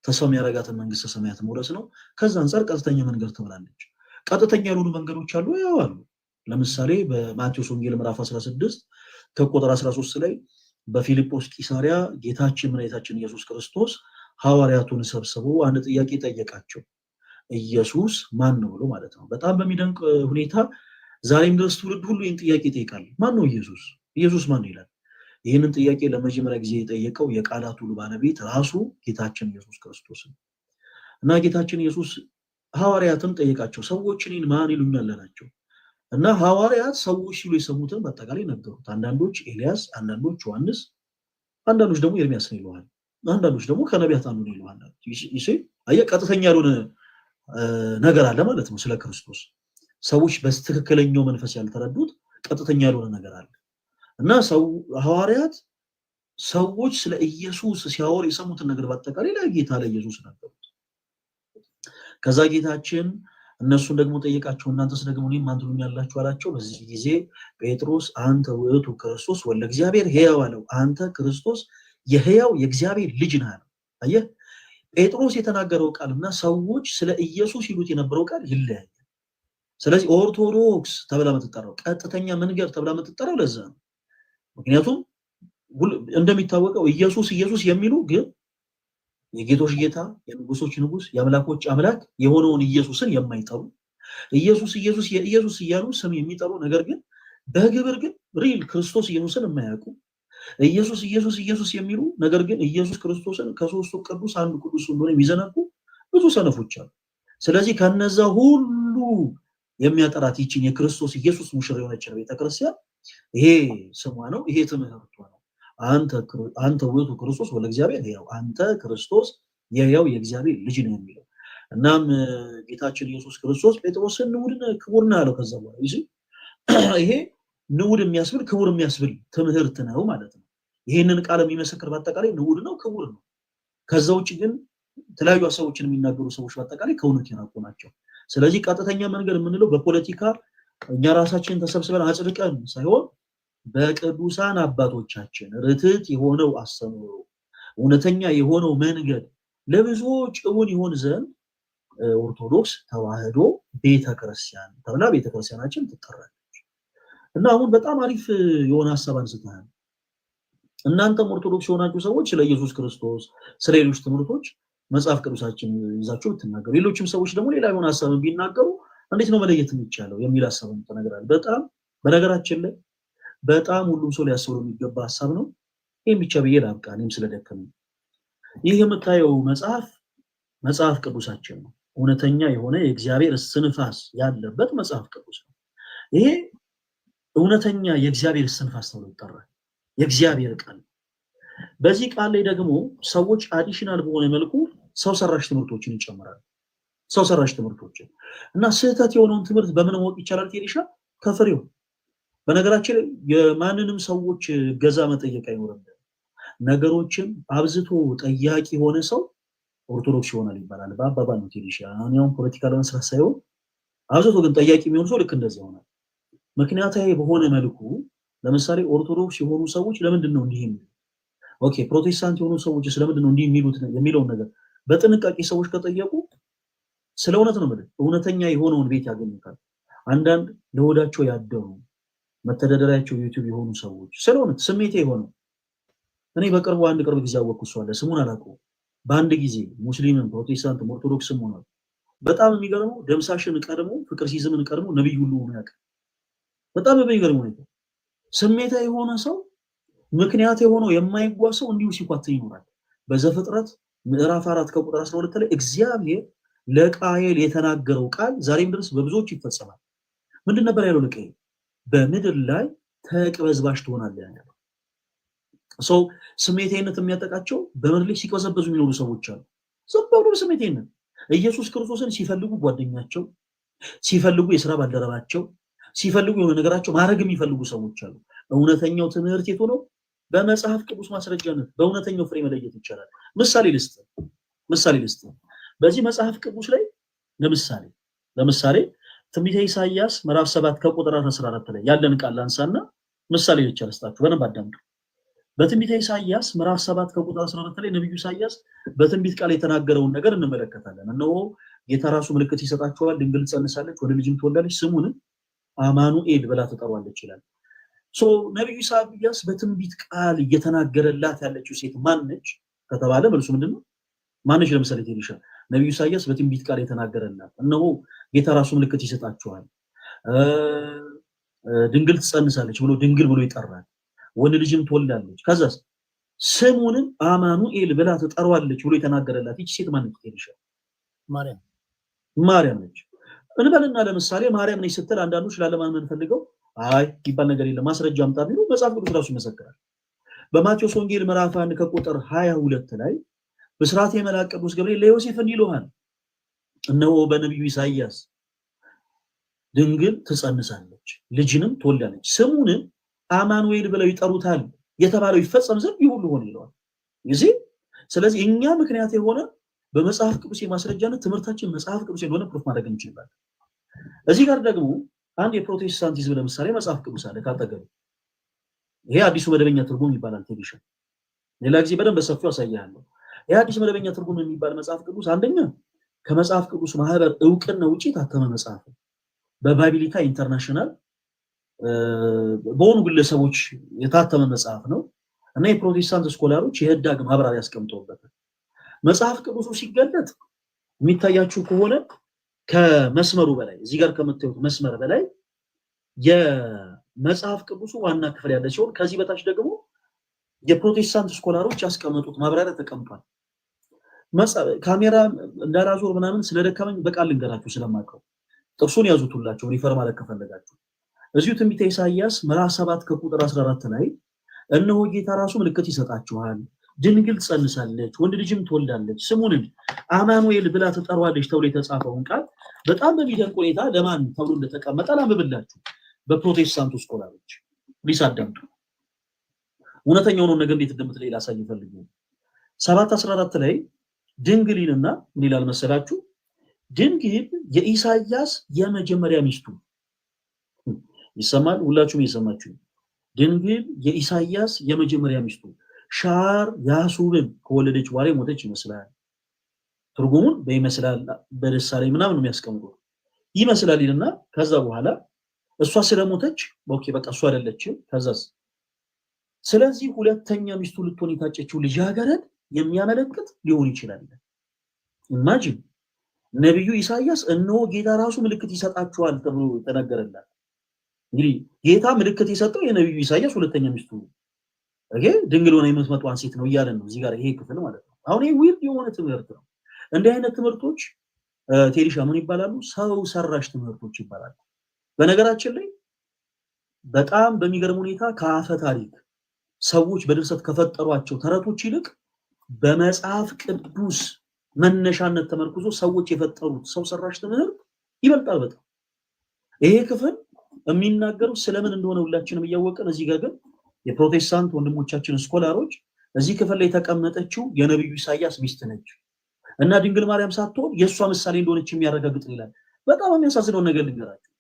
ተሰም ያረጋትን መንግስተ ሰማያት መውረስ ነው። ከዛ አንፃር ቀጥተኛ መንገድ ተብላለች። ቀጥተኛ ያልሆኑ መንገዶች አሉ። ያው አሉ። ለምሳሌ በማቴዎስ ወንጌል ምዕራፍ 16 ከቁጥር 13 ላይ በፊልጶስ ቂሳሪያ ጌታችን መድኃኒታችን ኢየሱስ ክርስቶስ ሐዋርያቱን ሰብስቦ አንድ ጥያቄ ጠየቃቸው። ኢየሱስ ማን ነው ብሎ ማለት ነው። በጣም በሚደንቅ ሁኔታ ዛሬም ድረስ ትውልድ ሁሉ ይህን ጥያቄ ይጠይቃል። ማን ነው ኢየሱስ? ኢየሱስ ማን ነው ይላል። ይህንን ጥያቄ ለመጀመሪያ ጊዜ የጠየቀው የቃላት ሁሉ ባለቤት ራሱ ጌታችን ኢየሱስ ክርስቶስ ነው። እና ጌታችን ኢየሱስ ሐዋርያትን ጠየቃቸው። ሰዎች እኔን ማን ይሉኛል አላቸው። እና ሐዋርያት ሰዎች ሲሉ የሰሙትን በአጠቃላይ ነገሩት። አንዳንዶች ኤልያስ፣ አንዳንዶች ዮሐንስ፣ አንዳንዶች ደግሞ ኤርሚያስ ነው ይሉሃል፣ አንዳንዶች ደግሞ ከነቢያት አንዱ ነው ይሉሃል። ይሄ አየ ቀጥተኛ ያልሆነ ነገር አለ ማለት ነው። ስለ ክርስቶስ ሰዎች በትክክለኛው መንፈስ ያልተረዱት ቀጥተኛ ያልሆነ ነገር አለ። እና ሐዋርያት ሰዎች ስለ ኢየሱስ ሲያወሩ የሰሙትን ነገር በአጠቃላይ ለጌታ ለኢየሱስ ነገሩት። ከዛ ጌታችን እነሱን ደግሞ ጠየቃቸው። እናንተስ ደግሞ እኔን ማን ትሉኛላችሁ አላቸው። በዚህ ጊዜ ጴጥሮስ አንተ ውእቱ ክርስቶስ ወልደ እግዚአብሔር ሕያው አለው። አንተ ክርስቶስ የሕያው የእግዚአብሔር ልጅ ነህ አለው። አየህ፣ ጴጥሮስ የተናገረው ቃልና ሰዎች ስለ ኢየሱስ ይሉት የነበረው ቃል ይለያያል። ስለዚህ ኦርቶዶክስ ተብላ የምትጠራው ቀጥተኛ መንገድ ተብላ የምትጠራው ለዛ ነው። ምክንያቱም እንደሚታወቀው ኢየሱስ የሚሉ ግን የጌቶች ጌታ የንጉሶች ንጉስ የአምላኮች አምላክ የሆነውን ኢየሱስን የማይጠሩ ኢየሱስ እያሉ ስም የሚጠሩ ነገር ግን በግብር ግን ሪል ክርስቶስ ኢየሱስን የማያውቁ ኢየሱስ ኢየሱስ ኢየሱስ የሚሉ ነገር ግን ኢየሱስ ክርስቶስን ከሶስቱ ቅዱስ አንዱ ቅዱስ እንደሆነ የሚዘነጉ ብዙ ሰነፎች አሉ። ስለዚህ ከነዛ ሁሉ የሚያጠራት ይችን የክርስቶስ ኢየሱስ ሙሽራ የሆነች ቤተክርስቲያን ይሄ ስሟ ነው፣ ይሄ ትምህርቷ ነው። አንተ ውእቱ ክርስቶስ ወለ እግዚአብሔር ሕያው፣ አንተ ክርስቶስ የሕያው የእግዚአብሔር ልጅ ነው የሚለው። እናም ጌታችን ኢየሱስ ክርስቶስ ጴጥሮስን ንዑድ ክቡር ነው ያለው። ከዛ በኋላ ይሄ ንዑድ የሚያስብል ክቡር የሚያስብል ትምህርት ነው ማለት ነው። ይሄንን ቃል የሚመሰክር በአጠቃላይ ንዑድ ነው፣ ክቡር ነው። ከዛ ውጭ ግን የተለያዩ ሀሳቦችን የሚናገሩ ሰዎች በአጠቃላይ ከእውነት የራቁ ናቸው። ስለዚህ ቀጥተኛ መንገድ የምንለው በፖለቲካ እኛ ራሳችን ተሰብስበን አጽድቀን ሳይሆን በቅዱሳን አባቶቻችን ርትዕት የሆነው አስተምህሮ እውነተኛ የሆነው መንገድ ለብዙዎች እውን ይሆን ዘንድ ኦርቶዶክስ ተዋህዶ ቤተክርስቲያን ተብላ ቤተክርስቲያናችን ትጠራለች። እና አሁን በጣም አሪፍ የሆነ ሐሳብ አንስተሃል። እናንተም ኦርቶዶክስ የሆናችሁ ሰዎች ስለ ኢየሱስ ክርስቶስ ስለ ሌሎች ትምህርቶች መጽሐፍ ቅዱሳችን ይዛችሁ ብትናገሩ፣ ሌሎችም ሰዎች ደግሞ ሌላ የሆነ ሐሳብን ቢናገሩ እንዴት ነው መለየት የሚቻለው የሚል ሐሳብን ተነግራለህ። በጣም በነገራችን ላይ በጣም ሁሉም ሰው ሊያስበው የሚገባ ሐሳብ ነው። ይሄን ብቻ ብዬ ላብቃ፣ እኔም ስለደከመኝ። ይህ የምታየው መጽሐፍ ቅዱሳችን ነው። እውነተኛ የሆነ የእግዚአብሔር እስትንፋስ ያለበት መጽሐፍ ቅዱስ ነው። ይሄ እውነተኛ የእግዚአብሔር እስትንፋስ ተብሎ ይጠራል። የእግዚአብሔር ቃል። በዚህ ቃል ላይ ደግሞ ሰዎች አዲሽናል በሆነ መልኩ ሰው ሰራሽ ትምህርቶችን ይጨምራሉ። ሰው ሰራሽ ትምህርቶችን እና ስህተት የሆነውን ትምህርት በምን ማወቅ ይቻላል? ቴሪሻ ከፍሬው። በነገራችን ላይ የማንንም ሰዎች ገዛ መጠየቅ አይኖርም። ነገሮችን አብዝቶ ጠያቂ የሆነ ሰው ኦርቶዶክስ ይሆናል ይባላል በአባባል ነው። ቴሪሻ አሁን ፖለቲካ ለመስራት ሳይሆን አብዝቶ ግን ጠያቂ የሚሆን ሰው ልክ እንደዚህ ይሆናል። ምክንያታዊ በሆነ መልኩ ለምሳሌ ኦርቶዶክስ የሆኑ ሰዎች ለምንድን ነው እንዲህ የሚሉት? ኦኬ ፕሮቴስታንት የሆኑ ሰዎች ስለምንድን ነው እንዲህ የሚሉት የሚለውን ነገር በጥንቃቄ ሰዎች ከጠየቁ ስለ እውነት ነው ማለት እውነተኛ የሆነውን ቤት ያገኙታል። አንዳንድ ለወዳቸው ያደሩ መተዳደሪያቸው ዩቲዩብ የሆኑ ሰዎች ስለ እውነት ስሜቴ የሆነው እኔ በቅርቡ አንድ ቅርብ ጊዜ አወቅኩት ሰው አለ፣ ስሙን አላውቀውም። በአንድ ጊዜ ሙስሊምም ፕሮቴስታንትም ኦርቶዶክስም ሆኗል። በጣም የሚገርመው ደምሳሽን ቀድሞ ፍቅር ሲዝምን ቀድሞ ነብይ ሁሉ ሆኖ ያውቃል። በጣም የሚገርመው ሁኔታ ስሜታ የሆነ ሰው ምክንያት የሆነው የማይጓዝ ሰው እንዲሁ ሲኳትን ይኖራል። በዘፍጥረት ምዕራፍ 4 ከቁጥር 12 ላይ እግዚአብሔር ለቃየል የተናገረው ቃል ዛሬም ድረስ በብዙዎች ይፈጸማል። ምንድን ነበር ያለው ለቃየል? በምድር ላይ ተቅበዝባዥ ትሆናለህ ያለው። ሰው ስሜታዊነት የሚያጠቃቸው በምድር ላይ ሲቀዘበዙ የሚኖሩ ሰዎች አሉ። ሰው ስሜታዊነት ኢየሱስ ክርስቶስን ሲፈልጉ ጓደኛቸው፣ ሲፈልጉ የሥራ ባልደረባቸው፣ ሲፈልጉ የሆነ ነገራቸው ማድረግ የሚፈልጉ ሰዎች አሉ። እውነተኛው ትምህርት የቱ ነው? በመጽሐፍ ቅዱስ ማስረጃነት በእውነተኛው ፍሬ መለየት ይቻላል። ምሳሌ ልስጥ። በዚህ መጽሐፍ ቅዱስ ላይ ለምሳሌ ትንቢተ ኢሳይያስ ምዕራፍ 7 ከቁጥር 14 ላይ ያለን ቃል አንሳና ምሳሌ ብቻ ልስጣችሁ፣ በደንብ አዳምጡ። በትንቢተ ኢሳይያስ ምዕራፍ 7 ከቁጥር 14 ላይ ነብዩ ኢሳይያስ በትንቢት ቃል የተናገረውን ነገር እንመለከታለን። እነሆ ጌታ ራሱ ምልክት ይሰጣችኋል፣ ድንግል ትጸንሳለች፣ ወንድ ልጅም ትወልዳለች፣ ስሙንም አማኑኤል ብላ ትጠራዋለች ይላል። ነብዩ ኢሳይያስ በትንቢት ቃል እየተናገረላት ያለችው ሴት ማነች ከተባለ መልሱ ምንድነው? ማነች? ለምሳሌ ቴሪሻ ነብዩ ኢሳይያስ በትንቢት ቃል የተናገረላት እነሆ ጌታ ራሱ ምልክት ይሰጣችኋል፣ ድንግል ትጸንሳለች ብሎ ድንግል ብሎ ይጠራል፣ ወንድ ልጅም ትወልዳለች፣ ከዛስ ስሙንም አማኑኤል ብላ ትጠራዋለች ብሎ የተናገረላት ይህች ሴት ማነች ቴሪሻ? ማርያም ነች እንበልና ለምሳሌ ማርያም ነች ስትል አንዳንዶች ላለማመን ፈልገው አይ ይባል ነገር የለም ማስረጃ አምጣ ቢሉ መጽሐፍ ቅዱስ ራሱ ይመሰክራል። በማቴዎስ ወንጌል ምዕራፍ 1 ከቁጥር 22 ላይ ብስራት የመልአክ ቅዱስ ገብርኤል ለዮሴፍ እንዲህ ይለዋል፣ እነሆ በነብዩ ኢሳይያስ ድንግል ትጸንሳለች፣ ልጅንም ትወልዳለች፣ ስሙንም አማኑኤል ብለው ይጠሩታል የተባለው ይፈጸም ዘንድ ይሁሉ ሆነ ይለዋል። እዚህ ስለዚህ እኛ ምክንያት የሆነ በመጽሐፍ ቅዱስ የማስረጃነት ትምህርታችን መጽሐፍ ቅዱስ እንደሆነ ፕሩፍ ማድረግ እንችላለን። እዚህ ጋር ደግሞ አንድ የፕሮቴስታንቲዝም ለምሳሌ መጽሐፍ ቅዱስ አለ ካጠገቡ። ይሄ አዲሱ መደበኛ ትርጉም ይባላል። ቴዲሻ ሌላ ጊዜ በደንብ በሰፊው አሳያለሁ። ይሄ አዲሱ መደበኛ ትርጉም የሚባል መጽሐፍ ቅዱስ አንደኛ ከመጽሐፍ ቅዱስ ማህበር እውቅና ውጪ ታተመ መጽሐፍ ነው። በባይብሊካ ኢንተርናሽናል በሆኑ ግለሰቦች የታተመ መጽሐፍ ነው እና የፕሮቴስታንት ስኮላሮች የህዳግ ማብራሪያ ያስቀምጠውበታል። መጽሐፍ ቅዱሱ ሲገለጥ የሚታያችሁ ከሆነ ከመስመሩ በላይ እዚህ ጋር ከምታዩት መስመር በላይ መጽሐፍ ቅዱሱ ዋና ክፍል ያለ ሲሆን ከዚህ በታች ደግሞ የፕሮቴስታንት ስኮላሮች ያስቀመጡት ማብራሪያ ተቀምጧል። ካሜራ እንዳላዞር ምናምን ስለደከመኝ በቃል ልንገራችሁ ስለማውቀው ጥቅሱን ያዙትላችሁ ሪፈር ማለት ከፈለጋችሁ እዚሁ ትንቢተ ኢሳይያስ ምዕራፍ 7 ከቁጥር 14 ላይ እነሆ ጌታ ራሱ ምልክት ይሰጣችኋል፣ ድንግል ጸንሳለች፣ ወንድ ልጅም ትወልዳለች፣ ስሙንም አማኑኤል ብላ ትጠራዋለች ተብሎ የተጻፈውን ቃል በጣም በሚደንቅ ሁኔታ ለማን ተብሎ እንደተቀመጠ ላንብብላችሁ። በፕሮቴስታንቱ ስኮላሮች ሊሳደምጡ እውነተኛውን ነገር እንዴት እንደምትለይ ላሳይ ፈልጉ። 7:14 ላይ ድንግሊንና ምን ይላል መሰላችሁ? ድንግል የኢሳይያስ የመጀመሪያ ሚስቱ ይሰማል። ሁላችሁም እየሰማችሁ ድንግል የኢሳይያስ የመጀመሪያ ሚስቱ ሻር ያሱብን ከወለደች በኋላ ሞተች ይመስላል። ትርጉሙን በይመስላል በደሳሌ ምናምን ነው የሚያስቀምጡት። ይመስላል ይልና ከዛ በኋላ እሷ ስለሞተች ኦኬ በቃ እሷ አይደለችም። ከዛስ ስለዚህ ሁለተኛ ሚስቱ ልትሆን የታጨችው ልጃገረድ የሚያመለክት ሊሆን ይችላል። ኢማጂን ነብዩ ኢሳይያስ እነሆ ጌታ ራሱ ምልክት ይሰጣችኋል ተብሎ ተነገረላት። እንግዲህ ጌታ ምልክት የሰጠው የነብዩ ኢሳይያስ ሁለተኛ ሚስቱ ድንግል ሆና የምትመጣዋን ሴት ነው እያለ ነው እዚህ ጋር ይሄ ክፍል ማለት ነው። አሁን ይሄ ዊርድ የሆነ ትምህርት ነው። እንዲህ አይነት ትምህርቶች ቴሪሻ ምን ይባላሉ? ሰው ሰራሽ ትምህርቶች ይባላሉ። በነገራችን ላይ በጣም በሚገርም ሁኔታ ከአፈ ታሪክ ሰዎች በድርሰት ከፈጠሯቸው ተረቶች ይልቅ በመጽሐፍ ቅዱስ መነሻነት ተመርኩዞ ሰዎች የፈጠሩት ሰው ሰራሽ ትምህርት ይበልጣል በጣም። ይሄ ክፍል የሚናገረው ስለምን እንደሆነ ሁላችንም እያወቀን እዚህ ጋር ግን የፕሮቴስታንት ወንድሞቻችን ስኮላሮች እዚህ ክፍል ላይ የተቀመጠችው የነብዩ ኢሳይያስ ሚስት ነች እና ድንግል ማርያም ሳትሆን የእሷ ምሳሌ እንደሆነች የሚያረጋግጥ ይላል። በጣም የሚያሳዝነው ነገር ልንገራችሁ።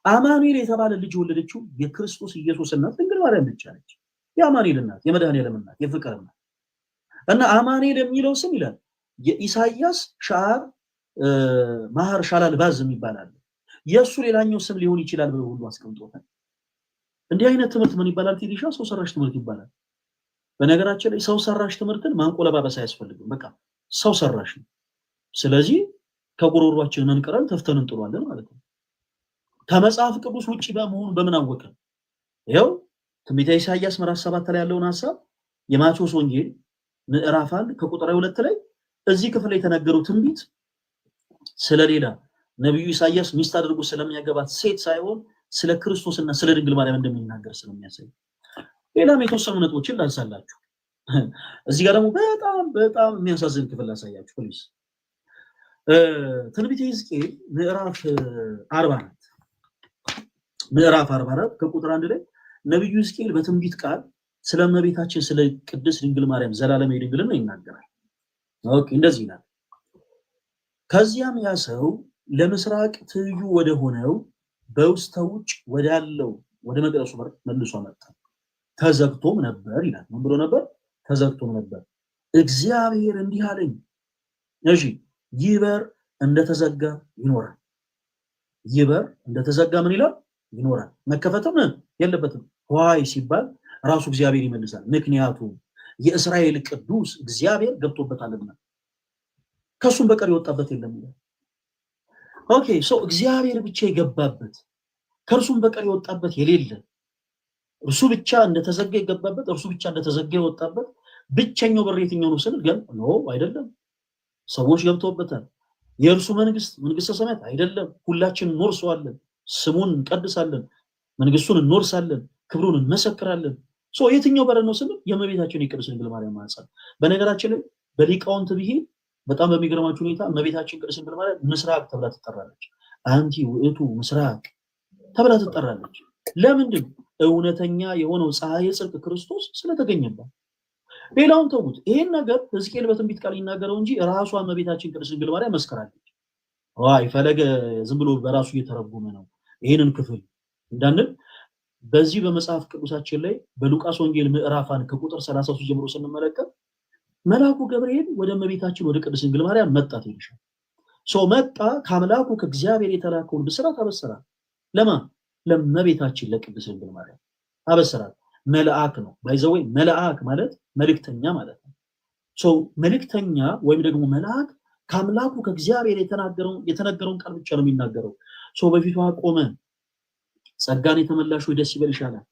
አማኑኤል የተባለ ልጅ የወለደችው የክርስቶስ ኢየሱስ እናት ድንግል ማርያም ብቻ ነች። የአማኑኤል እናት፣ የመድኃኒዓለም እናት፣ የፍቅር እናት እና አማኑኤል የሚለው ስም ይላል የኢሳይያስ ሻር ማህር ሻላል ባዝ የሚባላል የእሱ ሌላኛው ስም ሊሆን ይችላል ብለው ሁሉ አስቀምጦታል። እንዲህ አይነት ትምህርት ምን ይባላል? ቴዲሻ ሰው ሰራሽ ትምህርት ይባላል። በነገራችን ላይ ሰው ሰራሽ ትምህርትን ማንቆለባበስ አያስፈልግም። በቃ ሰው ሰራሽ ነው። ስለዚህ ከጉሮሯችን መንቀረን ተፍተን እንጥሏለን ማለት ነው። ከመጽሐፍ ቅዱስ ውጪ በመሆኑ በምን አወቀን? ይኸው ትንቢተ ኢሳይያስ ምዕራፍ 7 ላይ ያለውን ሐሳብ የማቴዎስ ወንጌል ምዕራፍ 1 ከቁጥር 2 ላይ እዚህ ክፍል ላይ የተነገረው ትንቢት ስለሌላ ነብዩ ኢሳይያስ ሚስት አድርጎ ስለሚያገባት ሴት ሳይሆን ስለ ክርስቶስና ስለ ድንግል ማርያም እንደሚናገር ስለሚያሳይ ሌላም የተወሰኑ ነጥቦችን ላንሳላችሁ። እዚህ ጋር ደግሞ በጣም የሚያሳዝን ክፍል ላሳያችሁ ፕሊዝ። ትንቢተ ሕዝቅኤል ምዕራፍ 44 ከቁጥር 1 ላይ ነብዩ ሕዝቅኤል በትንቢት ቃል ስለ እመቤታችን ስለ ቅድስት ድንግል ማርያም ዘላለማዊ ድንግልና ይናገራል። ኦኬ እንደዚህ ይላል። ከዚያም ያ ሰው ለምስራቅ ትይዩ ወደ ሆነው በውስተ ውጭ ወዳለው ወደ መቅደሱ በር መልሶ መጣ፣ ተዘግቶም ነበር ይላል። ምን ብሎ ነበር? ተዘግቶም ነበር። እግዚአብሔር እንዲህ አለኝ፣ እሺ ይህ በር እንደተዘጋ ይኖራል። ይህ በር እንደተዘጋ ምን ይላል? ይኖራል። መከፈትም የለበትም። ዋይ ሲባል ራሱ እግዚአብሔር ይመልሳል። ምክንያቱም የእስራኤል ቅዱስ እግዚአብሔር ገብቶበታልና ከሱም በቀር የወጣበት የለም ይላል። ኦኬ ሶ እግዚአብሔር ብቻ የገባበት ከእርሱም በቀር የወጣበት የሌለ እርሱ ብቻ እንደተዘጋ የገባበት እርሱ ብቻ እንደተዘጋ የወጣበት ብቸኛው በር የትኛው ነው ስንል ግን ኖ አይደለም፣ ሰዎች ገብተውበታል። የእርሱ መንግስተ ሰማያት አይደለም፣ ሁላችን እንወርሰዋለን፣ ስሙን እንቀድሳለን፣ መንግስቱን እንወርሳለን፣ ክብሩን እንመሰክራለን። ሶ የትኛው በር ነው ስንል የእመቤታችን የቅድስት ድንግል ማርያም ማህፀን። በነገራችን ላይ በሊቃውንት ብሄድ በጣም በሚገርማችሁ ሁኔታ እመቤታችን ቅድስት ድንግል ማርያም ምስራቅ ተብላ ትጠራለች። አንቲ ውእቱ ምስራቅ ተብላ ትጠራለች። ለምንድን? እውነተኛ የሆነው ፀሐይ ጽድቅ ክርስቶስ ስለተገኘባት። ሌላውን ተውት። ይሄን ነገር ሕዝቅኤል በትንቢት ቃል ይናገረው እንጂ ራሷ እመቤታችን ቅድስት ድንግል ማርያም መስከራለች። ዋይ ፈለገ ዝም ብሎ በራሱ እየተረጎመ ነው ይሄንን ክፍል እንዳንል በዚህ በመጽሐፍ ቅዱሳችን ላይ በሉቃስ ወንጌል ምዕራፍ 1 ከቁጥር 33 ጀምሮ ስንመለከት መልአኩ ገብርኤል ወደ እመቤታችን ወደ ቅድስት ድንግል ማርያም መጣ ይልሻል። መጣ ከአምላኩ ከእግዚአብሔር የተላከውን ብስራት አበሰራት። ለማን? ለእመቤታችን ለቅድስት ድንግል ማርያም አበሰራት። መልአክ ነው ባይዘወይ መልአክ ማለት መልእክተኛ ማለት ነው። መልእክተኛ ወይም ደግሞ መልአክ ከአምላኩ ከእግዚአብሔር የተነገረውን ቃል ብቻ ነው የሚናገረው። በፊቷ ቆመ፣ ጸጋን የተመላሽ ሆይ ደስ ይበልሽ አላት።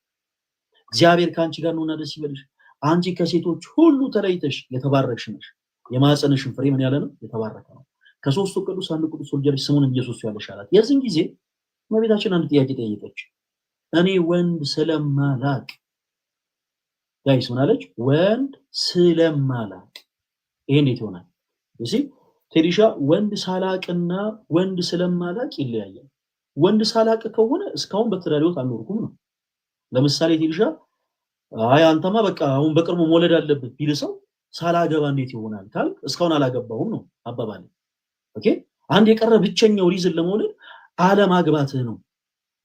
እግዚአብሔር ከአንቺ ጋር ነውና ደስ ይበልሽ፣ አንቺ ከሴቶች ሁሉ ተለይተሽ የተባረክሽ ነሽ፣ የማኅፀንሽም ፍሬ ምን ያለ ነው? የተባረከ ነው። ከሦስቱ ቅዱስ አንዱ ቅዱስ ትወልጃለሽ፣ ስሙንም ኢየሱስ ያለሽ አላት። የዚህን ጊዜ እመቤታችን አንድ ጥያቄ ጠየቀች። እኔ ወንድ ስለማላቅ ጋይስ ምን አለች? ወንድ ስለማላቅ። ይሄ እንዴት ይሆናል? እሺ ቴዲሻ ወንድ ሳላቅና ወንድ ስለማላቅ ይለያያል። ወንድ ሳላቅ ከሆነ እስካሁን በትዳር ሕይወት አልኖርኩም ነው። ለምሳሌ ቴዲሻ አይ አንተማ በቃ አሁን በቅርቡ መውለድ አለበት ቢል ሰው ሳላገባ እንዴት ይሆናል ካልክ እስካሁን አላገባሁም ነው አባባል። ኦኬ አንድ የቀረ ብቸኛው ሪዝን ለመውለድ አለማግባትህ ነው።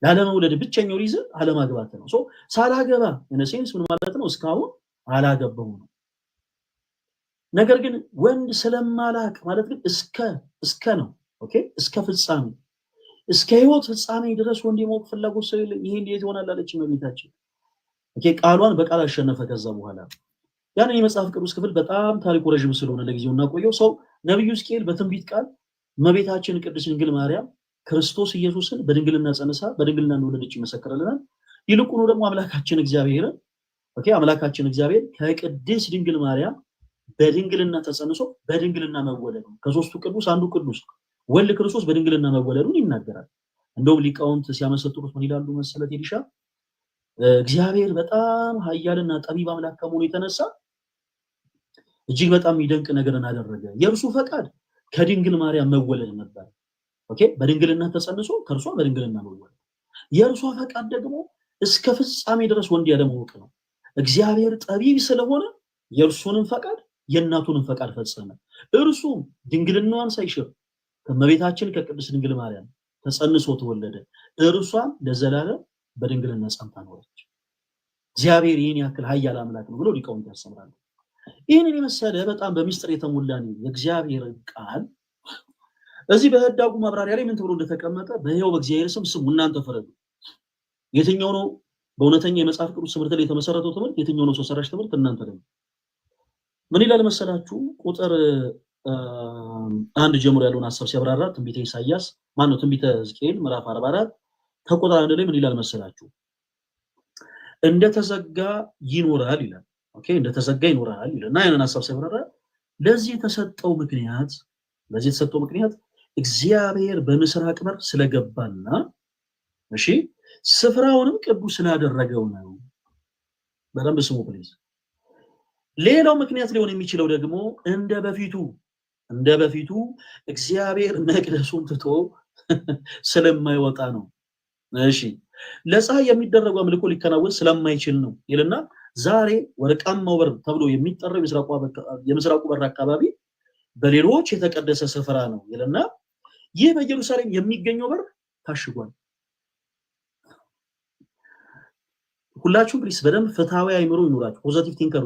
ያለመውለድ ብቸኛው ሪዝን አለማግባትህ ነው። ሳላገባ ሴንስ ምን ማለት ነው? እስካሁን አላገባሁም ነው። ነገር ግን ወንድ ስለማላቅ ማለት ግን እስከ ነው። ኦኬ እስከ ፍጻሜ እስከ ህይወት ፍጻሜ ድረስ ወንድ የማወቅ ፍላጎት ሰው ይሄ እንዴት ይሆናል አለች እመቤታችን። ኦኬ ቃሏን በቃል አሸነፈ። ከዛ በኋላ ያንን የመጽሐፍ ቅዱስ ክፍል በጣም ታሪኩ ረጅም ስለሆነ ለጊዜው እናቆየው። ሰው ነብዩ ሕዝቅኤል በትንቢት ቃል እመቤታችን ቅድስት ድንግል ማርያም ክርስቶስ ኢየሱስን በድንግልና ጸንሳ በድንግልና እንደወለደች ይመሰክርልናል። ይልቁኑ ደግሞ አምላካችን እግዚአብሔር አምላካችን እግዚአብሔር ከቅድስት ድንግል ማርያም በድንግልና ተጸንሶ በድንግልና መወለዱ ከሦስቱ ቅዱስ አንዱ ቅዱስ ወልድ ክርስቶስ በድንግልና መወለዱን ይናገራል። እንደውም ሊቃውንት ሲያመሰጥሩት ምን ይላሉ መሰለት ቴዲሻ? እግዚአብሔር በጣም ኃያልና ጠቢብ አምላክ ከመሆኑ የተነሳ እጅግ በጣም የሚደንቅ ነገርን አደረገ። የእርሱ ፈቃድ ከድንግል ማርያም መወለድ ነበር። ኦኬ በድንግልና ተጸንሶ ከእርሷ በድንግልና መወለድ። የእርሷ ፈቃድ ደግሞ እስከ ፍጻሜ ድረስ ወንድ ያለማወቅ ነው። እግዚአብሔር ጠቢብ ስለሆነ የእርሱንም ፈቃድ የእናቱንም ፈቃድ ፈጸመ። እርሱም ድንግልናዋን ሳይሽር ከእመቤታችን ከቅድስት ድንግል ማርያም ተጸንሶ ተወለደ። እርሷም ለዘላለም በድንግልና ጸንታ ኖረች። እግዚአብሔር ይህን ያክል ኃያል አምላክ ነው ብሎ ሊቃውንት ያስተምራሉ። ይህንን የመሰለ በጣም በሚስጥር የተሞላ የእግዚአብሔር ቃል እዚህ በህዳጉ ማብራሪያ ላይ ምን ተብሎ እንደተቀመጠ በሕያው በእግዚአብሔር ስም ስሙ እናንተ ፍረዱ። የትኛው ነው በእውነተኛ የመጽሐፍ ቅዱስ ትምህርት ላይ የተመሰረተው ትምህርት? የትኛው ነው ሰው ሰራሽ ትምህርት? እናንተ ደግሞ ምን ይላል መሰላችሁ? ቁጥር 1 ጀምሮ ያለውን ሐሳብ ሲያብራራ ትንቢተ ኢሳይያስ ማነው ትንቢተ ሕዝቅኤል ምዕራፍ 44 ከቁጥር 1 ላይ ምን ይላል መሰላችሁ? እንደተዘጋ ይኖራል ይላል። ኦኬ እንደተዘጋ ይኖራል ይላል እና ያንን ሐሳብ ሲያብራራ ለዚህ የተሰጠው ምክንያት እግዚአብሔር በምስራቅ በር ስለገባና እሺ ስፍራውንም ቅዱስ ስላደረገው ነው። በደንብ ስሙ ፕሊዝ። ሌላው ምክንያት ሊሆን የሚችለው ደግሞ እንደ በፊቱ እግዚአብሔር መቅደሱን ትቶ ስለማይወጣ ስለማይወጣ ነው። እሺ ለፀሐይ የሚደረገው አምልኮ ሊከናወን ስለማይችል ነው ይልና ዛሬ ወርቃማው በር ተብሎ የሚጠራው የምስራቁ በር አካባቢ በሌሎች የተቀደሰ ስፍራ ነው ይልና ይህ በኢየሩሳሌም የሚገኘው በር ታሽጓል። ሁላችሁም ፕሊስ በደንብ ፍትሃዊ አይምሮ ይኖራችሁ፣ ፖዚቲቭ ቲንከሩ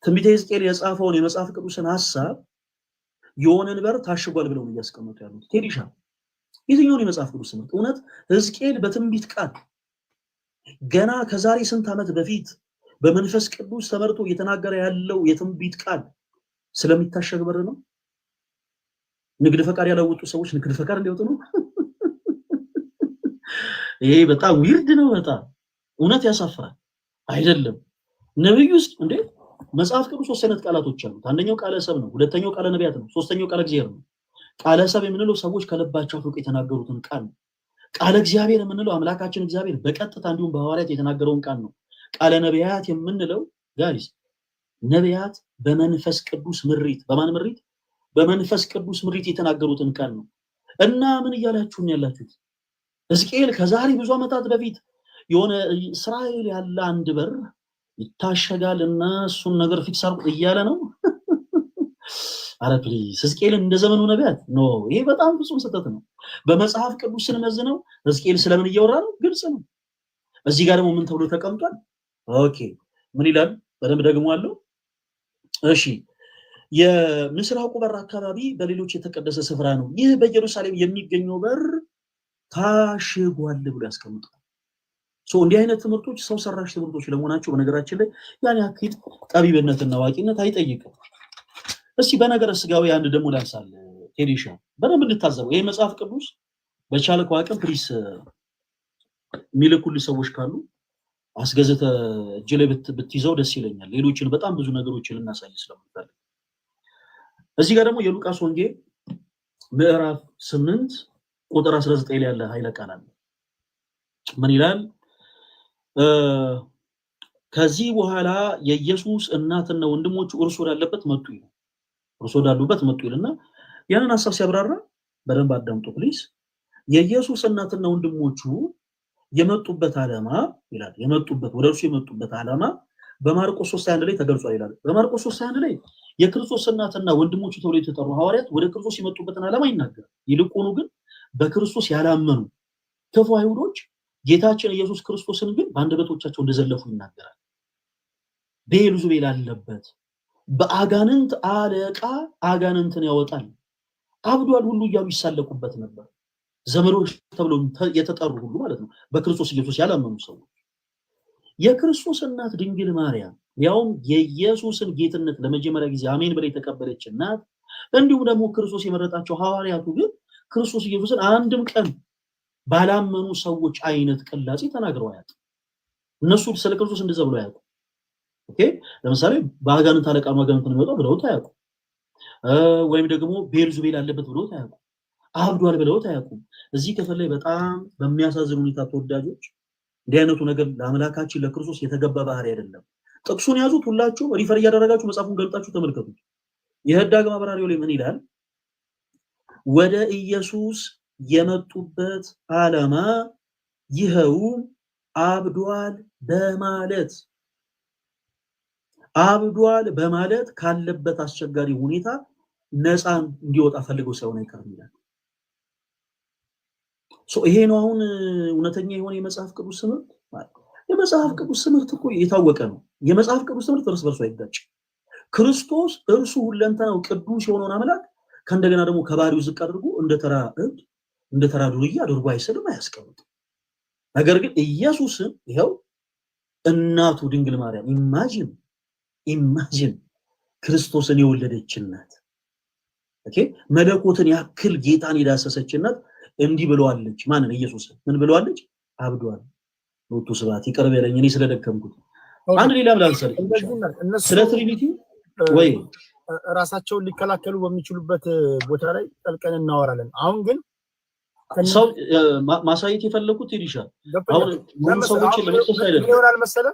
ትንቢተ ሕዝቅኤል የጻፈውን የመጽሐፍ ቅዱስን ሐሳብ የሆነን በር ታሽጓል ብለው እያስቀመጡ ያሉት ቴዲሻ የትኛውን የመጽሐፍ ቅዱስ ትምህርት? እውነት ሕዝቅኤል በትንቢት ቃል ገና ከዛሬ ስንት ዓመት በፊት በመንፈስ ቅዱስ ተመርቶ እየተናገረ ያለው የትንቢት ቃል ስለሚታሸግ በር ነው? ንግድ ፈቃድ ያላወጡ ሰዎች ንግድ ፈቃድ እንዲያወጡ ነው? ይሄ በጣም ዊርድ ነው። በጣም እውነት ያሳፍራል። አይደለም ነብዩ ውስጥ እንዴ መጽሐፍ ቅዱስ ሶስት አይነት ቃላቶች አሉት። አንደኛው ቃለ ሰብ ነው፣ ሁለተኛው ቃለ ነቢያት ነው፣ ሶስተኛው ቃለ እግዚአብሔር ነው። ቃለ ሰብ የምንለው ሰዎች ከልባቸው ፍቅር የተናገሩትን ቃል ነው። ቃለ እግዚአብሔር የምንለው አምላካችን እግዚአብሔር በቀጥታ እንዲሁም በሐዋርያት የተናገረውን ቃል ነው። ቃለ ነቢያት የምንለው ጋይስ ነቢያት በመንፈስ ቅዱስ ምሪት በማን ምሪት? በመንፈስ ቅዱስ ምሪት የተናገሩትን ቃል ነው። እና ምን እያላችሁን ያላችሁት? ሕዝቅኤል ከዛሬ ብዙ ዓመታት በፊት የሆነ እስራኤል ያለ አንድ በር ይታሸጋል እና እሱን ነገር ፊክስ አድርጉ እያለ ነው። አረ ፕሊዝ ሕዝቅኤልን እንደ ዘመኑ ነቢያት ኖ፣ ይሄ በጣም ፍጹም ስህተት ነው። በመጽሐፍ ቅዱስ ስንመዝነው ሕዝቅኤል ስለምን እያወራ ነው? ግልጽ ነው። እዚህ ጋር ደግሞ ምን ተብሎ ተቀምጧል? ኦኬ ምን ይላል? በደንብ ደግሞአለሁ። እሺ የምስራቁ በር አካባቢ በሌሎች የተቀደሰ ስፍራ ነው፣ ይህ በኢየሩሳሌም የሚገኘው በር ታሽጓል ብሎ ያስቀምጣል። እንዲህ አይነት ትምህርቶች ሰው ሰራሽ ትምህርቶች ለመሆናቸው በነገራችን ላይ ያን ያክል ጠቢብነትና አዋቂነት አይጠይቅም። እስቲ በነገረ ስጋዊ አንድ ደግሞ ላንሳል ቴዲሻ በደንብ እንድታዘበው። ይሄ መጽሐፍ ቅዱስ በቻልከው አቅም ፕሊስ የሚልኩልህ ሰዎች ካሉ አስገዘተ እጅ ላይ ብትይዘው ደስ ይለኛል። ሌሎችን በጣም ብዙ ነገሮችን ልናሳይ ስለምንፈልግ እዚህ ጋር ደግሞ የሉቃስ ወንጌል ምዕራፍ 8 ቁጥር 19 ላይ ያለ ኃይለ ቃል አለ። ምን ይላል? ከዚህ በኋላ የኢየሱስ እናትና ወንድሞቹ እርሱ ወዳለበት መጡ ይላል። እርሱ ወዳሉበት መጡ ይልና ያንን ሐሳብ ሲያብራራ በደንብ አዳምጡ ፕሊዝ። የኢየሱስ እናትና ወንድሞቹ የመጡበት ዓላማ ይላል ወደ እርሱ የመጡበት ዓላማ በማርቆስ 3:21 ላይ ተገልጿል ይላል። በማርቆስ 3:21 ላይ የክርስቶስ እናትና ወንድሞቹ ተብለው የተጠሩ ሐዋርያት ወደ ክርስቶስ የመጡበትን ዓላማ ይናገራል። ይልቁኑ ግን በክርስቶስ ያላመኑ ክፉ አይሁዶች ጌታችን ኢየሱስ ክርስቶስን ግን በአንደበቶቻቸው እንደዘለፉ ይናገራል። ቤልዙቤል አለበት፣ በአጋንንት አለቃ አጋንንትን ያወጣል፣ አብዷል ሁሉ እያሉ ይሳለቁበት ነበር። ዘመዶች ተብለው የተጠሩ ሁሉ ማለት ነው፣ በክርስቶስ ኢየሱስ ያላመኑ ሰዎች። የክርስቶስ እናት ድንግል ማርያም ያውም የኢየሱስን ጌትነት ለመጀመሪያ ጊዜ አሜን ብላ የተቀበለች እናት፣ እንዲሁም ደግሞ ክርስቶስ የመረጣቸው ሐዋርያቱ ግን ክርስቶስ ኢየሱስን አንድም ቀን ባላመኑ ሰዎች አይነት ቅላጼ ተናግረው አያውቁም። እነሱ ስለ ክርስቶስ እንደዛ ብለው አያውቁም። ኦኬ፣ ለምሳሌ በአጋንንት አለቃ አጋንንት ነው የሚወጣው ብለው አያውቁም። ወይም ደግሞ ቤልዙቤል አለበት ብለው አያውቁም። አብዷል ብለው አያውቁም። እዚህ ክፍል ላይ በጣም በሚያሳዝን ሁኔታ ተወዳጆች እንዲህ አይነቱ ነገር ለአምላካችን ለክርስቶስ የተገባ ባህሪ አይደለም። ጥቅሱን ያዙት፣ ሁላችሁም ሪፈር እያደረጋችሁ መጽሐፉን ገልጣችሁ ተመልከቱት። የህዳግ ማብራሪያው ላይ ምን ይላል? ወደ ኢየሱስ የመጡበት ዓላማ ይኸውም አብዷል በማለት ካለበት አስቸጋሪ ሁኔታ ነፃ እንዲወጣ ፈልገው ሳይሆን አይቀርም ይላል። ይሄ ነው አሁን እውነተኛ የሆነ የመጽሐፍ ቅዱስ ትምህርት። የመጽሐፍ ቅዱስ ትምህርት እኮ የታወቀ ነው። የመጽሐፍ ቅዱስ ትምህርት እርስ በርሱ አይጋጭ። ክርስቶስ እርሱ ሁለንተናው ቅዱስ የሆነውን አምላክ ከእንደገና ደግሞ ከባህሪው ዝቅ አድርጎ እንደ ተራ እብድ እንደ ተራ ዱርዬ አድርጎ አይስልም፣ አያስቀምጥም። ነገር ግን ኢየሱስን ይኸው እናቱ ድንግል ማርያም ኢማጂን ክርስቶስን የወለደች እናት፣ ኦኬ፣ መለኮትን ያክል ጌታን የዳሰሰች እናት እንዲህ ብለዋለች። ማንን? ኢየሱስን ምን ብለዋለች? አብዷል። ሎቱ ስብሐት ይቅር በለኝ እኔ ስለደከምኩት። አንድ ሌላ ብላንሰል ስለ ትሪኒቲ ወይ ራሳቸውን ሊከላከሉ በሚችሉበት ቦታ ላይ ጠልቀን እናወራለን። አሁን ግን ሰው ማሳየት የፈለኩት ይልሻል። አሁን ሙሉ ሰዎችን ለመጥፋት አይደለም ይሆናል መሰለ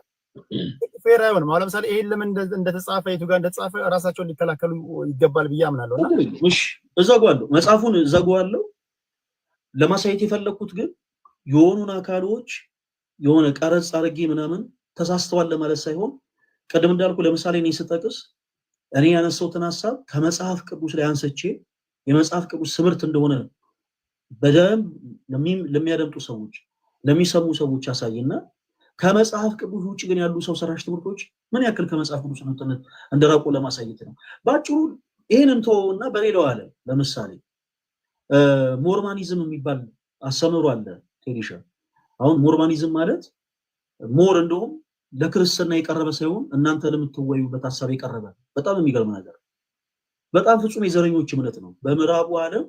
ፌር አይሆንም። አሁን ለምሳሌ ይሄን ለምን እንደተጻፈ የቱ ጋር እንደተጻፈ ራሳቸውን ሊከላከሉ ይገባል ብዬ አምናለሁና እሺ እዛጓለሁ፣ መጽሐፉን እዛጓለሁ። ለማሳየት የፈለኩት ግን የሆኑን አካሎች የሆነ ቀረጽ አድርጌ ምናምን ተሳስተዋል ለማለት ሳይሆን ቀደም እንዳልኩ ለምሳሌ እኔ ስጠቅስ እኔ ያነሳሁትን ሐሳብ ከመጽሐፍ ቅዱስ ላይ አንስቼ የመጽሐፍ ቅዱስ ትምህርት እንደሆነ በደንብ ለሚያደምጡ ሰዎች ለሚሰሙ ሰዎች ያሳይና ከመጽሐፍ ቅዱስ ውጭ ግን ያሉ ሰው ሰራሽ ትምህርቶች ምን ያክል ከመጽሐፍ ቅዱስ እንደራቁ ለማሳየት ነው። ባጭሩ ይሄንን ተወውና በሌላው ዓለም ለምሳሌ ሞርማኒዝም የሚባል አስተምህሮ አለ ቴሪሻ። አሁን ሞርማኒዝም ማለት ሞር እንደውም ለክርስትና የቀረበ ሳይሆን እናንተ ለምትወዩበት ሐሳብ የቀረበ በጣም የሚገርም ነገር፣ በጣም ፍጹም የዘረኞች እምነት ነው። በምዕራቡ ዓለም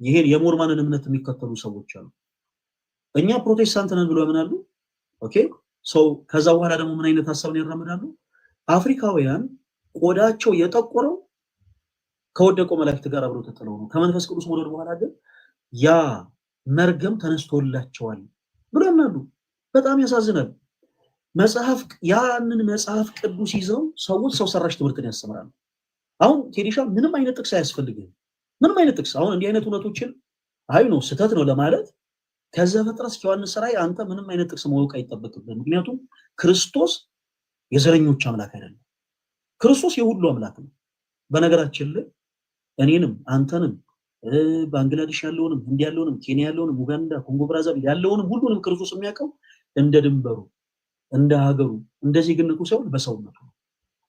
ይሄን የሞርማንን እምነት የሚከተሉ ሰዎች አሉ። እኛ ፕሮቴስታንት ነን ብለው ያምናሉ። ኦኬ ሰው ከዛ በኋላ ደግሞ ምን አይነት ሐሳብን ያራምዳሉ? አፍሪካውያን ቆዳቸው የጠቆረው ከወደቀው መላእክት ጋር አብረው ተጥለው ነው። ከመንፈስ ቅዱስ መውረድ በኋላ ግን ያ መርገም ተነስቶላቸዋል ብለው ያምናሉ። በጣም ያሳዝናል። ያንን መጽሐፍ ቅዱስ ይዘው ሰዎች ሰው ሰራሽ ትምህርትን ያስተምራሉ። አሁን ቴዲሻ ምንም አይነት ጥቅስ አያስፈልግም። ምንም አይነት ጥቅስ አሁን እንዲህ አይነት እውነቶችን አይ ነው ስህተት ነው ለማለት ከዘፍጥረት እስከ ዮሐንስ ራእይ አንተ ምንም አይነት ጥቅስ ማወቅ አይጠበቅብህም። ምክንያቱም ክርስቶስ የዘረኞች አምላክ አይደለም። ክርስቶስ የሁሉ አምላክ ነው። በነገራችን ላይ እኔንም አንተንም ባንግላዴሽ ያለውንም ህንድ ያለውንም ኬንያ ያለውንም ኡጋንዳ፣ ኮንጎ ብራዛቪል ያለውንም ሁሉንም ክርስቶስ የሚያውቀው እንደ ድንበሩ እንደ ሀገሩ እንደ ዜግነቱ ሳይሆን በሰውነቱ ነው።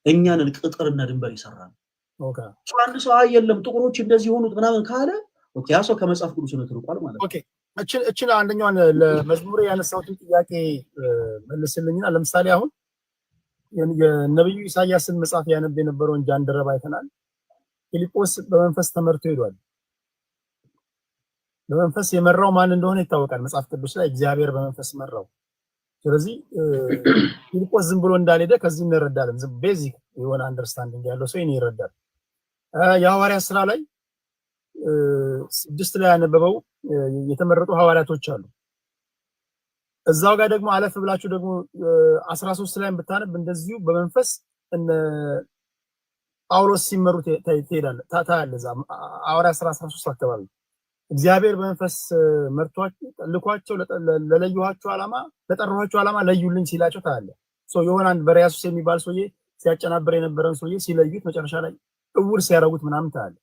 እኛንን ቅጥርና ድንበር ይሰራል። ኦኬ አንድ ሰው የለም ጥቁሮች እንደዚህ ሆኑት ምናምን ካለ ኦኬ ያ ሰው ከመጽሐፍ ቅዱስ ነው ተርቋል ማለት ነው። ኦኬ እቺን አንደኛውን ለመዝሙር ያነሳሁትን ጥያቄ መልስልኝና ለምሳሌ አሁን የነብዩ ኢሳያስን መጽሐፍ ያነብ የነበረውን ጃንደረባ አይተናል። ፊልጶስ በመንፈስ ተመርቶ ሄዷል። በመንፈስ የመራው ማን እንደሆነ ይታወቃል። መጽሐፍ ቅዱስ ላይ እግዚአብሔር በመንፈስ መራው። ስለዚህ ፊልጶስ ዝም ብሎ እንዳልሄደ ከዚህ እንረዳለን። ዝም ቤዚክ የሆነ አንደርስታንዲንግ ያለው ሰው ይረዳል። የሐዋርያት ስራ ላይ 6 ላይ ያነበበው የተመረጡ ሐዋርያቶች አሉ። እዛው ጋር ደግሞ አለፍ ብላችሁ ደግሞ 13 ላይ ብታነብ እንደዚሁ በመንፈስ እነ ጳውሎስ ሲመሩ ትሄዳለህ ታያለህ። ሐዋርያት ስራ 13 አካባቢ እግዚአብሔር በመንፈስ መርቷቸው ልኳቸው ለለዩዋቸው ዓላማ ለጠራኋቸው ዓላማ ለዩልኝ ሲላቸው ታያለህ። የሆነ አንድ በሪያሱስ የሚባል ሰውዬ ሲያጨናብር የነበረን ሰውዬ ሲለዩት መጨረሻ ላይ እውር ሲያረጉት ምናምን ታያለህ።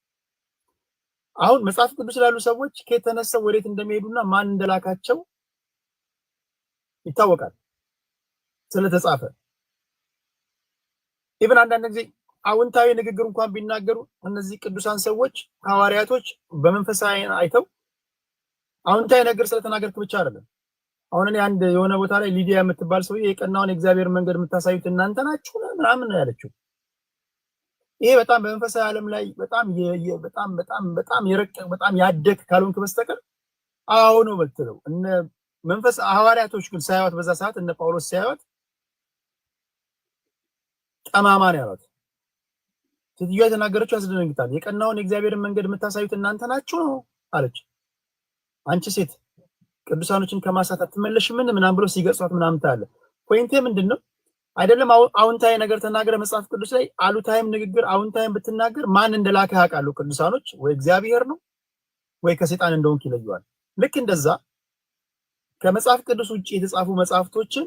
አሁን መጽሐፍ ቅዱስ ላሉ ሰዎች ከተነሳው ወዴት እንደሚሄዱና ማን እንደላካቸው ይታወቃል ስለተጻፈ። ኢቭን አንዳንድ ጊዜ አዎንታዊ ንግግር እንኳን ቢናገሩ እነዚህ ቅዱሳን ሰዎች ሐዋርያቶች በመንፈሳዊ አይተው አዎንታዊ ነገር ስለተናገርክ ብቻ አይደለም። አሁን እኔ አንድ የሆነ ቦታ ላይ ሊዲያ የምትባል ሰውዬ የቀናውን የእግዚአብሔር መንገድ የምታሳዩት እናንተ ናችሁ ምናምን ነው ያለችው። ይሄ በጣም በመንፈሳዊ ዓለም ላይ በጣም የረቀቅ በጣም ያደግ ካልሆንክ በስተቀር አዎ ነው የምትለው። እነ መንፈስ ሐዋርያቶች ግን ሳይዋት በዛ ሰዓት እነ ጳውሎስ ሳይዋት ጠማማ ነው ያሉት። ሴትዮዋ የተናገረችው ያስደነግጣል። የቀናውን የእግዚአብሔርን መንገድ የምታሳዩት እናንተ ናችሁ ነው አለች። አንቺ ሴት ቅዱሳኖችን ከማሳታት ትመለሽ ምናምን ብሎ ሲገጽዋት ምናምን ታያለ። ፖይንቴ ምንድነው? አይደለም አዎንታዊ ነገር ተናገረ መጽሐፍ ቅዱስ ላይ አሉታዊም ንግግር አዎንታዊም ብትናገር ማን እንደላከ ያውቃሉ ቅዱሳኖች። ወይ እግዚአብሔር ነው ወይ ከሰይጣን እንደሆንክ ይለዩዋል። ልክ እንደዛ ከመጽሐፍ ቅዱስ ውጪ የተጻፉ መጽሐፍቶችን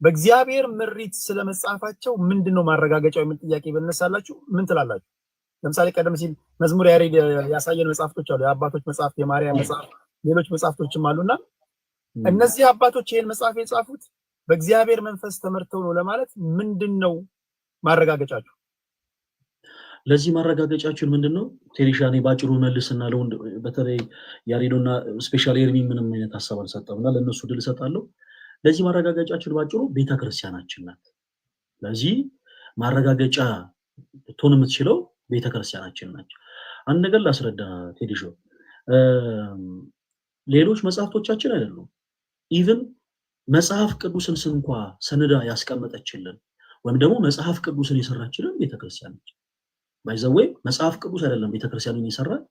በእግዚአብሔር ምሪት ስለመጻፋቸው ምንድነው ማረጋገጫው የሚል ጥያቄ በነሳላችሁ ምን ትላላችሁ? ለምሳሌ ቀደም ሲል መዝሙር ያሬድ ያሳየን መጽሐፍቶች አሉ። የአባቶች መጽሐፍ፣ የማርያም መጽሐፍ፣ ሌሎች መጽሐፍቶችም አሉና እነዚህ አባቶች ይሄን መጽሐፍ የጻፉት በእግዚአብሔር መንፈስ ተመርተው ነው ለማለት ምንድነው ማረጋገጫችሁ? ለዚህ ማረጋገጫችን ምንድነው? ቴሪሻኔ ባጭሩ መልስና ለወንድ በተለይ ያሬዶና ስፔሻሊ ኤርሚ ምንም አይነት ሐሳብ አልሰጠምና ለነሱ ድል ሰጣለሁ። ለዚህ ማረጋገጫችን ባጭሩ ቤተክርስቲያናችን ናት። ለዚህ ማረጋገጫ ልትሆን የምትችለው ቤተክርስቲያናችን ናት። አንድ ነገር ላስረዳ ቴዲሾ፣ ሌሎች መጽሐፍቶቻችን አይደሉም። ኢቭን መጽሐፍ ቅዱስን እንኳ ሰነዳ ያስቀመጠችልን ወይም ደግሞ መጽሐፍ ቅዱስን የሰራችልን ቤተክርስቲያን ነች። ባይዘዌ መጽሐፍ ቅዱስ አይደለም ቤተክርስቲያንን የሰራች፣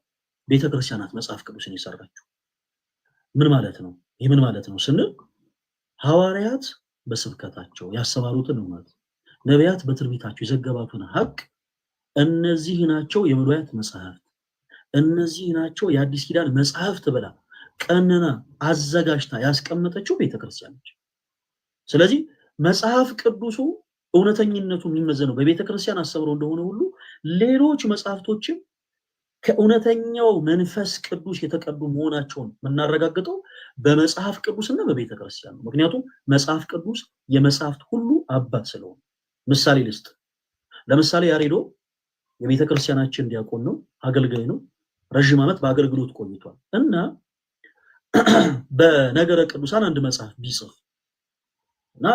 ቤተክርስቲያናት መጽሐፍ ቅዱስን የሰራችው። ምን ማለት ነው? ይህ ምን ማለት ነው ስንል ሐዋርያት በስብከታቸው ያስተማሩትን እውነት፣ ነቢያት በትንቢታቸው የዘገባቱን ሐቅ እነዚህ ናቸው የብሉያት መጽሐፍት፣ እነዚህ ናቸው የአዲስ ኪዳን መጽሐፍት ብላ ቀንና አዘጋጅታ ያስቀመጠችው ቤተክርስቲያን ነች። ስለዚህ መጽሐፍ ቅዱሱ እውነተኝነቱ የሚመዘነው በቤተክርስቲያን አስተምሮ እንደሆነ ሁሉ ሌሎች መጽሐፍቶችም ከእውነተኛው መንፈስ ቅዱስ የተቀዱ መሆናቸውን የምናረጋግጠው በመጽሐፍ ቅዱስና በቤተክርስቲያን ነው። ምክንያቱም መጽሐፍ ቅዱስ የመጽሐፍት ሁሉ አባት ስለሆነ። ምሳሌ ልስጥ። ለምሳሌ ያሬዶ የቤተክርስቲያናችን ዲያቆን ነው፣ አገልጋይ ነው። ረጅም ዓመት በአገልግሎት ቆይቷል እና በነገረ ቅዱሳን አንድ መጽሐፍ ቢጽፍ እና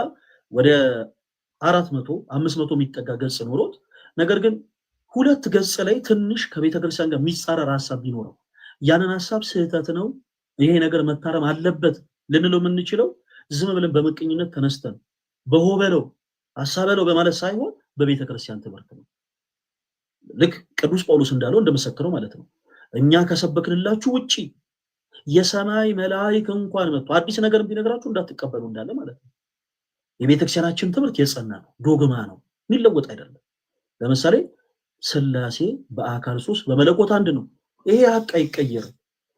ወደ 400 500 የሚጠጋ ገጽ ኖሮት ነገር ግን 2 ገጽ ላይ ትንሽ ከቤተክርስቲያን ጋር የሚጻረር ሐሳብ ቢኖረው ያንን ሐሳብ ስህተት ነው፣ ይሄ ነገር መታረም አለበት ልንለው የምንችለው ዝም ብለን በመቀኝነት ተነስተን በሆበለው ሐሳበለው በማለት ሳይሆን በቤተክርስቲያን ትምህርት ነው። ልክ ቅዱስ ጳውሎስ እንዳለው እንደመሰከረው ማለት ነው። እኛ ከሰበክንላችሁ ውጪ የሰማይ መላእክት እንኳን መጥቶ አዲስ ነገር ቢነግራችሁ እንዳትቀበሉ እንዳለ ማለት ነው። የቤተክርስቲያናችን ትምህርት የጸና ነው፣ ዶግማ ነው፣ የሚለወጥ አይደለም። ለምሳሌ ሥላሴ በአካል ሶስት በመለኮት አንድ ነው። ይሄ ሐቅ አይቀየርም።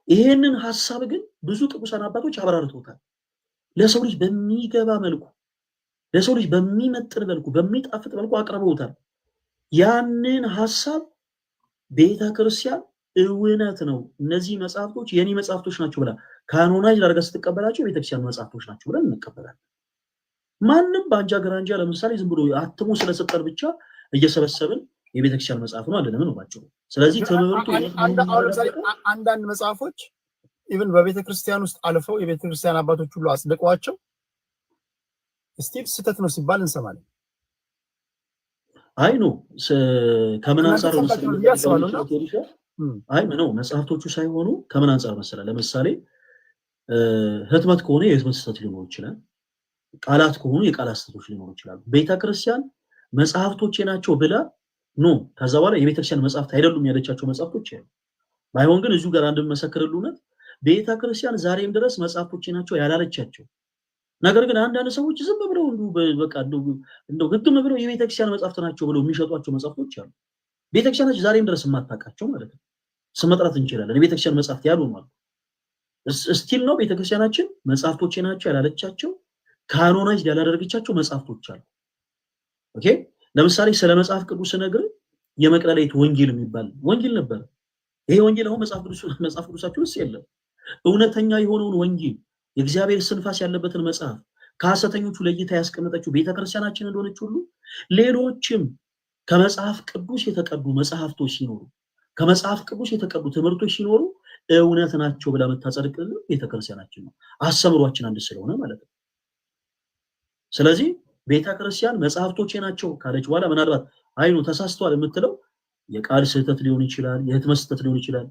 ይሄንን ሐሳብ ግን ብዙ ቅዱሳን አባቶች አብራርተውታል። ለሰው ልጅ በሚገባ መልኩ፣ ለሰው ልጅ በሚመጥን መልኩ፣ በሚጣፍጥ መልኩ አቅርበውታል። ያንን ሐሳብ ቤተክርስቲያን እውነት ነው፣ እነዚህ መጽሐፍቶች የኔ መጽሐፍቶች ናቸው ብላ ካኖናይዝ አድርጋ ስትቀበላቸው የቤተክርስቲያን መጽሐፍቶች ናቸው ብለን እንቀበላለን። ማንም በአንጃ ግራንጃ ለምሳሌ ዝም ብሎ አትሞ ስለሰጠን ብቻ እየሰበሰብን የቤተክርስቲያን መጽሐፍ ነው አለ ለምን ባጭሩ። ስለዚህ ትምህርቱ አንዳንድ መጽሐፎች ኢቭን በቤተክርስቲያን ውስጥ አልፈው የቤተክርስቲያን አባቶች ሁሉ አጽድቀዋቸው ስቲል ስህተት ነው ሲባል እንሰማለን። አይ ነው ከምን አንፃር አይ ነው መጽሐፍቶቹ ሳይሆኑ ከምን አንፃር መሰለ ለምሳሌ ህትመት ከሆነ የህትመት ስህተት ሊኖር ይችላል ቃላት ከሆኑ የቃላት ስህተቶች ሊኖሩ ይችላሉ ቤተክርስቲያን መጽሐፍቶቼ ናቸው ብላ ኖ ከዛ በኋላ የቤተክርስቲያን መጽሐፍት አይደሉም ያለቻቸው መጽሐፍቶች ያሉ ባይሆን ግን እዚሁ ጋር አንድ መሰከረሉነት ቤተክርስቲያን ዛሬም ድረስ መጽሐፍቶቼ ናቸው ያላለቻቸው ነገር ግን አንዳንድ ሰዎች ዝም ብለው በቃ እንደው ግጥም ብለው የቤተክርስቲያን መጽሐፍት ናቸው ብለው የሚሸጧቸው መጽሐፍቶች አሉ ቤተክርስቲያናችን ዛሬም ድረስ የማታውቃቸው ማለት ነው ስመጥራት እንችላለን የቤተክርስቲያን መጽሐፍት ያሉ ማለት ስቲል ነው ቤተክርስቲያናችን መጽሐፍቶቼ ናቸው ያላለቻቸው ካኖናይዝ ያላደረገቻቸው መጽሐፍቶች አሉ ኦኬ ለምሳሌ ስለ መጽሐፍ ቅዱስ ነገር የመቅደላዊት ወንጌል የሚባል ወንጌል ነበር ይሄ ወንጌል አሁን መጽሐፍ ቅዱሳችን ውስጥ የለም እውነተኛ የሆነውን ወንጌል የእግዚአብሔር ስንፋስ ያለበትን መጽሐፍ ከሐሰተኞቹ ለይታ ያስቀመጠችው ቤተክርስቲያናችን እንደሆነች ሁሉ ሌሎችም ከመጽሐፍ ቅዱስ የተቀዱ መጽሐፍቶች ሲኖሩ ከመጽሐፍ ቅዱስ የተቀዱ ትምህርቶች ሲኖሩ እውነት ናቸው ብላ መታጸድቅልን ቤተክርስቲያናችን ነው አስተምሯችን አንድ ስለሆነ ማለት ነው ስለዚህ ቤተክርስቲያን መጽሐፍቶቼ ናቸው ካለች በኋላ ምናልባት አይኑ ተሳስተዋል የምትለው የቃል ስህተት ሊሆን ይችላል የህትመት ስህተት ሊሆን ይችላል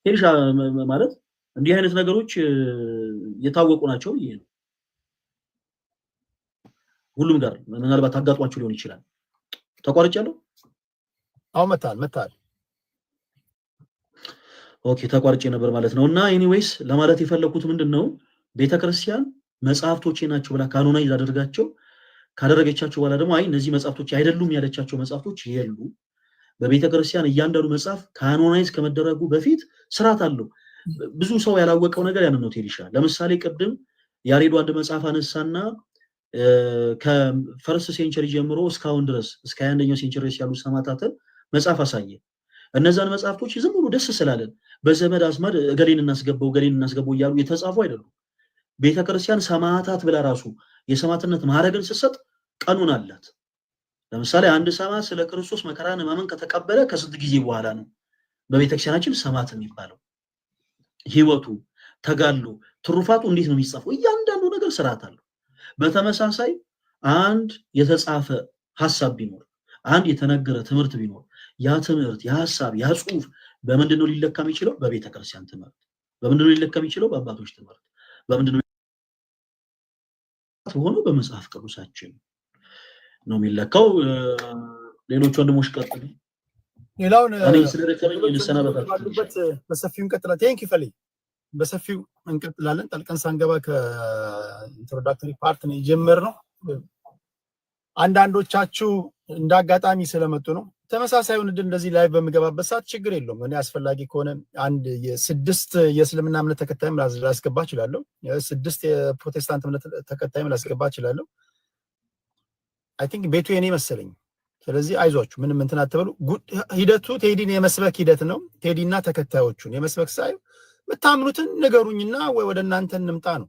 ሄርሻ ማለት እንዲህ አይነት ነገሮች የታወቁ ናቸው ይሄ ነው ሁሉም ጋር ምናልባት አጋጥሟቸው ሊሆን ይችላል ተቋርጫለሁ አው መታል ኦኬ ተቋርጬ ነበር ማለት ነውና ኤኒዌይስ ለማለት የፈለኩት ምንድነው ቤተክርስቲያን መጽሐፍቶቼ ናቸው ብላ ካኖናይዝ አድርጋቸው ካደረገቻቸው በኋላ ደግሞ አይ እነዚህ መጽሐፍቶች አይደሉም ያለቻቸው መጽሐፍቶች ይሄሉ በቤተክርስቲያን እያንዳንዱ መጽሐፍ ካኖናይዝ ከመደረጉ በፊት ስርዓት አለው ብዙ ሰው ያላወቀው ነገር ያን ነው ቴሪሻ ለምሳሌ ቅድም ያሬዱ አንድ መጽሐፍ አነሳና ከፈርስት ሴንቸሪ ጀምሮ እስካሁን ድረስ እስከ 21ኛው ሴንቸሪ ያሉ ሰማዕታትን መጽሐፍ አሳየ እነዛን መጽሐፍቶች ዝም ብሎ ደስ ስላለን በዘመድ አዝማድ ገሌን እናስገባው እያሉ የተጻፉ አይደሉም ቤተክርስቲያን ሰማዕታት ብላ ራሱ የሰማዕትነት ማዕረግን ስትሰጥ ቀኑን አላት ለምሳሌ አንድ ሰማዕት ስለ ክርስቶስ መከራን ማመን ከተቀበለ ከስንት ጊዜ በኋላ ነው በቤተክርስቲያናችን ሰማዕት የሚባለው ህይወቱ ተጋሉ ትሩፋቱ እንዴት ነው የሚጻፈው እያንዳንዱ ነገር ስርዓት አለው በተመሳሳይ አንድ የተጻፈ ሐሳብ ቢኖር አንድ የተነገረ ትምህርት ቢኖር ያ ትምህርት ያ ሐሳብ ያ ጽሁፍ በምንድነው ሊለካ የሚችለው በቤተክርስቲያን ትምህርት በምንድነው ሊለካ የሚችለው በአባቶች ትምህርት በምንድነው ሆኖ በመጽሐፍ ቅዱሳችን ነው የሚለካው ሌሎች ወንድሞች ቀጥሉ ሌላውን እኔ ስለረከበኝ እንሰናበታለን በሰፊው እንቀጥላለን ቴንክ ዩ ፈሊ በሰፊው እንቀጥላለን ጠልቀን ሳንገባ ከኢንትሮዳክተሪ ፓርት ነው የጀመርነው አንዳንዶቻችሁ እንዳጋጣሚ ስለመጡ ነው ተመሳሳዩን እንደዚህ ላይ በመገባበት ሰዓት ችግር የለውም እኔ አስፈላጊ ከሆነ አንድ የስድስት የእስልምና እምነት ተከታይም ላስገባ እችላለሁ የስድስት የፕሮቴስታንት እምነት ተከታይም ላስገባ እችላለሁ አይ ቲንክ ቤቱ የኔ መሰለኝ ስለዚህ አይዟችሁ ምንም እንትን አትበሉ ሂደቱ ቴዲን የመስበክ ሂደት ነው ቴዲና ተከታዮቹን የመስበክ ሳይሆን መታምኑትን ነገሩኝና ወይ ወደ እናንተ እንምጣ ነው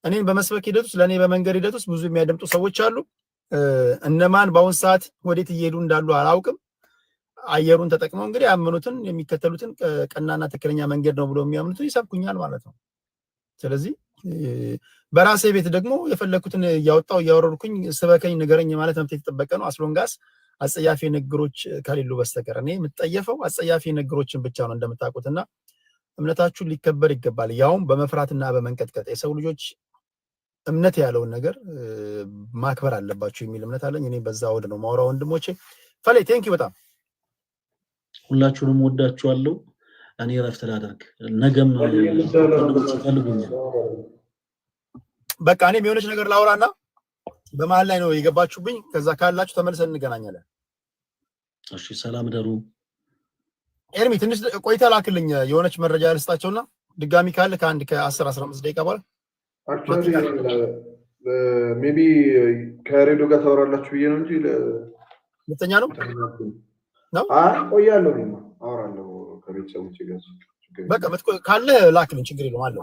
እኔን በመስበክ ሂደት ውስጥ ለኔ በመንገር ሂደት ውስጥ ብዙ የሚያደምጡ ሰዎች አሉ እነማን ባውን ሰዓት ወዴት እየሄዱ እንዳሉ አላውቅም አየሩን ተጠቅመው እንግዲህ ያመኑትን የሚከተሉትን ቀናና ተከለኛ መንገድ ነው ብሎ የሚያምኑትን ይሰብኩኛል ማለት ነው ስለዚህ በራሴ ቤት ደግሞ የፈለኩትን ያወጣው ያወረድኩኝ ስበከኝ ንገረኝ ማለት መብት የተጠበቀ ነው አስሎንጋስ አጸያፊ ንግሮች ከሌሉ በስተቀር እኔ የምትጠየፈው አጸያፊ ንግሮችን ብቻ ነው እንደምታውቁትና እምነታችሁ ሊከበር ይገባል ያውም በመፍራትና በመንቀጥቀጥ የሰው ልጆች እምነት ያለውን ነገር ማክበር አለባችሁ የሚል እምነት አለኝ እኔ በዛ ወደ ነው ማውራው ወንድሞቼ ፈሌ ቴንክ ዩ በጣም ሁላችሁንም ወዳችኋለሁ እኔ ረፍት ላደርግ ነገም በቃ እኔም የሆነች ነገር ላውራና በመሃል ላይ ነው የገባችሁብኝ ከዛ ካላችሁ ተመልሰን እንገናኛለን እሺ ሰላም ደሩ ኤርሚ ትንሽ ቆይታ ላክልኝ የሆነች መረጃ ልስጣቸውና ድጋሚ ካለ ከአንድ ከ10 15 ደቂቃ በኋላ actually maybe ከሬዲዮ ጋር ታወራላችሁ ብዬ ነው እንጂ ሁለተኛ ነው ቆያለሁ አወራለሁ ከቤተሰቦቼ ጋር በቃ ካለ ላክልኝ ችግር የለውም አለ